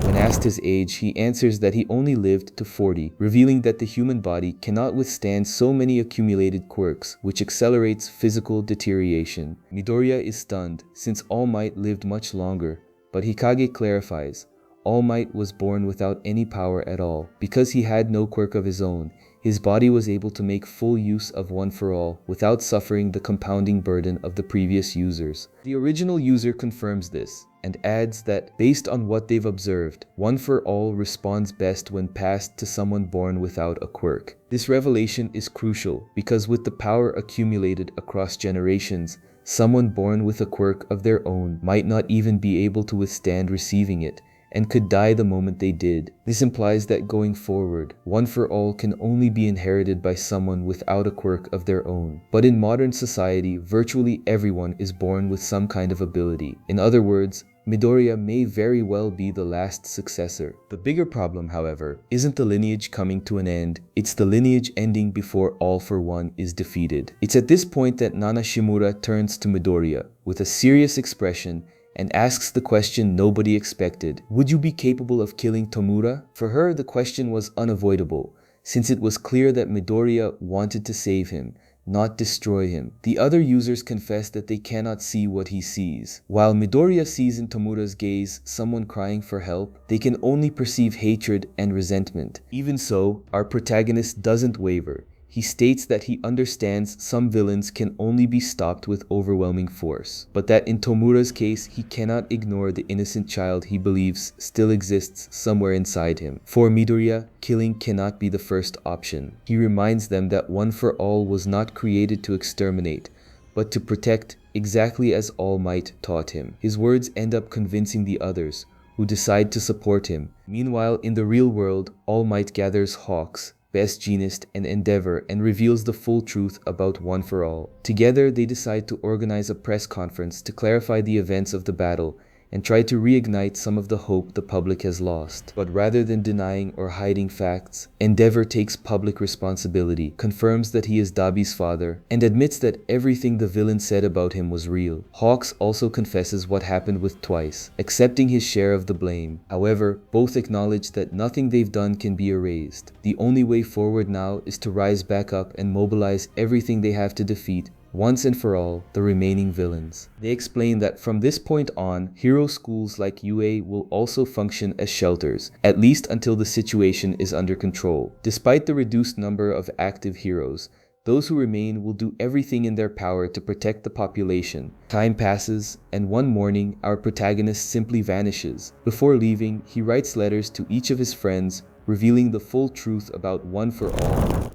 When asked his age, he answers that he only lived to 40, revealing that the human body cannot withstand so many accumulated quirks, which accelerates physical deterioration. Midoriya is stunned, since All Might lived much longer, but Hikage clarifies, All Might was born without any power at all. Because he had no quirk of his own, his body was able to make full use of One for All without suffering the compounding burden of the previous users. The original user confirms this, and adds that, based on what they've observed, One for All responds best when passed to someone born without a quirk. This revelation is crucial because with the power accumulated across generations, someone born with a quirk of their own might not even be able to withstand receiving it, and could die the moment they did. This implies that going forward, One for All can only be inherited by someone without a quirk of their own. But in modern society, virtually everyone is born with some kind of ability. In other words, Midoriya may very well be the last successor. The bigger problem, however, isn't the lineage coming to an end, it's the lineage ending before All for One is defeated. It's at this point that Nana Shimura turns to Midoriya with a serious expression and asks the question nobody expected. Would you be capable of killing Tomura? For her, the question was unavoidable, since it was clear that Midoriya wanted to save him, not destroy him. The other users confess that they cannot see what he sees. While Midoriya sees in Tomura's gaze someone crying for help, they can only perceive hatred and resentment. Even so, our protagonist doesn't waver. He states that he understands some villains can only be stopped with overwhelming force, but that in Tomura's case, he cannot ignore the innocent child he believes still exists somewhere inside him. For Midoriya, killing cannot be the first option. He reminds them that One for All was not created to exterminate, but to protect, exactly as All Might taught him. His words end up convincing the others, who decide to support him. Meanwhile, in the real world, All Might gathers Hawks, Best Jeanist, and Endeavor and reveals the full truth about One for All. Together, they decide to organize a press conference to clarify the events of the battle and try to reignite some of the hope the public has lost. But rather than denying or hiding facts, Endeavor takes public responsibility, confirms that he is Dabi's father, and admits that everything the villain said about him was real. Hawks also confesses what happened with Twice, accepting his share of the blame. However, both acknowledge that nothing they've done can be erased. The only way forward now is to rise back up and mobilize everything they have to defeat once and for all, the remaining villains. They explain that from this point on, hero schools like UA will also function as shelters, at least until the situation is under control. Despite the reduced number of active heroes, Those who remain will do everything in their power to protect the population. Time passes, and one morning, our protagonist simply vanishes. Before leaving, he writes letters to each of his friends, revealing the full truth about One for All,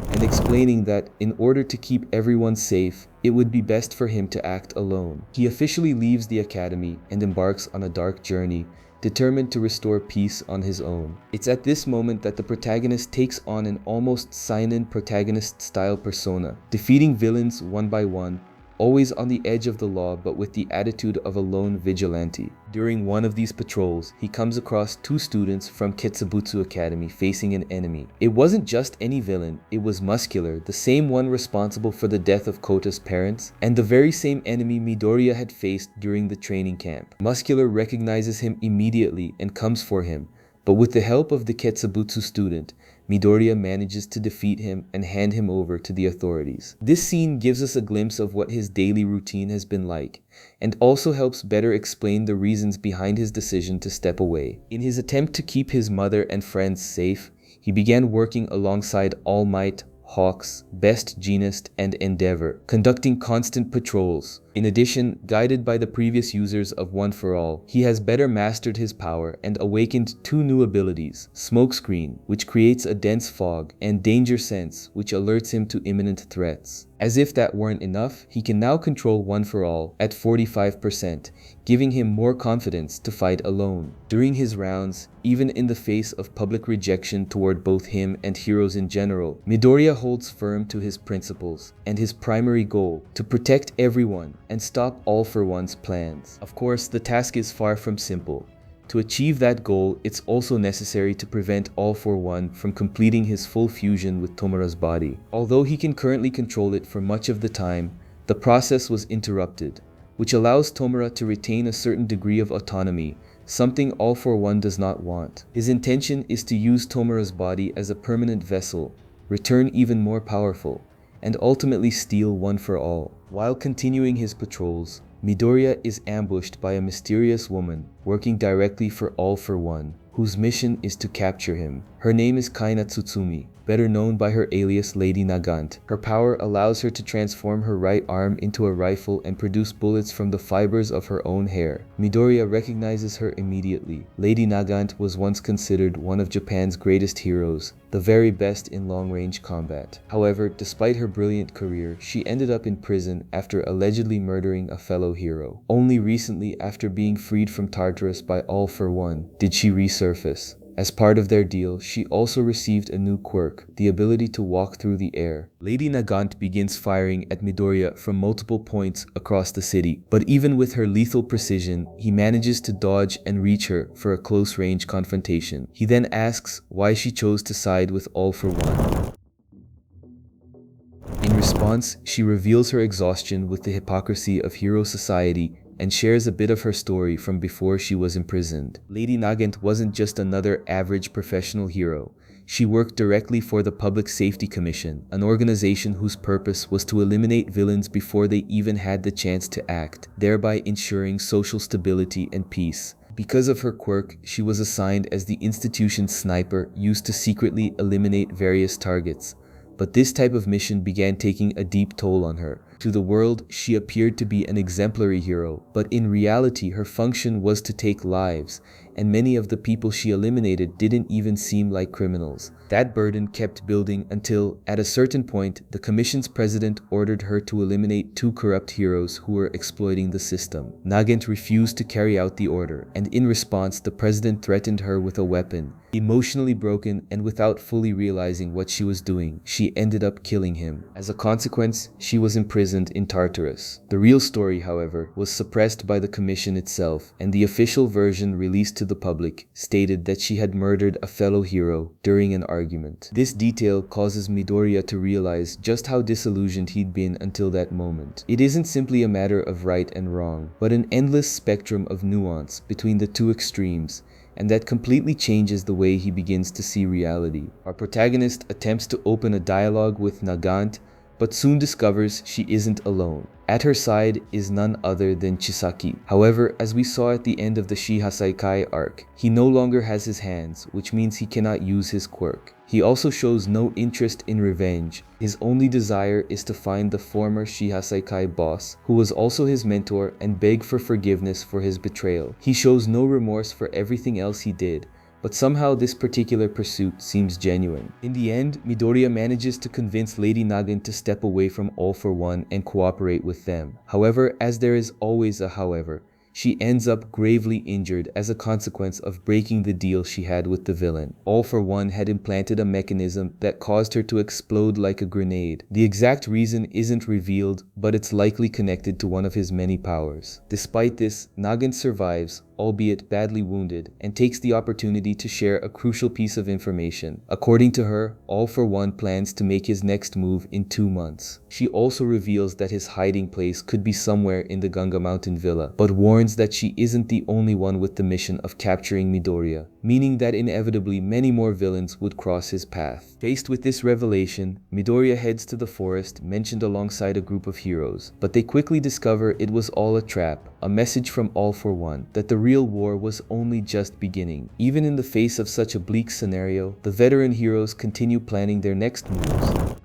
and explaining that in order to keep everyone safe, it would be best for him to act alone. He officially leaves the academy and embarks on a dark journey, determined to restore peace on his own. It's at this moment that the protagonist takes on an almost seinen protagonist-style persona, defeating villains one by one, always on the edge of the law but with the attitude of a lone vigilante. During one of these patrols, he comes across two students from Ketsubutsu Academy facing an enemy. It wasn't just any villain, it was Muscular, the same one responsible for the death of Kota's parents, and the very same enemy Midoriya had faced during the training camp. Muscular recognizes him immediately and comes for him, but with the help of the Ketsubutsu student, Midoriya manages to defeat him and hand him over to the authorities. This scene gives us a glimpse of what his daily routine has been like, and also helps better explain the reasons behind his decision to step away. In his attempt to keep his mother and friends safe, he began working alongside All Might, Hawks, Best Jeanist, and Endeavor, conducting constant patrols. In addition, guided by the previous users of One for All, he has better mastered his power and awakened two new abilities: Smokescreen, which creates a dense fog, and Danger Sense, which alerts him to imminent threats. As if that weren't enough, he can now control One for All at 45%, giving him more confidence to fight alone. During his rounds, even in the face of public rejection toward both him and heroes in general, Midoriya holds firm to his principles and his primary goal: to protect everyone and stop All for One's plans. Of course, the task is far from simple. To achieve that goal, it's also necessary to prevent All for One from completing his full fusion with Tomura's body. Although he can currently control it for much of the time, the process was interrupted, which allows Tomura to retain a certain degree of autonomy, something All for One does not want. His intention is to use Tomura's body as a permanent vessel, return even more powerful, and ultimately steal One for All. While continuing his patrols, Midoriya is ambushed by a mysterious woman working directly for All for One, whose mission is to capture him. Her name is Kaina Tsutsumi, better known by her alias Lady Nagant. Her power allows her to transform her right arm into a rifle and produce bullets from the fibers of her own hair. Midoriya recognizes her immediately. Lady Nagant was once considered one of Japan's greatest heroes, the very best in long-range combat. However, despite her brilliant career, she ended up in prison after allegedly murdering a fellow hero. Only recently, after being freed from Tartarus by All for One, did she resurface. As part of their deal, she also received a new quirk, the ability to walk through the air. Lady Nagant begins firing at Midoriya from multiple points across the city, but even with her lethal precision, he manages to dodge and reach her for a close-range confrontation. He then asks why she chose to side with All for One. In response, she reveals her exhaustion with the hypocrisy of hero society and shares a bit of her story from before she was imprisoned. Lady Nagant wasn't just another average professional hero. She worked directly for the Public Safety Commission, an organization whose purpose was to eliminate villains before they even had the chance to act, thereby ensuring social stability and peace. Because of her quirk, she was assigned as the institution's sniper used to secretly eliminate various targets. But this type of mission began taking a deep toll on her. To the world, she appeared to be an exemplary hero, but in reality her function was to take lives, and many of the people she eliminated didn't even seem like criminals. That burden kept building until, at a certain point, the commission's president ordered her to eliminate two corrupt heroes who were exploiting the system. Nagant refused to carry out the order, and in response the president threatened her with a weapon. Emotionally broken and without fully realizing what she was doing, she ended up killing him. As a consequence, she was imprisoned in Tartarus. The real story, however, was suppressed by the commission itself, and the official version released to the public stated that she had murdered a fellow hero during an argument. This detail causes Midoriya to realize just how disillusioned he'd been until that moment. It isn't simply a matter of right and wrong, but an endless spectrum of nuance between the two extremes, and that completely changes the way he begins to see reality. Our protagonist attempts to open a dialogue with Nagant, but soon discovers she isn't alone. At her side is none other than Chisaki. However, as we saw at the end of the Shihasaikai arc, he no longer has his hands, which means he cannot use his quirk. He also shows no interest in revenge. His only desire is to find the former Shihasaikai boss, who was also his mentor, and beg for forgiveness for his betrayal. He shows no remorse for everything else he did, but somehow this particular pursuit seems genuine. In the end, Midoriya manages to convince Lady Nagin to step away from All for One and cooperate with them. However, as there is always a however, she ends up gravely injured as a consequence of breaking the deal she had with the villain. All for One had implanted a mechanism that caused her to explode like a grenade. The exact reason isn't revealed, but it's likely connected to one of his many powers. Despite this, Nagin survives, albeit badly wounded, and takes the opportunity to share a crucial piece of information. According to her, All for One plans to make his next move in 2 months. She also reveals that his hiding place could be somewhere in the Ganga Mountain Villa, but warns that she isn't the only one with the mission of capturing Midoriya, meaning that inevitably many more villains would cross his path. Faced with this revelation, Midoriya heads to the forest mentioned alongside a group of heroes, but they quickly discover it was all a trap, a message from All for One, that the real war was only just beginning. Even in the face of such a bleak scenario, the veteran heroes continue planning their next moves,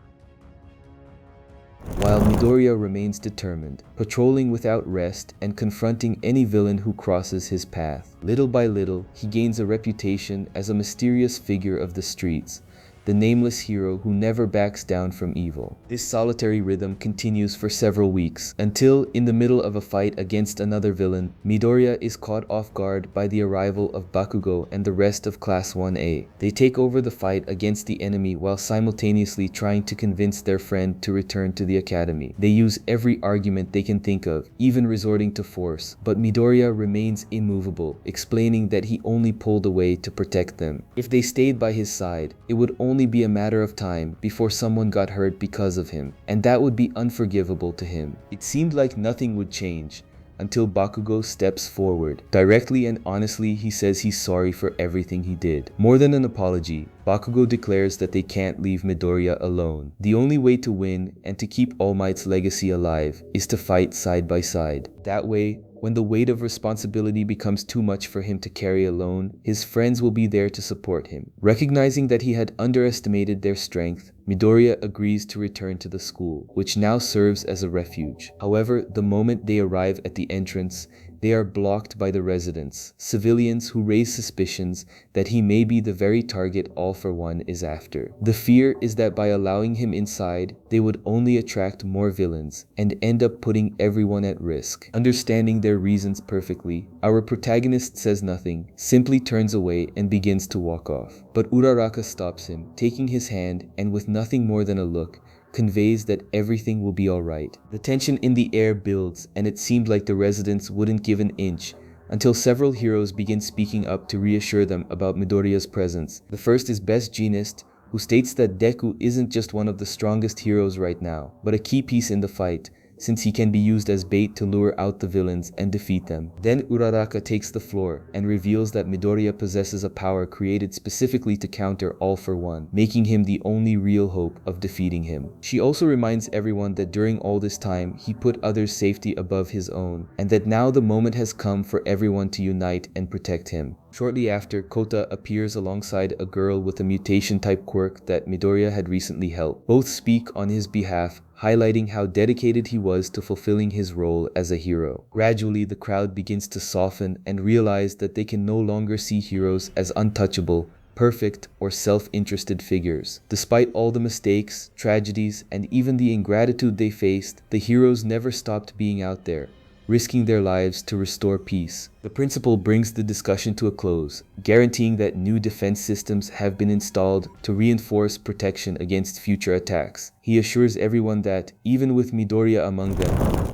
while Midoriya remains determined, patrolling without rest and confronting any villain who crosses his path. Little by little, he gains a reputation as a mysterious figure of the streets, the nameless hero who never backs down from evil. This solitary rhythm continues for several weeks, until, in the middle of a fight against another villain, Midoriya is caught off guard by the arrival of Bakugo and the rest of Class 1A. They take over the fight against the enemy while simultaneously trying to convince their friend to return to the academy. They use every argument they can think of, even resorting to force, but Midoriya remains immovable, explaining that he only pulled away to protect them. If they stayed by his side, it would only be a matter of time before someone got hurt because of him, and that would be unforgivable to him. It seemed like nothing would change until Bakugo steps forward. Directly and honestly, he says he's sorry for everything he did. More than an apology, Bakugo declares that they can't leave Midoriya alone. The only way to win and to keep All Might's legacy alive is to fight side by side. That way, when the weight of responsibility becomes too much for him to carry alone, his friends will be there to support him. Recognizing that he had underestimated their strength, Midoriya agrees to return to the school, which now serves as a refuge. However, the moment they arrive at the entrance, they are blocked by the residents, civilians who raise suspicions that he may be the very target All for One is after. The fear is that by allowing him inside, they would only attract more villains and end up putting everyone at risk. Understanding their reasons perfectly, our protagonist says nothing, simply turns away and begins to walk off. But Uraraka stops him, taking his hand, and with nothing more than a look, conveys that everything will be alright. The tension in the air builds, and it seemed like the residents wouldn't give an inch until several heroes begin speaking up to reassure them about Midoriya's presence. The first is Best Jeanist, who states that Deku isn't just one of the strongest heroes right now, but a key piece in the fight, since he can be used as bait to lure out the villains and defeat them. Then Uraraka takes the floor and reveals that Midoriya possesses a power created specifically to counter All for One, making him the only real hope of defeating him. She also reminds everyone that during all this time, he put others' safety above his own, and that now the moment has come for everyone to unite and protect him. Shortly after, Kota appears alongside a girl with a mutation-type quirk that Midoriya had recently helped. Both speak on his behalf, highlighting how dedicated he was to fulfilling his role as a hero. Gradually, the crowd begins to soften and realize that they can no longer see heroes as untouchable, perfect, or self-interested figures. Despite all the mistakes, tragedies, and even the ingratitude they faced, the heroes never stopped being out there, risking their lives to restore peace. The principal brings the discussion to a close, guaranteeing that new defense systems have been installed to reinforce protection against future attacks. He assures everyone that, even with Midoriya among them,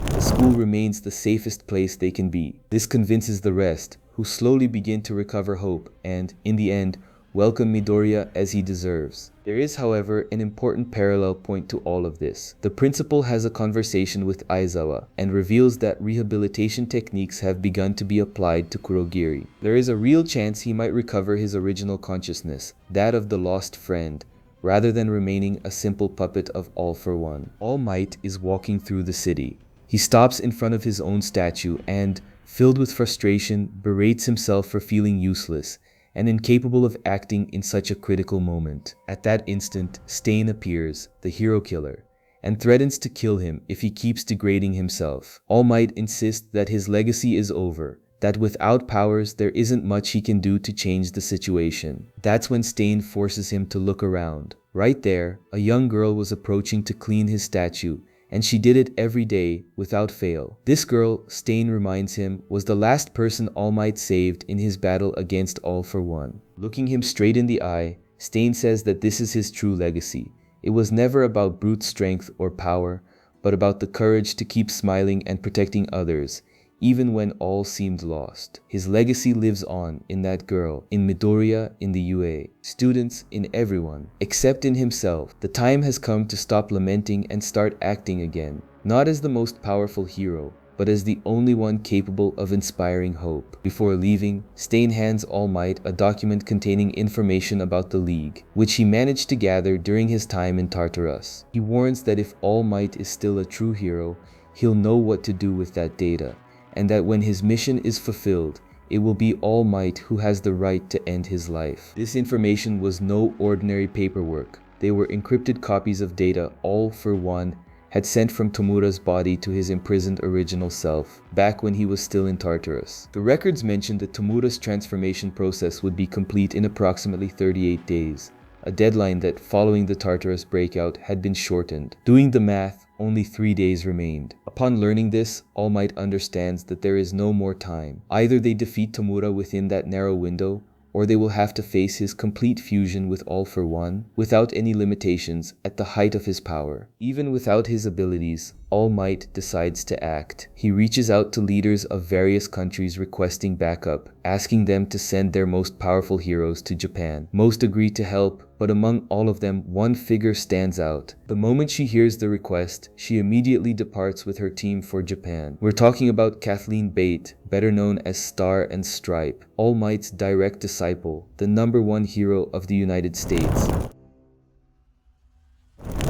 the school remains the safest place they can be. This convinces the rest, who slowly begin to recover hope and, in the end, welcome Midoriya as he deserves. There is, however, an important parallel point to all of this. The principal has a conversation with Aizawa and reveals that rehabilitation techniques have begun to be applied to Kurogiri. There is a real chance he might recover his original consciousness, that of the lost friend, rather than remaining a simple puppet of All for One. All Might is walking through the city. He stops in front of his own statue and, filled with frustration, berates himself for feeling useless and incapable of acting in such a critical moment. At that instant, Stain appears, the hero killer, and threatens to kill him if he keeps degrading himself. All Might insists that his legacy is over, that without powers there isn't much he can do to change the situation. That's when Stain forces him to look around. Right there, a young girl was approaching to clean his statue, and she did it every day, without fail. This girl, Stain reminds him, was the last person All Might saved in his battle against All for One. Looking him straight in the eye, Stain says that this is his true legacy. It was never about brute strength or power, but about the courage to keep smiling and protecting others, even when all seemed lost. His legacy lives on in that girl, in Midoriya, in the UA, students, in everyone, except in himself. The time has come to stop lamenting and start acting again, not as the most powerful hero, but as the only one capable of inspiring hope. Before leaving, Stain hands All Might a document containing information about the League, which he managed to gather during his time in Tartarus. He warns that if All Might is still a true hero, he'll know what to do with that data, and that when his mission is fulfilled, it will be All Might who has the right to end his life. This information was no ordinary paperwork. They were encrypted copies of data All for One had sent from Tomura's body to his imprisoned original self, back when he was still in Tartarus. The records mentioned that Tomura's transformation process would be complete in approximately 38 days, a deadline that, following the Tartarus breakout, had been shortened. Doing the math, only 3 days remained. Upon learning this, All Might understands that there is no more time. Either they defeat Tomura within that narrow window, or they will have to face his complete fusion with All for One, without any limitations, at the height of his power. Even without his abilities, All Might decides to act. He reaches out to leaders of various countries requesting backup, asking them to send their most powerful heroes to Japan. Most agree to help, but among all of them, one figure stands out. The moment she hears the request, she immediately departs with her team for Japan. We're talking about Kathleen Bate, better known as Star and Stripe, All Might's direct disciple, the #1 hero of the United States,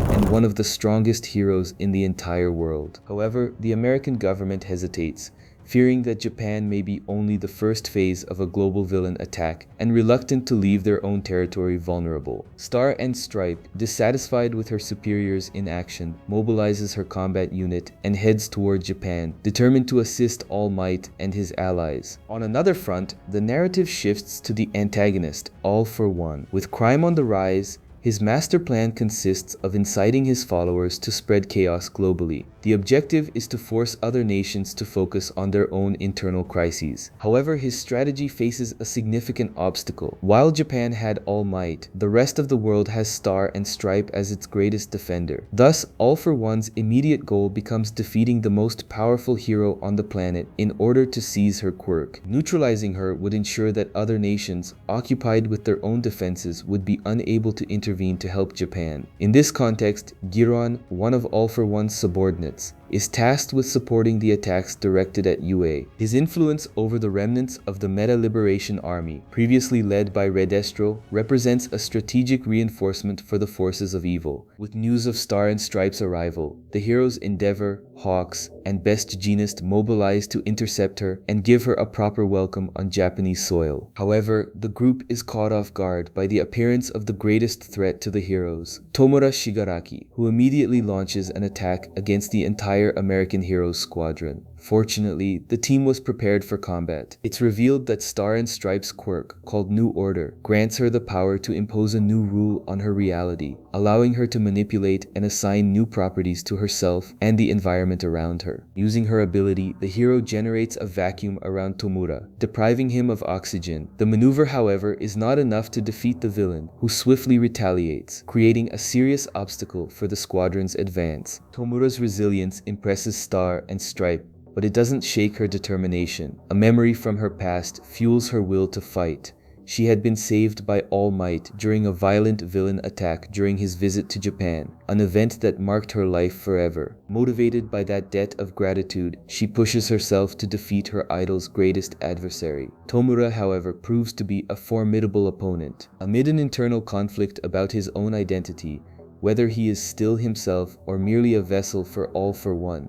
and one of the strongest heroes in the entire world. However, the American government hesitates, fearing that Japan may be only the first phase of a global villain attack and reluctant to leave their own territory vulnerable. Star and Stripe, dissatisfied with her superiors in action, mobilizes her combat unit and heads toward Japan, determined to assist All Might and his allies. On another front, the narrative shifts to the antagonist, All for One. With crime on the rise, his master plan consists of inciting his followers to spread chaos globally. The objective is to force other nations to focus on their own internal crises. However, his strategy faces a significant obstacle. While Japan had All Might, the rest of the world has Star and Stripe as its greatest defender. Thus, All for One's immediate goal becomes defeating the most powerful hero on the planet in order to seize her quirk. Neutralizing her would ensure that other nations, occupied with their own defenses, would be unable to intervene to help Japan. In this context, Giron, one of All for One's subordinates, is tasked with supporting the attacks directed at UA. His influence over the remnants of the Meta Liberation Army, previously led by Redestro, represents a strategic reinforcement for the forces of evil. With news of Star and Stripe's arrival, the heroes Endeavor, Hawks, and Best Jeanist mobilize to intercept her and give her a proper welcome on Japanese soil. However, the group is caught off guard by the appearance of the greatest threat to the heroes, Tomura Shigaraki, who immediately launches an attack against the entire American Heroes squadron. Fortunately, the team was prepared for combat. It's revealed that Star and Stripe's quirk, called New Order, grants her the power to impose a new rule on her reality, allowing her to manipulate and assign new properties to herself and the environment around her. Using her ability, the hero generates a vacuum around Tomura, depriving him of oxygen. The maneuver, however, is not enough to defeat the villain, who swiftly retaliates, creating a serious obstacle for the squadron's advance. Tomura's resilience impresses Star and Stripe, but it doesn't shake her determination. A memory from her past fuels her will to fight. she had been saved by All Might during a violent villain attack during his visit to Japan, an event that marked her life forever. Motivated by that debt of gratitude, she pushes herself to defeat her idol's greatest adversary. Tomura, however, proves to be a formidable opponent. Amid an internal conflict about his own identity, whether he is still himself or merely a vessel for All for One,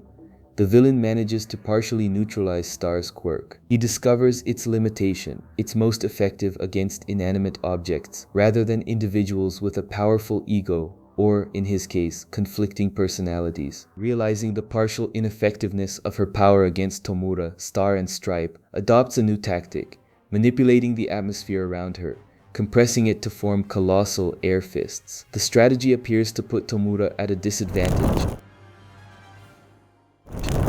the villain manages to partially neutralize Star's quirk. He discovers its limitation. It's most effective against inanimate objects, rather than individuals with a powerful ego, or, in his case, conflicting personalities. Realizing the partial ineffectiveness of her power against Tomura, Star and Stripe adopts a new tactic, manipulating the atmosphere around her, compressing it to form colossal air fists. The strategy appears to put Tomura at a disadvantage.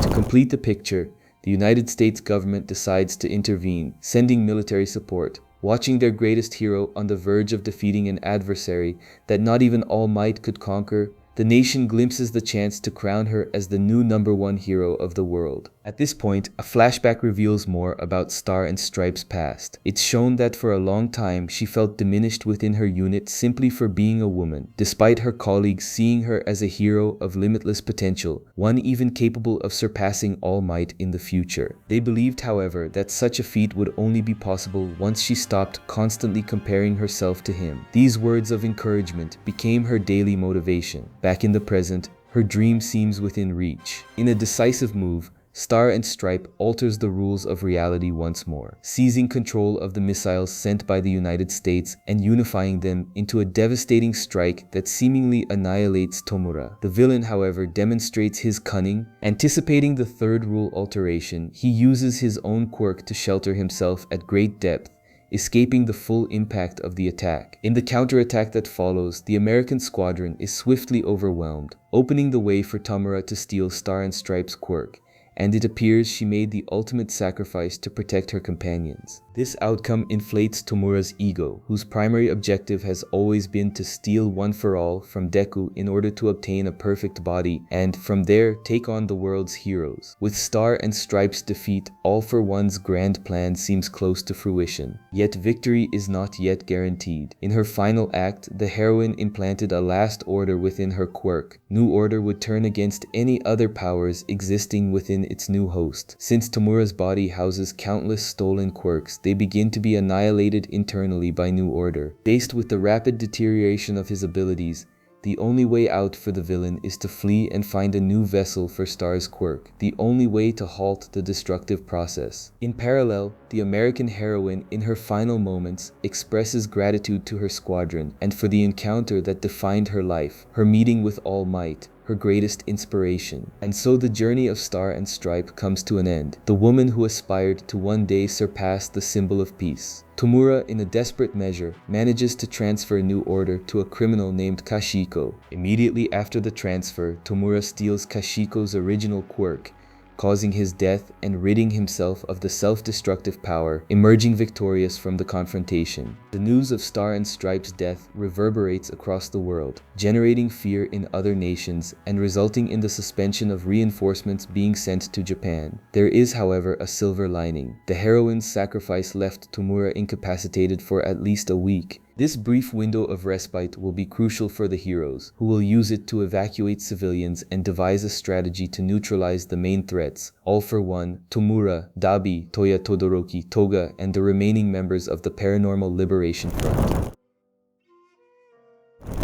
To complete the picture, the United States government decides to intervene, sending military support. Watching their greatest hero on the verge of defeating an adversary that not even All Might could conquer, the nation glimpses the chance to crown her as the new #1 hero of the world. At this point, a flashback reveals more about Star and Stripe's past. It's shown that for a long time she felt diminished within her unit simply for being a woman, despite her colleagues seeing her as a hero of limitless potential, one even capable of surpassing All Might in the future. They believed, however, that such a feat would only be possible once she stopped constantly comparing herself to him. These words of encouragement became her daily motivation. Back in the present, her dream seems within reach. In a decisive move, Star and Stripe alters the rules of reality once more, seizing control of the missiles sent by the United States and unifying them into a devastating strike that seemingly annihilates Tomura. The villain, however, demonstrates his cunning. Anticipating the third rule alteration, he uses his own quirk to shelter himself at great depth, escaping the full impact of the attack. In the counterattack that follows, the American squadron is swiftly overwhelmed, opening the way for Tomura to steal Star and Stripe's quirk, and it appears she made the ultimate sacrifice to protect her companions. This outcome inflates Tomura's ego, whose primary objective has always been to steal One for All from Deku in order to obtain a perfect body, and from there take on the world's heroes. With Star and Stripe's defeat, All for One's grand plan seems close to fruition. Yet victory is not yet guaranteed. In her final act, the heroine implanted a last order within her quirk. New Order would turn against any other powers existing within its new host. Since Tomura's body houses countless stolen quirks, they begin to be annihilated internally by New Order. Faced with the rapid deterioration of his abilities, the only way out for the villain is to flee and find a new vessel for Star's quirk, the only way to halt the destructive process. In parallel, the American heroine, in her final moments, expresses gratitude to her squadron and for the encounter that defined her life, her meeting with All Might, her greatest inspiration. And so the journey of Star and Stripe comes to an end. The woman who aspired to one day surpass the symbol of peace. Tomura, in a desperate measure, manages to transfer New Order to a criminal named Kashiko. Immediately after the transfer, Tomura steals Kashiko's original quirk, causing his death and ridding himself of the self-destructive power, emerging victorious from the confrontation. The news of Star and Stripe's death reverberates across the world, generating fear in other nations and resulting in the suspension of reinforcements being sent to Japan. There is, however, a silver lining. The heroine's sacrifice left Tomura incapacitated for at least a week. This brief window of respite will be crucial for the heroes, who will use it to evacuate civilians and devise a strategy to neutralize the main threats: All for One, Tomura, Dabi, Toya Todoroki, Toga, and the remaining members of the Paranormal Liberation Front.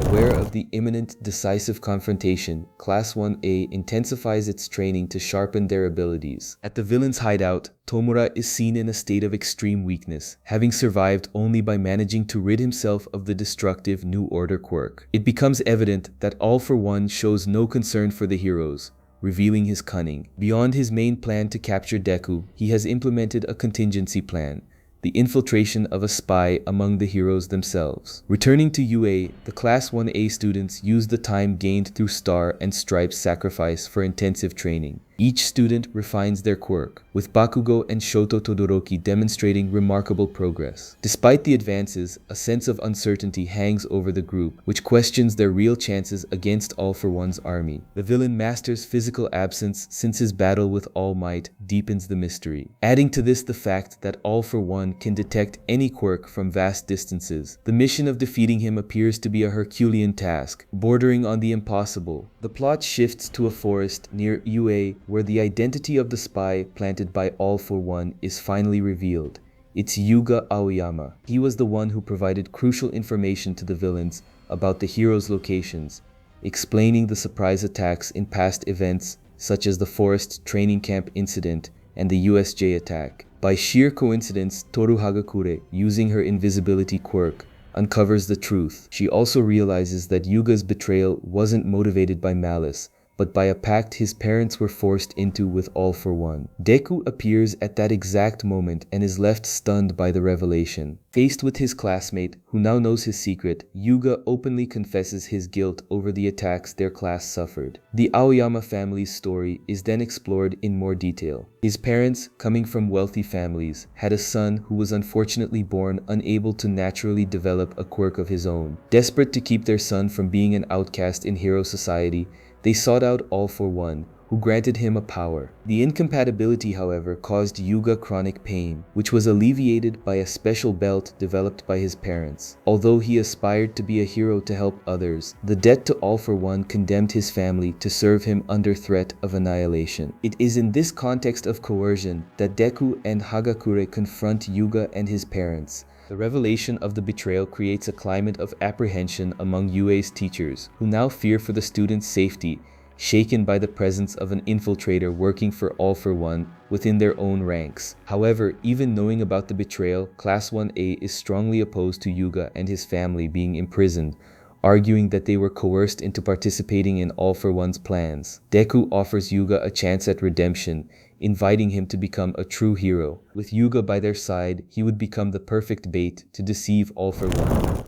Aware of the imminent decisive confrontation, Class 1A intensifies its training to sharpen their abilities. At the villain's hideout, Tomura is seen in a state of extreme weakness, having survived only by managing to rid himself of the destructive New Order quirk. It becomes evident that All for One shows no concern for the heroes, revealing his cunning. Beyond his main plan to capture Deku, he has implemented a contingency plan: the infiltration of a spy among the heroes themselves. Returning to UA, the Class 1A students use the time gained through Star and Stripe's sacrifice for intensive training. Each student refines their quirk, with Bakugo and Shoto Todoroki demonstrating remarkable progress. Despite the advances, a sense of uncertainty hangs over the group, which questions their real chances against All for One's army. The villain Master's physical absence since his battle with All Might deepens the mystery. Adding to this the fact that All for One can detect any quirk from vast distances, the mission of defeating him appears to be a Herculean task, bordering on the impossible. The plot shifts to a forest near UA, where the identity of the spy planted by All for One is finally revealed. It's Yuga Aoyama. He was the one who provided crucial information to the villains about the heroes' locations, explaining the surprise attacks in past events such as the forest training camp incident and the USJ attack. By sheer coincidence, Toru Hagakure, using her invisibility quirk, uncovers the truth. She also realizes that Yuga's betrayal wasn't motivated by malice, but by a pact his parents were forced into with All for One. Deku appears at that exact moment and is left stunned by the revelation. Faced with his classmate, who now knows his secret, Yuga openly confesses his guilt over the attacks their class suffered. The Aoyama family's story is then explored in more detail. His parents, coming from wealthy families, had a son who was unfortunately born unable to naturally develop a quirk of his own. Desperate to keep their son from being an outcast in hero society, they sought out All for One, who granted him a power. The incompatibility, however, caused Yuga chronic pain, which was alleviated by a special belt developed by his parents. Although he aspired to be a hero to help others, the debt to All for One condemned his family to serve him under threat of annihilation. It is in this context of coercion that Deku and Hagakure confront Yuga and his parents. The revelation of the betrayal creates a climate of apprehension among UA's teachers, who now fear for the students' safety, shaken by the presence of an infiltrator working for All for One within their own ranks. However, even knowing about the betrayal, Class 1A is strongly opposed to Yuga and his family being imprisoned, arguing that they were coerced into participating in All for One's plans. Deku offers Yuga a chance at redemption, inviting him to become a true hero. With Yuga by their side, he would become the perfect bait to deceive All for One,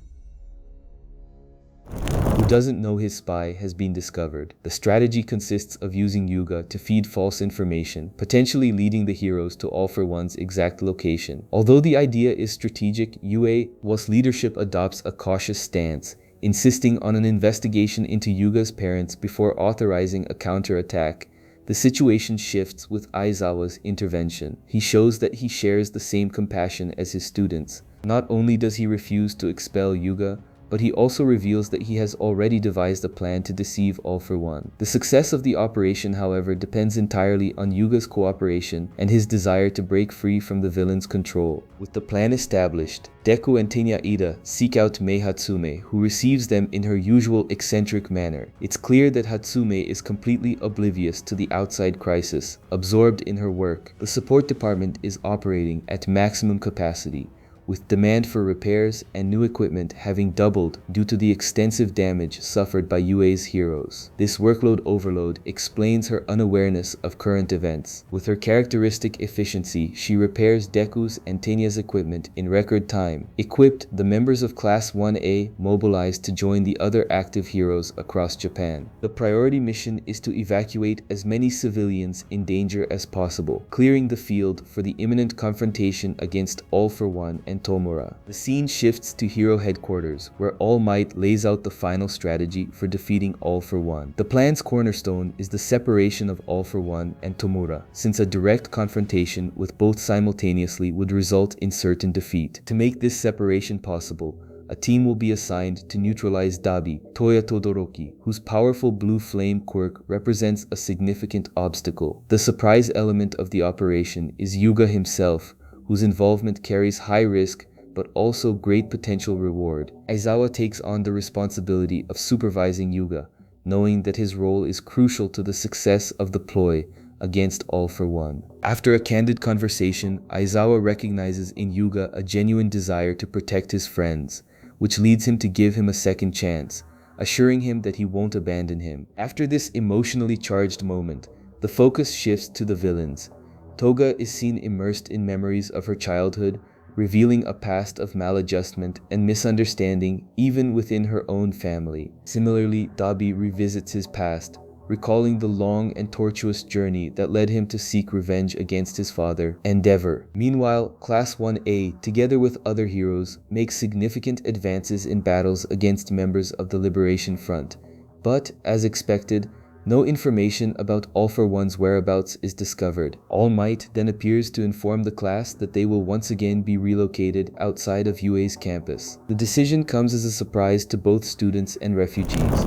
who doesn't know his spy has been discovered. The strategy consists of using Yuga to feed false information, potentially leading the heroes to All for One's exact location. Although the idea is strategic, UA's leadership adopts a cautious stance, insisting on an investigation into Yuga's parents before authorizing a counterattack. The situation shifts with Aizawa's intervention. He shows that he shares the same compassion as his students. Not only does he refuse to expel Yuga, but he also reveals that he has already devised a plan to deceive All for One. The success of the operation, however, depends entirely on Yuga's cooperation and his desire to break free from the villain's control. With the plan established, Deku and Tenya Ida seek out Mei Hatsume, who receives them in her usual eccentric manner. It's clear that Hatsume is completely oblivious to the outside crisis, absorbed in her work. The support department is operating at maximum capacity, with demand for repairs and new equipment having doubled due to the extensive damage suffered by UA's heroes. This workload overload explains her unawareness of current events. With her characteristic efficiency, she repairs Deku's and Tenya's equipment in record time. Equipped, the members of Class 1A mobilize to join the other active heroes across Japan. The priority mission is to evacuate as many civilians in danger as possible, clearing the field for the imminent confrontation against All for One and Tomura. The scene shifts to Hero Headquarters, where All Might lays out the final strategy for defeating All for One. The plan's cornerstone is the separation of All for One and Tomura, since a direct confrontation with both simultaneously would result in certain defeat. To make this separation possible, a team will be assigned to neutralize Dabi, Toya Todoroki, whose powerful blue flame quirk represents a significant obstacle. The surprise element of the operation is Yuga himself, whose involvement carries high risk but also great potential reward. Aizawa takes on the responsibility of supervising Yuga, knowing that his role is crucial to the success of the ploy against All for One. After a candid conversation, Aizawa recognizes in Yuga a genuine desire to protect his friends, which leads him to give him a second chance, assuring him that he won't abandon him. After this emotionally charged moment, the focus shifts to the villains. Toga is seen immersed in memories of her childhood, revealing a past of maladjustment and misunderstanding even within her own family. Similarly, Dabi revisits his past, recalling the long and tortuous journey that led him to seek revenge against his father, Endeavor. Meanwhile, Class 1A, together with other heroes, makes significant advances in battles against members of the Liberation Front. But, as expected, no information about All for One's whereabouts is discovered. All Might then appears to inform the class that they will once again be relocated outside of UA's campus. The decision comes as a surprise to both students and refugees.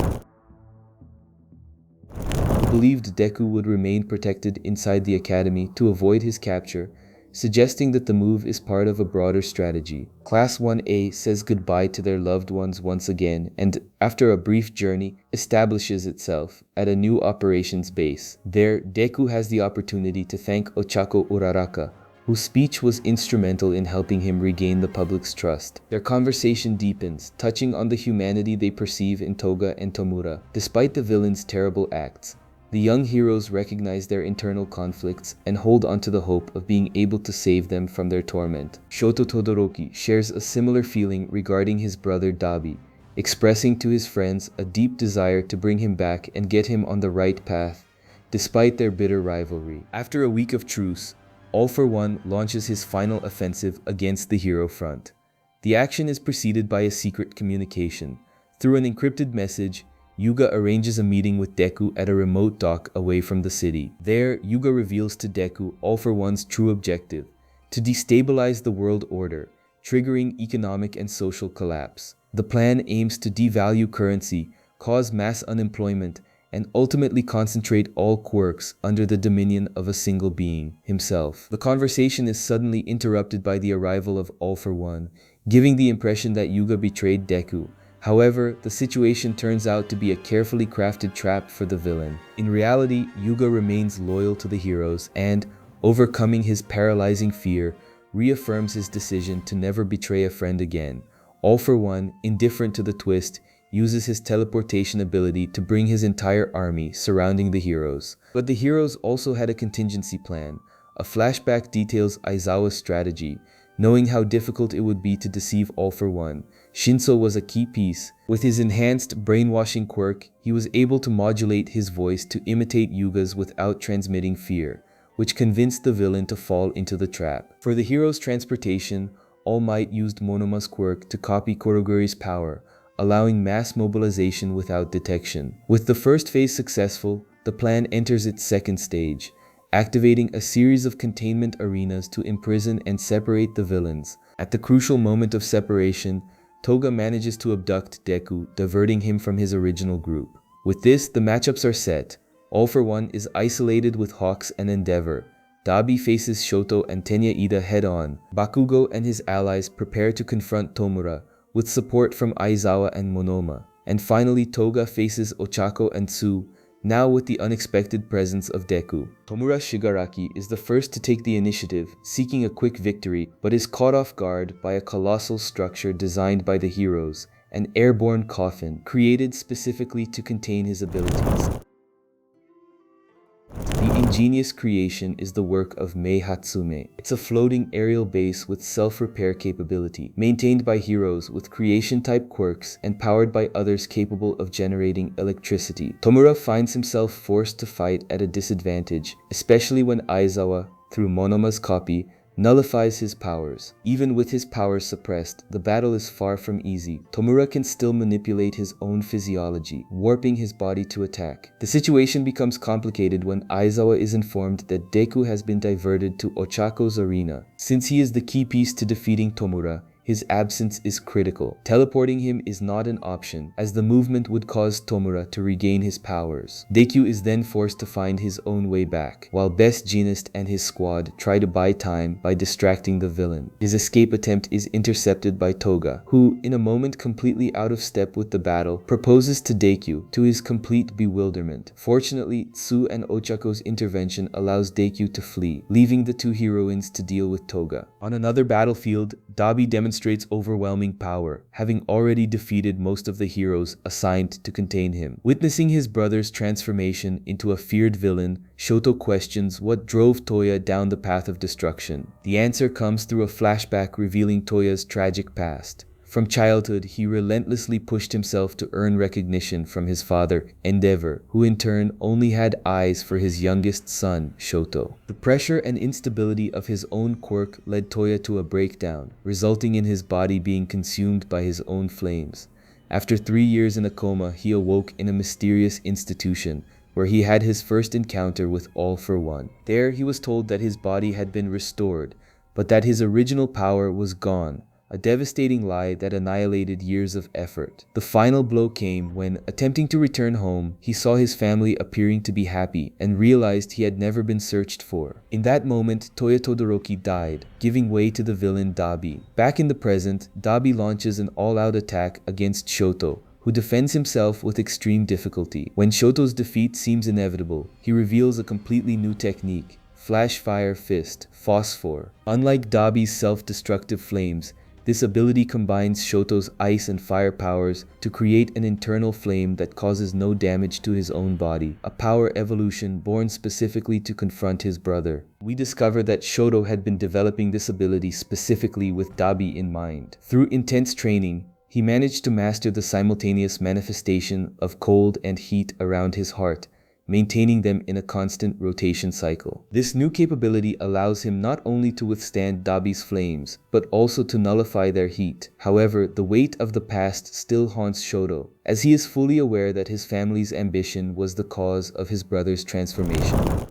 Believed Deku would remain protected inside the academy to avoid his capture, suggesting that the move is part of a broader strategy. Class 1A says goodbye to their loved ones once again and, after a brief journey, establishes itself at a new operations base. There, Deku has the opportunity to thank Ochako Uraraka, whose speech was instrumental in helping him regain the public's trust. Their conversation deepens, touching on the humanity they perceive in Toga and Tomura. Despite the villain's terrible acts, the young heroes recognize their internal conflicts and hold onto the hope of being able to save them from their torment. Shoto Todoroki shares a similar feeling regarding his brother Dabi, expressing to his friends a deep desire to bring him back and get him on the right path, despite their bitter rivalry. After a week of truce, All for One launches his final offensive against the hero front. The action is preceded by a secret communication. Through an encrypted message, Yuga arranges a meeting with Deku at a remote dock away from the city. There, Yuga reveals to Deku All for One's true objective: to destabilize the world order, triggering economic and social collapse. The plan aims to devalue currency, cause mass unemployment, and ultimately concentrate all quirks under the dominion of a single being, himself. The conversation is suddenly interrupted by the arrival of All for One, giving the impression that Yuga betrayed Deku. However, the situation turns out to be a carefully crafted trap for the villain. In reality, Yuga remains loyal to the heroes and, overcoming his paralyzing fear, reaffirms his decision to never betray a friend again. All for One, indifferent to the twist, uses his teleportation ability to bring his entire army surrounding the heroes. But the heroes also had a contingency plan. A flashback details Aizawa's strategy. Knowing how difficult it would be to deceive All for One, Shinso was a key piece. With his enhanced brainwashing quirk, he was able to modulate his voice to imitate Yuga's without transmitting fear, which convinced the villain to fall into the trap. For the hero's transportation, All Might used Monoma's quirk to copy Kuroguri's power, allowing mass mobilization without detection. With the first phase successful, the plan enters its second stage, activating a series of containment arenas to imprison and separate the villains. At the crucial moment of separation, Toga manages to abduct Deku, diverting him from his original group. With this, the matchups are set. All for One is isolated with Hawks and Endeavor. Dabi faces Shoto and Tenya Ida head-on. Bakugo and his allies prepare to confront Tomura, with support from Aizawa and Monoma. And finally, Toga faces Ochako and Tsu, now with the unexpected presence of Deku. Tomura Shigaraki is the first to take the initiative, seeking a quick victory, but is caught off guard by a colossal structure designed by the heroes, an airborne coffin, created specifically to contain his abilities. The ingenious creation is the work of Mei Hatsume. It's a floating aerial base with self-repair capability, maintained by heroes with creation-type quirks and powered by others capable of generating electricity. Tomura finds himself forced to fight at a disadvantage, especially when Aizawa, through Monoma's copy, nullifies his powers. Even with his powers suppressed, the battle is far from easy. Tomura can still manipulate his own physiology, warping his body to attack. The situation becomes complicated when Aizawa is informed that Deku has been diverted to Ochako's arena. Since he is the key piece to defeating Tomura, his absence is critical. Teleporting him is not an option, as the movement would cause Tomura to regain his powers. Deku is then forced to find his own way back, while Best Jeanist and his squad try to buy time by distracting the villain. His escape attempt is intercepted by Toga, who, in a moment completely out of step with the battle, proposes to Deku, to his complete bewilderment. Fortunately, Tsu and Ochako's intervention allows Deku to flee, leaving the two heroines to deal with Toga. On another battlefield, Dabi demonstrates overwhelming power, having already defeated most of the heroes assigned to contain him. Witnessing his brother's transformation into a feared villain, Shoto questions what drove Toya down the path of destruction. The answer comes through a flashback revealing Toya's tragic past. From childhood, he relentlessly pushed himself to earn recognition from his father, Endeavor, who in turn only had eyes for his youngest son, Shoto. The pressure and instability of his own quirk led Toya to a breakdown, resulting in his body being consumed by his own flames. After 3 years in a coma, he awoke in a mysterious institution, where he had his first encounter with All for One. There, he was told that his body had been restored, but that his original power was gone, a devastating lie that annihilated years of effort. The final blow came when, attempting to return home, he saw his family appearing to be happy and realized he had never been searched for. In that moment, Toya Todoroki died, giving way to the villain Dabi. Back in the present, Dabi launches an all-out attack against Shoto, who defends himself with extreme difficulty. When Shoto's defeat seems inevitable, he reveals a completely new technique: Flash Fire Fist, Phosphor. Unlike Dabi's self-destructive flames, this ability combines Shoto's ice and fire powers to create an internal flame that causes no damage to his own body, a power evolution born specifically to confront his brother. We discover that Shoto had been developing this ability specifically with Dabi in mind. Through intense training, he managed to master the simultaneous manifestation of cold and heat around his heart, maintaining them in a constant rotation cycle. This new capability allows him not only to withstand Dabi's flames, but also to nullify their heat. However, the weight of the past still haunts Shoto, as he is fully aware that his family's ambition was the cause of his brother's transformation.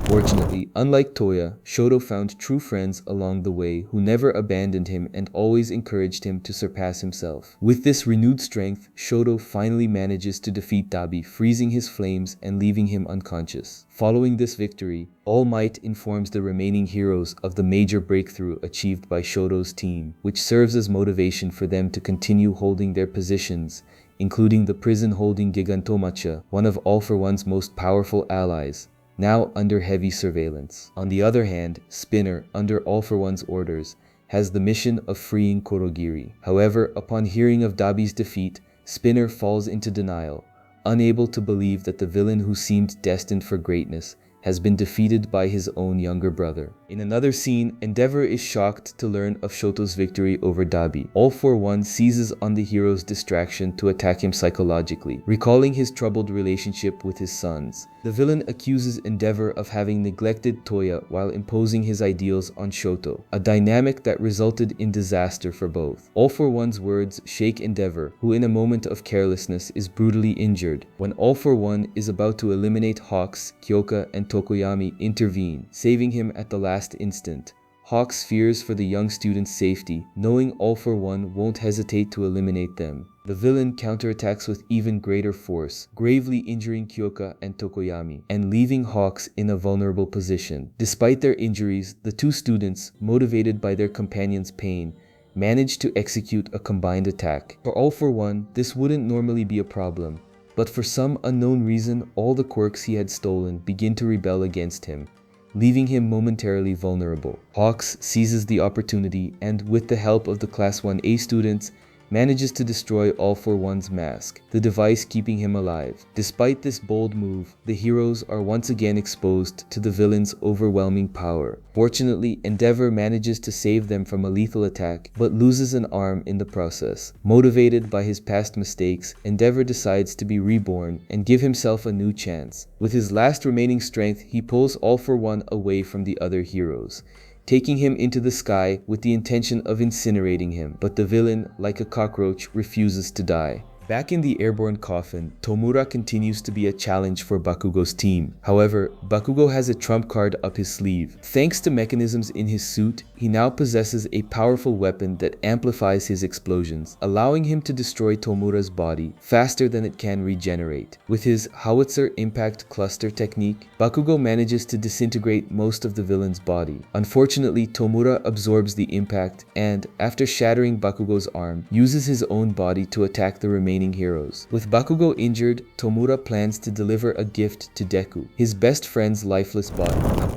Fortunately, unlike Toya, Shoto found true friends along the way who never abandoned him and always encouraged him to surpass himself. With this renewed strength, Shoto finally manages to defeat Dabi, freezing his flames and leaving him unconscious. Following this victory, All Might informs the remaining heroes of the major breakthrough achieved by Shoto's team, which serves as motivation for them to continue holding their positions, including the prison-holding Gigantomacha, one of All for One's most powerful allies, now under heavy surveillance. On the other hand, Spinner, under All for One's orders, has the mission of freeing Kurogiri. However, upon hearing of Dabi's defeat, Spinner falls into denial, unable to believe that the villain who seemed destined for greatness has been defeated by his own younger brother. In another scene, Endeavor is shocked to learn of Shoto's victory over Dabi. All for One seizes on the hero's distraction to attack him psychologically, recalling his troubled relationship with his sons. The villain accuses Endeavor of having neglected Toya while imposing his ideals on Shoto, a dynamic that resulted in disaster for both. All for One's words shake Endeavor, who in a moment of carelessness is brutally injured. When All for One is about to eliminate Hawks, Kyoka, and Tokoyami intervene, saving him at the last instant. Hawks fears for the young student's safety, knowing All for One won't hesitate to eliminate them. The villain counterattacks with even greater force, gravely injuring Kyoka and Tokoyami, and leaving Hawks in a vulnerable position. Despite their injuries, the two students, motivated by their companion's pain, manage to execute a combined attack. For All for One, this wouldn't normally be a problem, but for some unknown reason, all the quirks he had stolen begin to rebel against him, leaving him momentarily vulnerable. Hawks seizes the opportunity and, with the help of the Class 1A students, manages to destroy All for One's mask, the device keeping him alive. Despite this bold move, the heroes are once again exposed to the villain's overwhelming power. Fortunately, Endeavor manages to save them from a lethal attack, but loses an arm in the process. Motivated by his past mistakes, Endeavor decides to be reborn and give himself a new chance. With his last remaining strength, he pulls All for One away from the other heroes, taking him into the sky with the intention of incinerating him, but the villain, like a cockroach, refuses to die. Back in the airborne coffin, Tomura continues to be a challenge for Bakugo's team. However, Bakugo has a trump card up his sleeve. Thanks to mechanisms in his suit, he now possesses a powerful weapon that amplifies his explosions, allowing him to destroy Tomura's body faster than it can regenerate. With his howitzer impact cluster technique, Bakugo manages to disintegrate most of the villain's body. Unfortunately, Tomura absorbs the impact and, after shattering Bakugo's arm, uses his own body to attack the remaining heroes. With Bakugo injured, Tomura plans to deliver a gift to Deku, his best friend's lifeless body.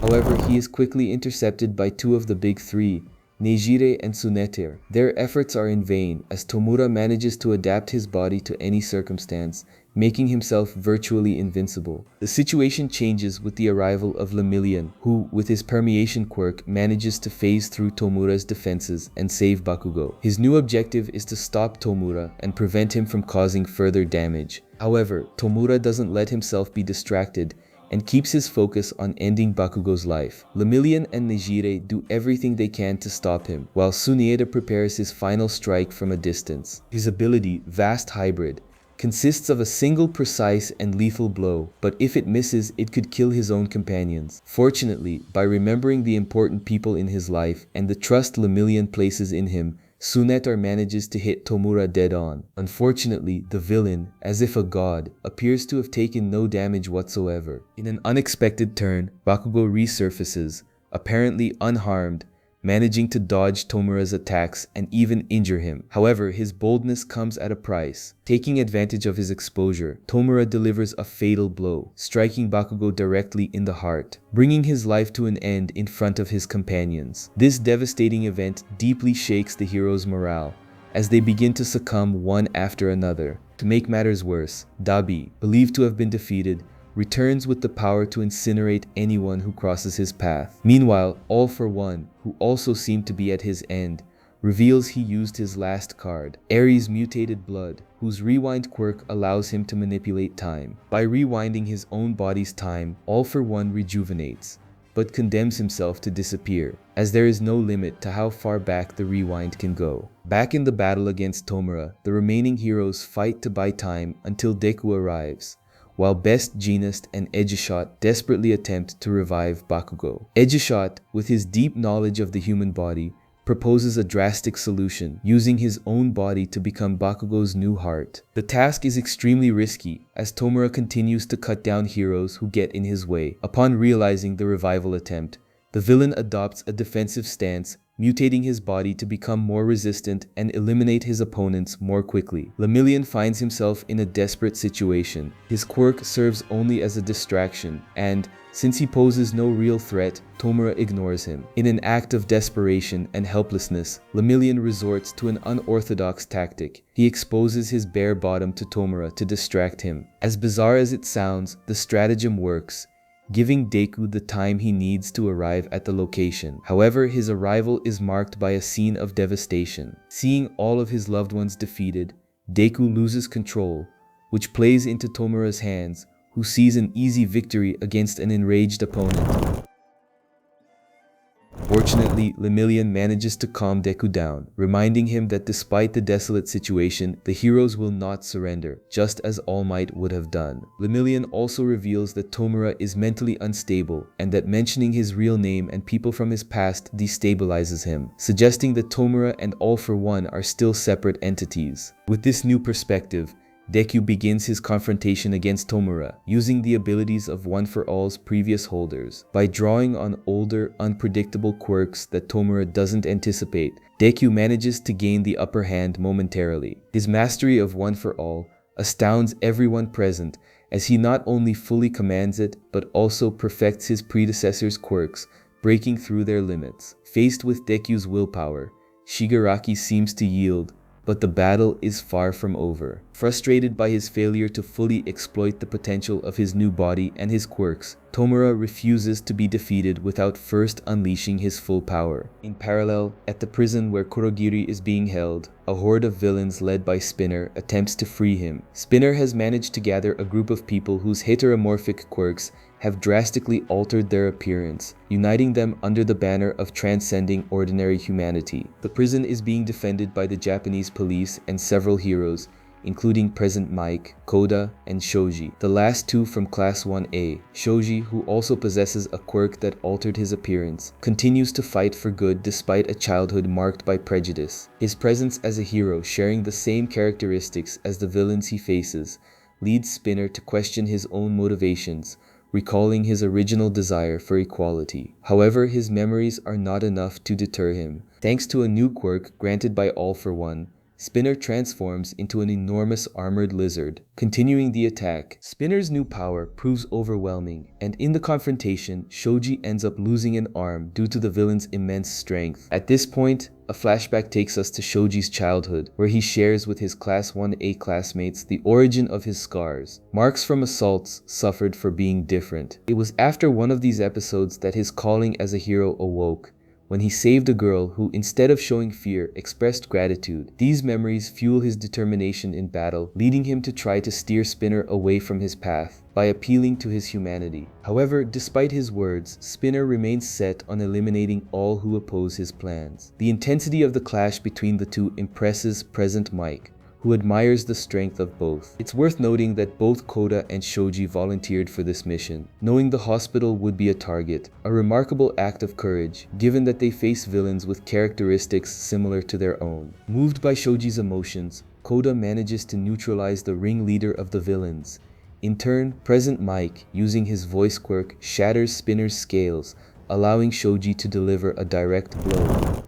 However, he is quickly intercepted by two of the big three, Neijire and Tsuneter. Their efforts are in vain, as Tomura manages to adapt his body to any circumstance, making himself virtually invincible. The situation changes with the arrival of Lemillion, who, with his permeation quirk, manages to phase through Tomura's defenses and save Bakugo. His new objective is to stop Tomura and prevent him from causing further damage. However, Tomura doesn't let himself be distracted and keeps his focus on ending Bakugo's life. Lemillion and Nejire do everything they can to stop him, while Tsunoda prepares his final strike from a distance. His ability, Vast Hybrid, consists of a single precise and lethal blow, but if it misses, it could kill his own companions. Fortunately, by remembering the important people in his life and the trust Lemillion places in him, Tsunoda manages to hit Tomura dead on. Unfortunately, the villain, as if a god, appears to have taken no damage whatsoever. In an unexpected turn, Bakugo resurfaces, apparently unharmed, managing to dodge Tomura's attacks and even injure him. However, his boldness comes at a price. Taking advantage of his exposure, Tomura delivers a fatal blow, striking Bakugo directly in the heart, bringing his life to an end in front of his companions. This devastating event deeply shakes the heroes' morale, as they begin to succumb one after another. To make matters worse, Dabi, believed to have been defeated, returns with the power to incinerate anyone who crosses his path. Meanwhile, All For One, who also seemed to be at his end, reveals he used his last card, Ares' Mutated Blood, whose rewind quirk allows him to manipulate time. By rewinding his own body's time, All For One rejuvenates, but condemns himself to disappear, as there is no limit to how far back the rewind can go. Back in the battle against Tomura, the remaining heroes fight to buy time until Deku arrives, while Best Jeanist and Edgeshot desperately attempt to revive Bakugo. Edgeshot, with his deep knowledge of the human body, proposes a drastic solution, using his own body to become Bakugo's new heart. The task is extremely risky, as Tomura continues to cut down heroes who get in his way. Upon realizing the revival attempt, the villain adopts a defensive stance, mutating his body to become more resistant and eliminate his opponents more quickly. Lemillion finds himself in a desperate situation. His quirk serves only as a distraction, and since he poses no real threat, Tomura ignores him. In an act of desperation and helplessness, Lemillion resorts to an unorthodox tactic. He exposes his bare bottom to Tomura to distract him. As bizarre as it sounds, the stratagem works, giving Deku the time he needs to arrive at the location. However, his arrival is marked by a scene of devastation. Seeing all of his loved ones defeated, Deku loses control, which plays into Tomura's hands, who sees an easy victory against an enraged opponent. Fortunately, Lemillion manages to calm Deku down, reminding him that despite the desolate situation, the heroes will not surrender, just as All Might would have done. Lemillion also reveals that Tomura is mentally unstable, and that mentioning his real name and people from his past destabilizes him, suggesting that Tomura and All For One are still separate entities. With this new perspective, Deku begins his confrontation against Tomura, using the abilities of One For All's previous holders. By drawing on older, unpredictable quirks that Tomura doesn't anticipate, Deku manages to gain the upper hand momentarily. His mastery of One For All astounds everyone present, as he not only fully commands it, but also perfects his predecessor's quirks, breaking through their limits. Faced with Deku's willpower, Shigaraki seems to yield, but the battle is far from over. Frustrated by his failure to fully exploit the potential of his new body and his quirks, Tomura refuses to be defeated without first unleashing his full power. In parallel, at the prison where Kurogiri is being held, a horde of villains led by Spinner attempts to free him. Spinner has managed to gather a group of people whose heteromorphic quirks have drastically altered their appearance, uniting them under the banner of transcending ordinary humanity. The prison is being defended by the Japanese police and several heroes, including Present Mike, Koda, and Shoji, the last two from Class 1A. Shoji, who also possesses a quirk that altered his appearance, continues to fight for good despite a childhood marked by prejudice. His presence as a hero, sharing the same characteristics as the villains he faces, leads Spinner to question his own motivations, recalling his original desire for equality. However, his memories are not enough to deter him. Thanks to a new quirk granted by All For One, Spinner transforms into an enormous armored lizard, continuing the attack. Spinner's new power proves overwhelming, and in the confrontation, Shoji ends up losing an arm due to the villain's immense strength. At this point, a flashback takes us to Shoji's childhood, where he shares with his Class 1A classmates the origin of his scars, marks from assaults suffered for being different. It was after one of these episodes that his calling as a hero awoke, when he saved a girl who, instead of showing fear, expressed gratitude. These memories fuel his determination in battle, leading him to try to steer Spinner away from his path by appealing to his humanity. However, despite his words, Spinner remains set on eliminating all who oppose his plans. The intensity of the clash between the two impresses present Mike, who admires the strength of both. It's worth noting that both Koda and Shoji volunteered for this mission, knowing the hospital would be a target, a remarkable act of courage, given that they face villains with characteristics similar to their own. Moved by Shoji's emotions, Koda manages to neutralize the ringleader of the villains. In turn, present Mike, using his voice quirk, shatters Spinner's scales, allowing Shoji to deliver a direct blow.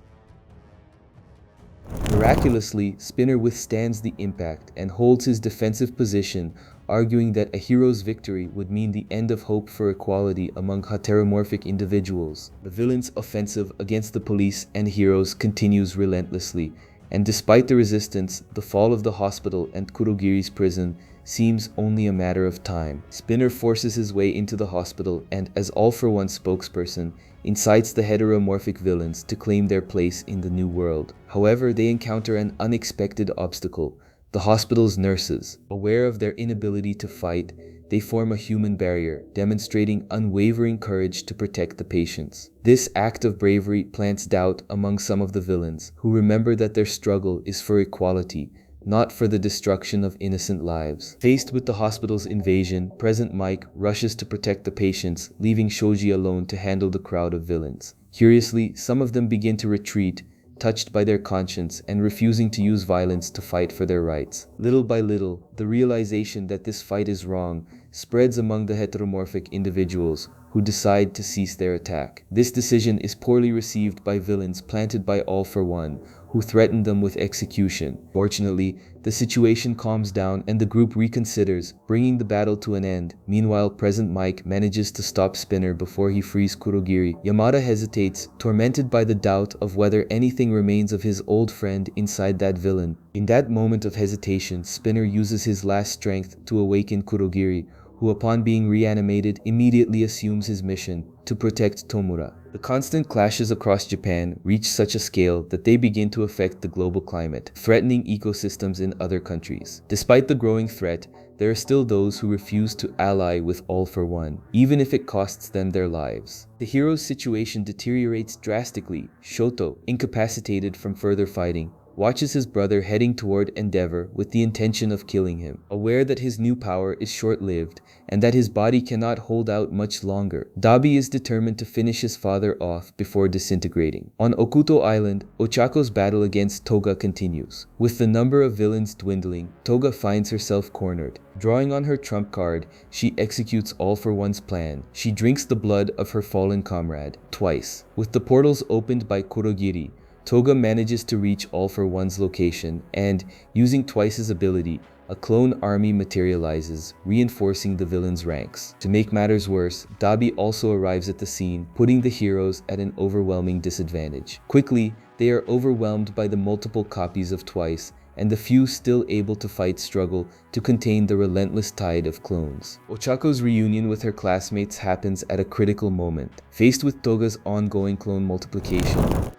Miraculously, Spinner withstands the impact and holds his defensive position, arguing that a hero's victory would mean the end of hope for equality among heteromorphic individuals. The villain's offensive against the police and heroes continues relentlessly, and despite the resistance, the fall of the hospital and Kurogiri's prison seems only a matter of time. Spinner forces his way into the hospital and, as all-for-one spokesperson, incites the heteromorphic villains to claim their place in the new world. However, they encounter an unexpected obstacle: the hospital's nurses. Aware of their inability to fight, they form a human barrier, demonstrating unwavering courage to protect the patients. This act of bravery plants doubt among some of the villains, who remember that their struggle is for equality, not for the destruction of innocent lives. Faced with the hospital's invasion, present Mike rushes to protect the patients, leaving Shoji alone to handle the crowd of villains. Curiously, some of them begin to retreat, touched by their conscience and refusing to use violence to fight for their rights. Little by little, the realization that this fight is wrong spreads among the heteromorphic individuals, who decide to cease their attack. This decision is poorly received by villains planted by All for One, who threaten them with execution. Fortunately, the situation calms down and the group reconsiders, bringing the battle to an end. Meanwhile, present Mike manages to stop Spinner before he frees Kurogiri. Yamada hesitates, tormented by the doubt of whether anything remains of his old friend inside that villain. In that moment of hesitation, Spinner uses his last strength to awaken Kurogiri, who upon being reanimated immediately assumes his mission to protect Tomura. The constant clashes across Japan reach such a scale that they begin to affect the global climate, threatening ecosystems in other countries. Despite the growing threat, there are still those who refuse to ally with All for One, even if it costs them their lives. The hero's situation deteriorates drastically. Shoto, incapacitated from further fighting, watches his brother heading toward Endeavor with the intention of killing him. Aware that his new power is short-lived and that his body cannot hold out much longer, Dabi is determined to finish his father off before disintegrating. On Okuto Island, Ochako's battle against Toga continues. With the number of villains dwindling, Toga finds herself cornered. Drawing on her trump card, she executes All for One's plan. She drinks the blood of her fallen comrade, twice. With the portals opened by Kurogiri, Toga manages to reach All for One's location and, using Twice's ability, a clone army materializes, reinforcing the villain's ranks. To make matters worse, Dabi also arrives at the scene, putting the heroes at an overwhelming disadvantage. Quickly, they are overwhelmed by the multiple copies of Twice, and the few still able to fight struggle to contain the relentless tide of clones. Ochako's reunion with her classmates happens at a critical moment. Faced with Toga's ongoing clone multiplication,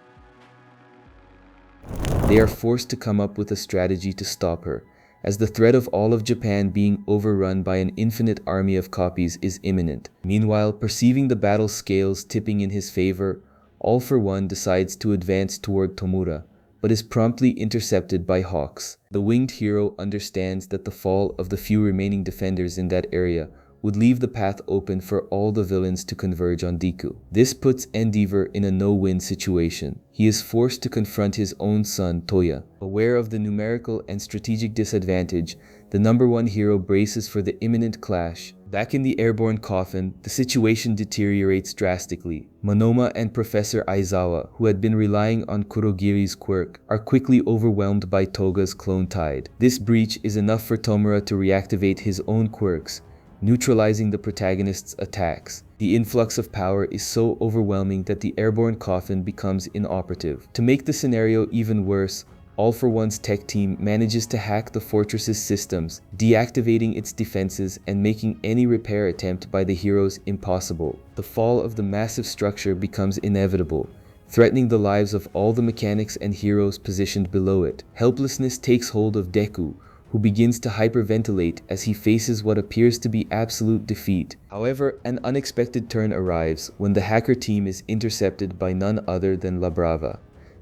they are forced to come up with a strategy to stop her, as the threat of all of Japan being overrun by an infinite army of copies is imminent. Meanwhile, perceiving the battle scales tipping in his favor, All for One decides to advance toward Tomura, but is promptly intercepted by Hawks. The winged hero understands that the fall of the few remaining defenders in that area would leave the path open for all the villains to converge on Deku. This puts Endeavor in a no-win situation. He is forced to confront his own son, Toya. Aware of the numerical and strategic disadvantage, the number one hero braces for the imminent clash. Back in the airborne coffin, the situation deteriorates drastically. Monoma and Professor Aizawa, who had been relying on Kurogiri's quirk, are quickly overwhelmed by Toga's clone tide. This breach is enough for Tomura to reactivate his own quirks, neutralizing the protagonist's attacks. The influx of power is so overwhelming that the airborne coffin becomes inoperative. To make the scenario even worse, All For One's tech team manages to hack the fortress's systems, deactivating its defenses and making any repair attempt by the heroes impossible. The fall of the massive structure becomes inevitable, threatening the lives of all the mechanics and heroes positioned below it. Helplessness takes hold of Deku, who begins to hyperventilate as he faces what appears to be absolute defeat. However, an unexpected turn arrives when the hacker team is intercepted by none other than La Brava,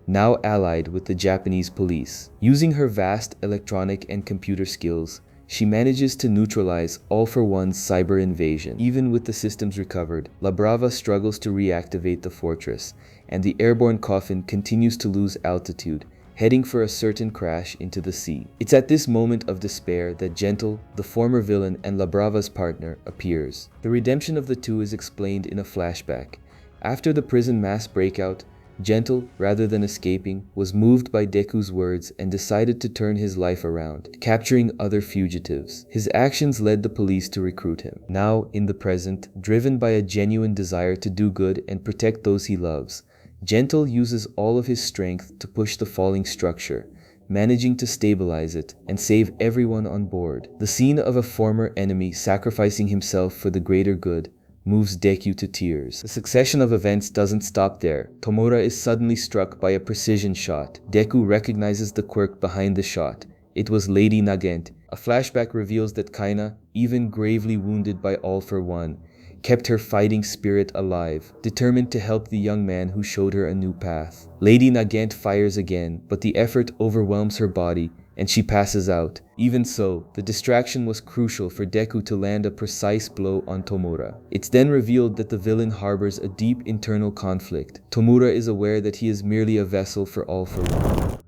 now allied with the Japanese police. Using her vast electronic and computer skills, she manages to neutralize All For One's cyber invasion. Even with the systems recovered, La Brava struggles to reactivate the fortress, and the airborne coffin continues to lose altitude, heading for a certain crash into the sea. It's at this moment of despair that Gentle, the former villain and La Brava's partner, appears. The redemption of the two is explained in a flashback. After the prison mass breakout, Gentle, rather than escaping, was moved by Deku's words and decided to turn his life around, capturing other fugitives. His actions led the police to recruit him. Now, in the present, driven by a genuine desire to do good and protect those he loves, Gentle uses all of his strength to push the falling structure, managing to stabilize it and save everyone on board. The scene of a former enemy sacrificing himself for the greater good moves Deku to tears. The succession of events doesn't stop there. Tomura is suddenly struck by a precision shot. Deku recognizes the quirk behind the shot. It was Lady Nagant. A flashback reveals that Kaina, even gravely wounded by All For One, kept her fighting spirit alive, determined to help the young man who showed her a new path. Lady Nagant fires again, but the effort overwhelms her body and she passes out. Even so, the distraction was crucial for Deku to land a precise blow on Tomura. It's then revealed that the villain harbors a deep internal conflict. Tomura is aware that he is merely a vessel for All For One.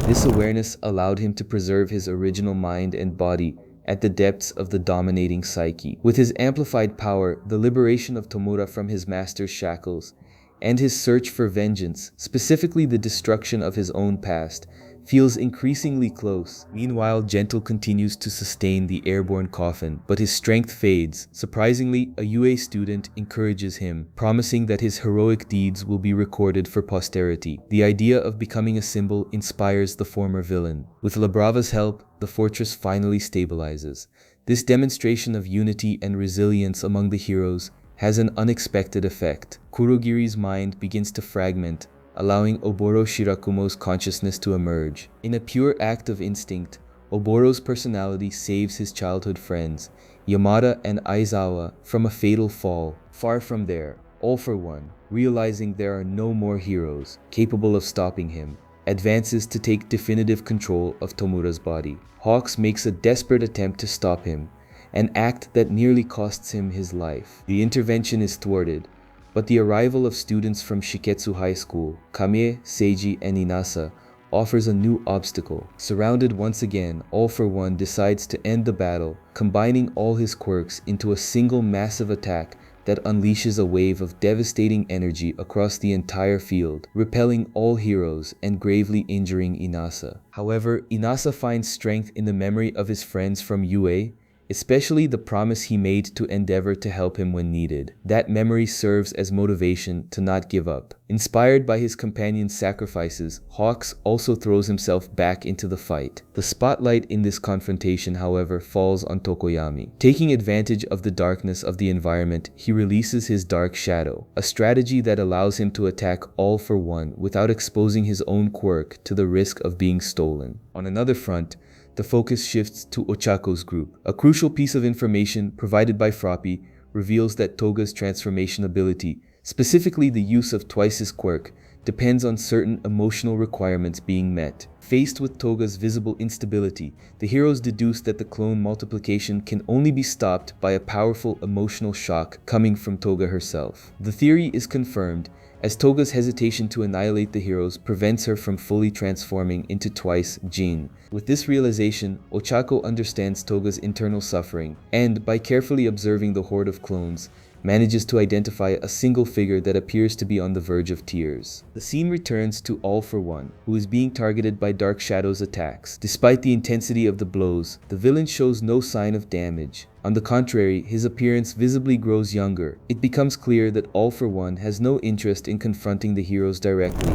This awareness allowed him to preserve his original mind and body at the depths of the dominating psyche. With his amplified power, the liberation of Tomura from his master's shackles, and his search for vengeance, specifically the destruction of his own past, feels increasingly close. Meanwhile, Gentle continues to sustain the airborne coffin, but his strength fades. Surprisingly, a UA student encourages him, promising that his heroic deeds will be recorded for posterity. The idea of becoming a symbol inspires the former villain. With La Brava's help, the fortress finally stabilizes. This demonstration of unity and resilience among the heroes has an unexpected effect. Kurogiri's mind begins to fragment, allowing Oboro Shirakumo's consciousness to emerge. In a pure act of instinct, Oboro's personality saves his childhood friends, Yamada and Aizawa, from a fatal fall. Far from there, All For One, realizing there are no more heroes capable of stopping him, advances to take definitive control of Tomura's body. Hawks makes a desperate attempt to stop him, an act that nearly costs him his life. The intervention is thwarted, but the arrival of students from Shiketsu High School, Kamie, Seiji, and Inasa, offers a new obstacle. Surrounded once again, All For One decides to end the battle, combining all his quirks into a single massive attack that unleashes a wave of devastating energy across the entire field, repelling all heroes and gravely injuring Inasa. However, Inasa finds strength in the memory of his friends from UA, especially the promise he made to endeavor to help him when needed. That memory serves as motivation to not give up. Inspired by his companion's sacrifices, Hawks also throws himself back into the fight. The spotlight in this confrontation, however, falls on Tokoyami. Taking advantage of the darkness of the environment, he releases his Dark Shadow, a strategy that allows him to attack All For One without exposing his own quirk to the risk of being stolen. On another front, the focus shifts to Ochako's group. A crucial piece of information provided by Froppy reveals that Toga's transformation ability, specifically the use of twice his quirk, depends on certain emotional requirements being met. Faced with Toga's visible instability, the heroes deduce that the clone multiplication can only be stopped by a powerful emotional shock coming from Toga herself. The theory is confirmed, as Toga's hesitation to annihilate the heroes prevents her from fully transforming into twice Jin. With this realization, Ochako understands Toga's internal suffering, and by carefully observing the horde of clones, manages to identify a single figure that appears to be on the verge of tears. The scene returns to All for One, who is being targeted by Dark Shadow's attacks. Despite the intensity of the blows, the villain shows no sign of damage. On the contrary, his appearance visibly grows younger. It becomes clear that All for One has no interest in confronting the heroes directly.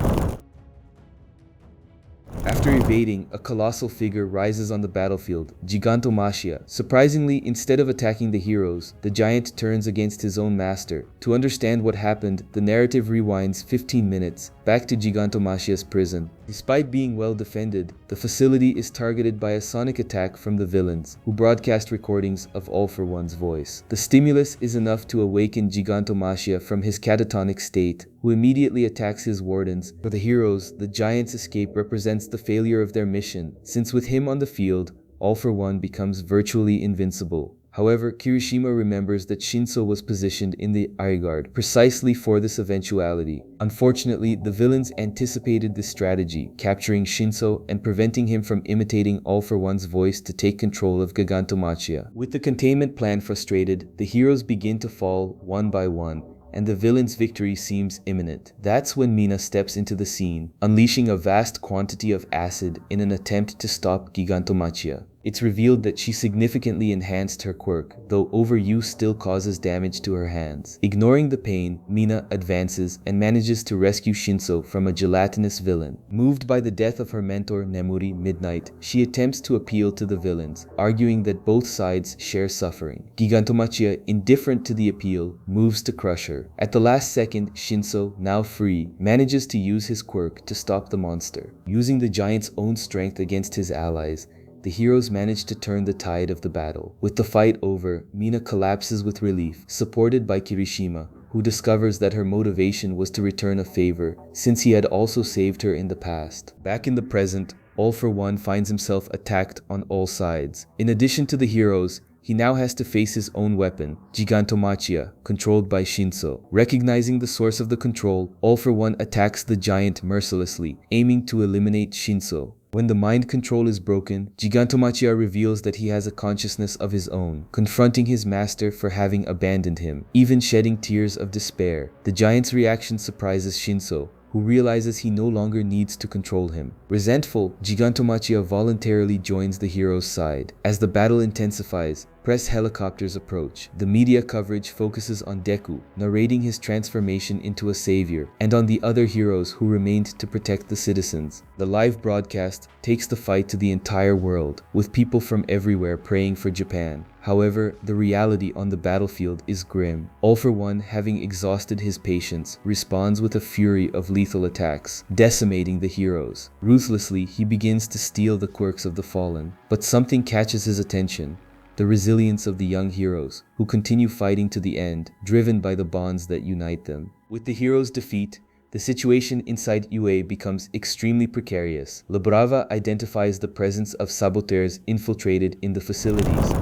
After evading, a colossal figure rises on the battlefield, Gigantomachia. Surprisingly, instead of attacking the heroes, the giant turns against his own master. To understand what happened, the narrative rewinds 15 minutes, back to Gigantomachia's prison. Despite being well defended, the facility is targeted by a sonic attack from the villains, who broadcast recordings of All for One's voice. The stimulus is enough to awaken Gigantomachia from his catatonic state, who immediately attacks his wardens. For the heroes, the giant's escape represents the failure of their mission, since with him on the field, All for One becomes virtually invincible. However, Kirishima remembers that Shinso was positioned in the rearguard precisely for this eventuality. Unfortunately, the villains anticipated this strategy, capturing Shinso and preventing him from imitating All for One's voice to take control of Gigantomachia. With the containment plan frustrated, the heroes begin to fall one by one, and the villain's victory seems imminent. That's when Mina steps into the scene, unleashing a vast quantity of acid in an attempt to stop Gigantomachia. It's revealed that she significantly enhanced her quirk, though overuse still causes damage to her hands. Ignoring the pain, Mina advances and manages to rescue Shinso from a gelatinous villain. Moved by the death of her mentor Nemuri Midnight, she attempts to appeal to the villains, arguing that both sides share suffering. Gigantomachia, indifferent to the appeal, moves to crush her. At the last second, Shinso, now free, manages to use his quirk to stop the monster. Using the giant's own strength against his allies, the heroes manage to turn the tide of the battle. With the fight over, Mina collapses with relief, supported by Kirishima, who discovers that her motivation was to return a favor, since he had also saved her in the past. Back in the present, All for One finds himself attacked on all sides. In addition to the heroes, he now has to face his own weapon, Gigantomachia, controlled by Shinso. Recognizing the source of the control, All for One attacks the giant mercilessly, aiming to eliminate Shinso. When the mind control is broken, Gigantomachia reveals that he has a consciousness of his own, confronting his master for having abandoned him, even shedding tears of despair. The giant's reaction surprises Shinso, who realizes he no longer needs to control him. Resentful, Gigantomachia voluntarily joins the hero's side. As the battle intensifies, press helicopters approach. The media coverage focuses on Deku, narrating his transformation into a savior, and on the other heroes who remained to protect the citizens. The live broadcast takes the fight to the entire world, with people from everywhere praying for Japan. However, the reality on the battlefield is grim. All for One, having exhausted his patience, responds with a fury of lethal attacks, decimating the heroes. Ruthlessly, he begins to steal the quirks of the fallen, but something catches his attention. The resilience of the young heroes, who continue fighting to the end, driven by the bonds that unite them. With the heroes' defeat, the situation inside UA becomes extremely precarious. La Brava identifies the presence of saboteurs infiltrated in the facilities,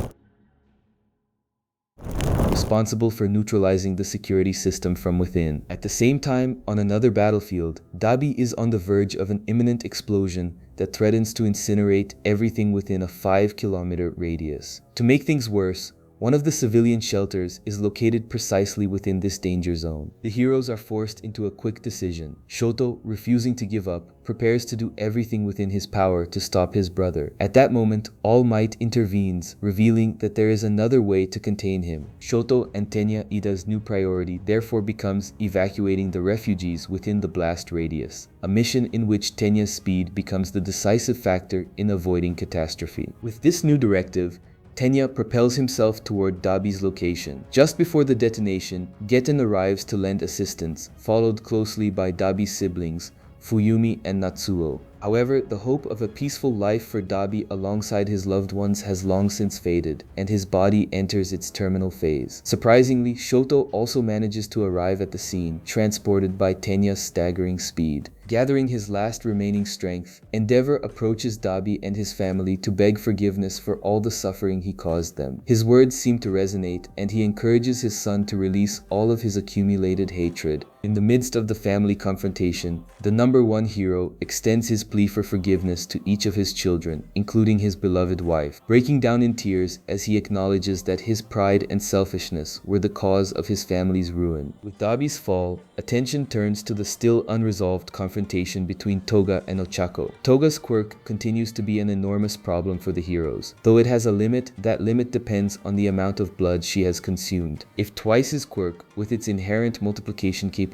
responsible for neutralizing the security system from within. At the same time, on another battlefield, Dabi is on the verge of an imminent explosion that threatens to incinerate everything within a 5-kilometer radius. To make things worse, one of the civilian shelters is located precisely within this danger zone. The heroes are forced into a quick decision. Shoto, refusing to give up, prepares to do everything within his power to stop his brother. At that moment, All Might intervenes, revealing that there is another way to contain him. Shoto and Tenya Ida's new priority therefore becomes evacuating the refugees within the blast radius, a mission in which Tenya's speed becomes the decisive factor in avoiding catastrophe. With this new directive, Tenya propels himself toward Dabi's location. Just before the detonation, Getten arrives to lend assistance, followed closely by Dabi's siblings, Fuyumi and Natsuo. However, the hope of a peaceful life for Dabi alongside his loved ones has long since faded, and his body enters its terminal phase. Surprisingly, Shoto also manages to arrive at the scene, transported by Tenya's staggering speed. Gathering his last remaining strength, Endeavor approaches Dabi and his family to beg forgiveness for all the suffering he caused them. His words seem to resonate, and he encourages his son to release all of his accumulated hatred. In the midst of the family confrontation, the number one hero extends his plea for forgiveness to each of his children, including his beloved wife, breaking down in tears as he acknowledges that his pride and selfishness were the cause of his family's ruin. With Dabi's fall, attention turns to the still unresolved confrontation between Toga and Ochako. Toga's quirk continues to be an enormous problem for the heroes. Though it has a limit, that limit depends on the amount of blood she has consumed. If twice his quirk, with its inherent multiplication capability,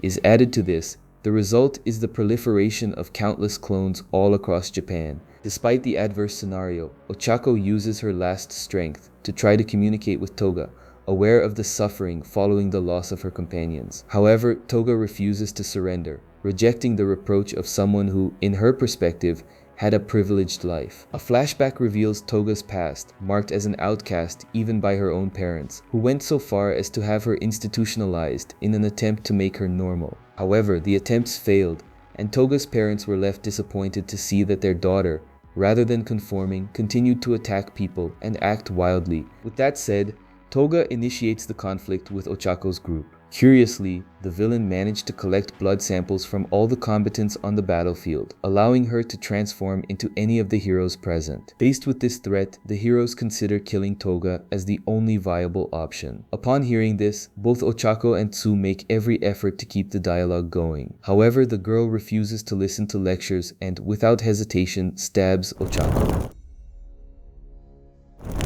is added to this, the result is the proliferation of countless clones all across Japan. Despite the adverse scenario, Ochako uses her last strength to try to communicate with Toga, aware of the suffering following the loss of her companions. However, Toga refuses to surrender, rejecting the reproach of someone who, in her perspective, had a privileged life. A flashback reveals Toga's past, marked as an outcast even by her own parents, who went so far as to have her institutionalized in an attempt to make her normal. However, the attempts failed, and Toga's parents were left disappointed to see that their daughter, rather than conforming, continued to attack people and act wildly. With that said, Toga initiates the conflict with Ochako's group. Curiously, the villain managed to collect blood samples from all the combatants on the battlefield, allowing her to transform into any of the heroes present. Faced with this threat, the heroes consider killing Toga as the only viable option. Upon hearing this, both Ochako and Tsu make every effort to keep the dialogue going. However, the girl refuses to listen to lectures and, without hesitation, stabs Ochako.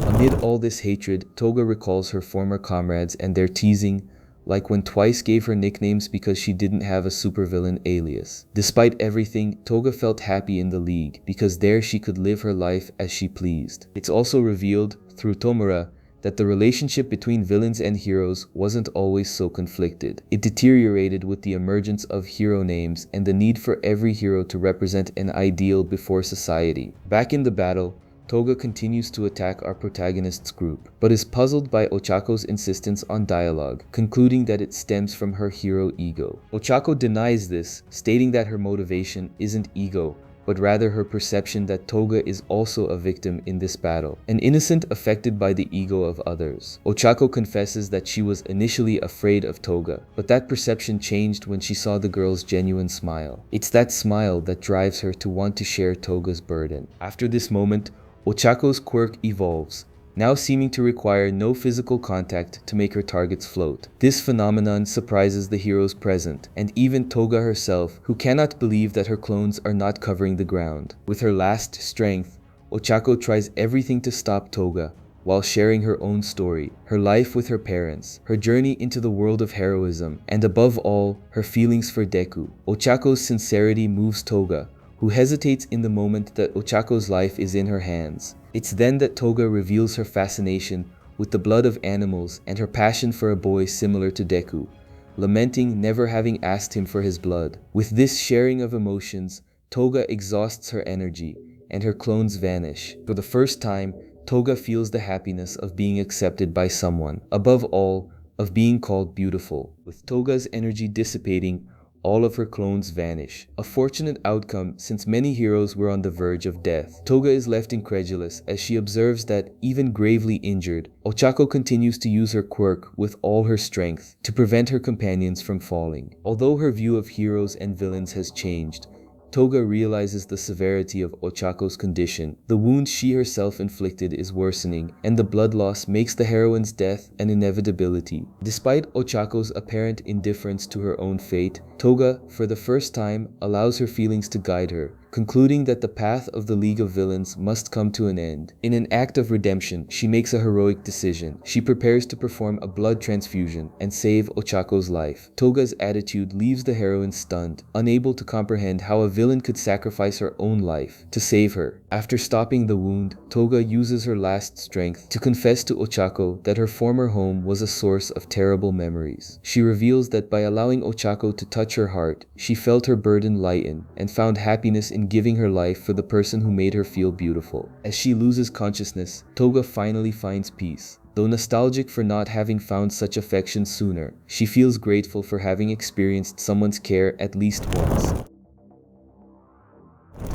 Amid all this hatred, Toga recalls her former comrades and their teasing, like when Twice gave her nicknames because she didn't have a supervillain alias. Despite everything, Toga felt happy in the League, because there she could live her life as she pleased. It's also revealed, through Tomura, that the relationship between villains and heroes wasn't always so conflicted. It deteriorated with the emergence of hero names and the need for every hero to represent an ideal before society. Back in the battle, Toga continues to attack our protagonist's group, but is puzzled by Ochako's insistence on dialogue, concluding that it stems from her hero ego. Ochako denies this, stating that her motivation isn't ego, but rather her perception that Toga is also a victim in this battle, an innocent affected by the ego of others. Ochako confesses that she was initially afraid of Toga, but that perception changed when she saw the girl's genuine smile. It's that smile that drives her to want to share Toga's burden. After this moment, Ochako's quirk evolves, now seeming to require no physical contact to make her targets float. This phenomenon surprises the heroes present, and even Toga herself, who cannot believe that her clones are not covering the ground. With her last strength, Ochako tries everything to stop Toga, while sharing her own story, her life with her parents, her journey into the world of heroism, and above all, her feelings for Deku. Ochako's sincerity moves Toga, who hesitates in the moment that Ochako's life is in her hands. It's then that Toga reveals her fascination with the blood of animals and her passion for a boy similar to Deku, lamenting never having asked him for his blood. With this sharing of emotions, Toga exhausts her energy, and her clones vanish. For the first time, Toga feels the happiness of being accepted by someone, above all, of being called beautiful. With Toga's energy dissipating, all of her clones vanish. A fortunate outcome, since many heroes were on the verge of death. Toga is left incredulous as she observes that, even gravely injured, Ochako continues to use her quirk with all her strength to prevent her companions from falling. Although her view of heroes and villains has changed, Toga realizes the severity of Ochako's condition. The wound she herself inflicted is worsening, and the blood loss makes the heroine's death an inevitability. Despite Ochako's apparent indifference to her own fate, Toga, for the first time, allows her feelings to guide her, concluding that the path of the League of Villains must come to an end. In an act of redemption, she makes a heroic decision. She prepares to perform a blood transfusion and save Ochako's life. Toga's attitude leaves the heroine stunned, unable to comprehend how a villain could sacrifice her own life to save her. After stopping the wound, Toga uses her last strength to confess to Ochako that her former home was a source of terrible memories. She reveals that by allowing Ochako to touch her heart, she felt her burden lighten and found happiness in giving her life for the person who made her feel beautiful. As she loses consciousness, Toga finally finds peace. Though nostalgic for not having found such affection sooner, she feels grateful for having experienced someone's care at least once.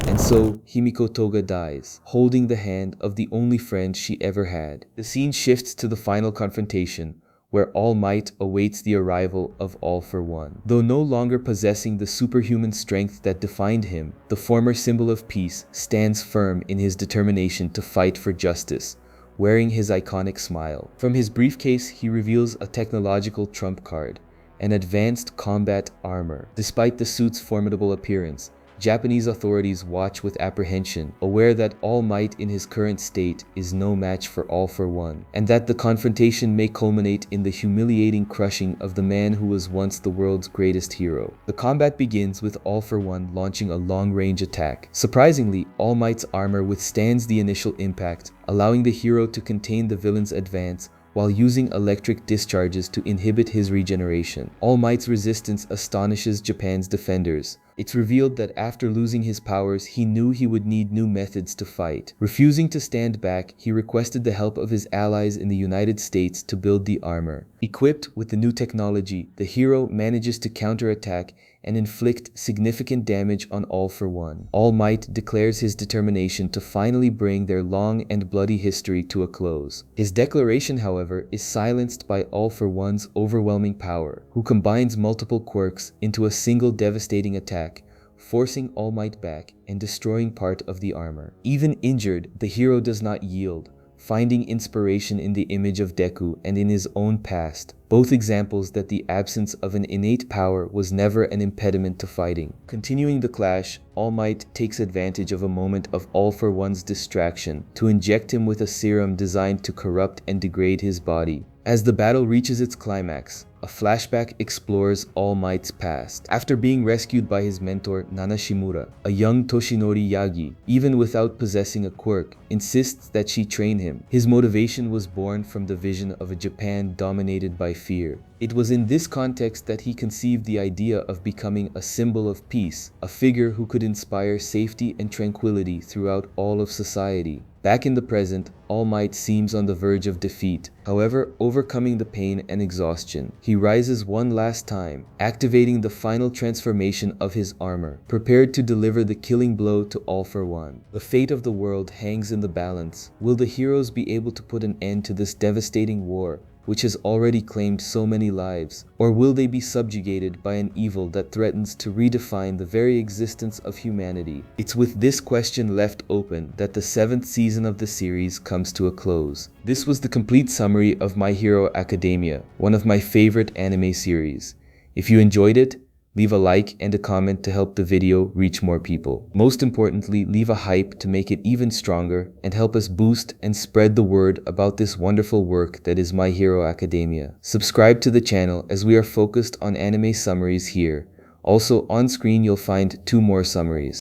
And so, Himiko Toga dies, holding the hand of the only friend she ever had. The scene shifts to the final confrontation, where All Might awaits the arrival of All for One. Though no longer possessing the superhuman strength that defined him, the former symbol of peace stands firm in his determination to fight for justice, wearing his iconic smile. From his briefcase, he reveals a technological trump card, an advanced combat armor. Despite the suit's formidable appearance, Japanese authorities watch with apprehension, aware that All Might in his current state is no match for All for One, and that the confrontation may culminate in the humiliating crushing of the man who was once the world's greatest hero. The combat begins with All for One launching a long-range attack. Surprisingly, All Might's armor withstands the initial impact, allowing the hero to contain the villain's advance while using electric discharges to inhibit his regeneration. All Might's resistance astonishes Japan's defenders. It's revealed that after losing his powers, he knew he would need new methods to fight. Refusing to stand back, he requested the help of his allies in the United States to build the armor. Equipped with the new technology, the hero manages to counterattack and inflict significant damage on All for One. All Might declares his determination to finally bring their long and bloody history to a close. His declaration, however, is silenced by All for One's overwhelming power, who combines multiple quirks into a single devastating attack, forcing All Might back and destroying part of the armor. Even injured, the hero does not yield, finding inspiration in the image of Deku and in his own past, both examples that the absence of an innate power was never an impediment to fighting. Continuing the clash, All Might takes advantage of a moment of All for One's distraction to inject him with a serum designed to corrupt and degrade his body. As the battle reaches its climax, a flashback explores All Might's past. After being rescued by his mentor Nanashimura, a young Toshinori Yagi, even without possessing a quirk, insists that she train him. His motivation was born from the vision of a Japan dominated by fear. It was in this context that he conceived the idea of becoming a symbol of peace, a figure who could inspire safety and tranquility throughout all of society. Back in the present, All Might seems on the verge of defeat. However, overcoming the pain and exhaustion, he rises one last time, activating the final transformation of his armor, prepared to deliver the killing blow to All for One. The fate of the world hangs in the balance. Will the heroes be able to put an end to this devastating war, which has already claimed so many lives? Or will they be subjugated by an evil that threatens to redefine the very existence of humanity? It's with this question left open that the 7th season of the series comes to a close. This was the complete summary of My Hero Academia, one of my favorite anime series. If you enjoyed it, leave a like and a comment to help the video reach more people. Most importantly, leave a hype to make it even stronger and help us boost and spread the word about this wonderful work that is My Hero Academia. Subscribe to the channel as we are focused on anime summaries here. Also, on screen you'll find 2 more summaries.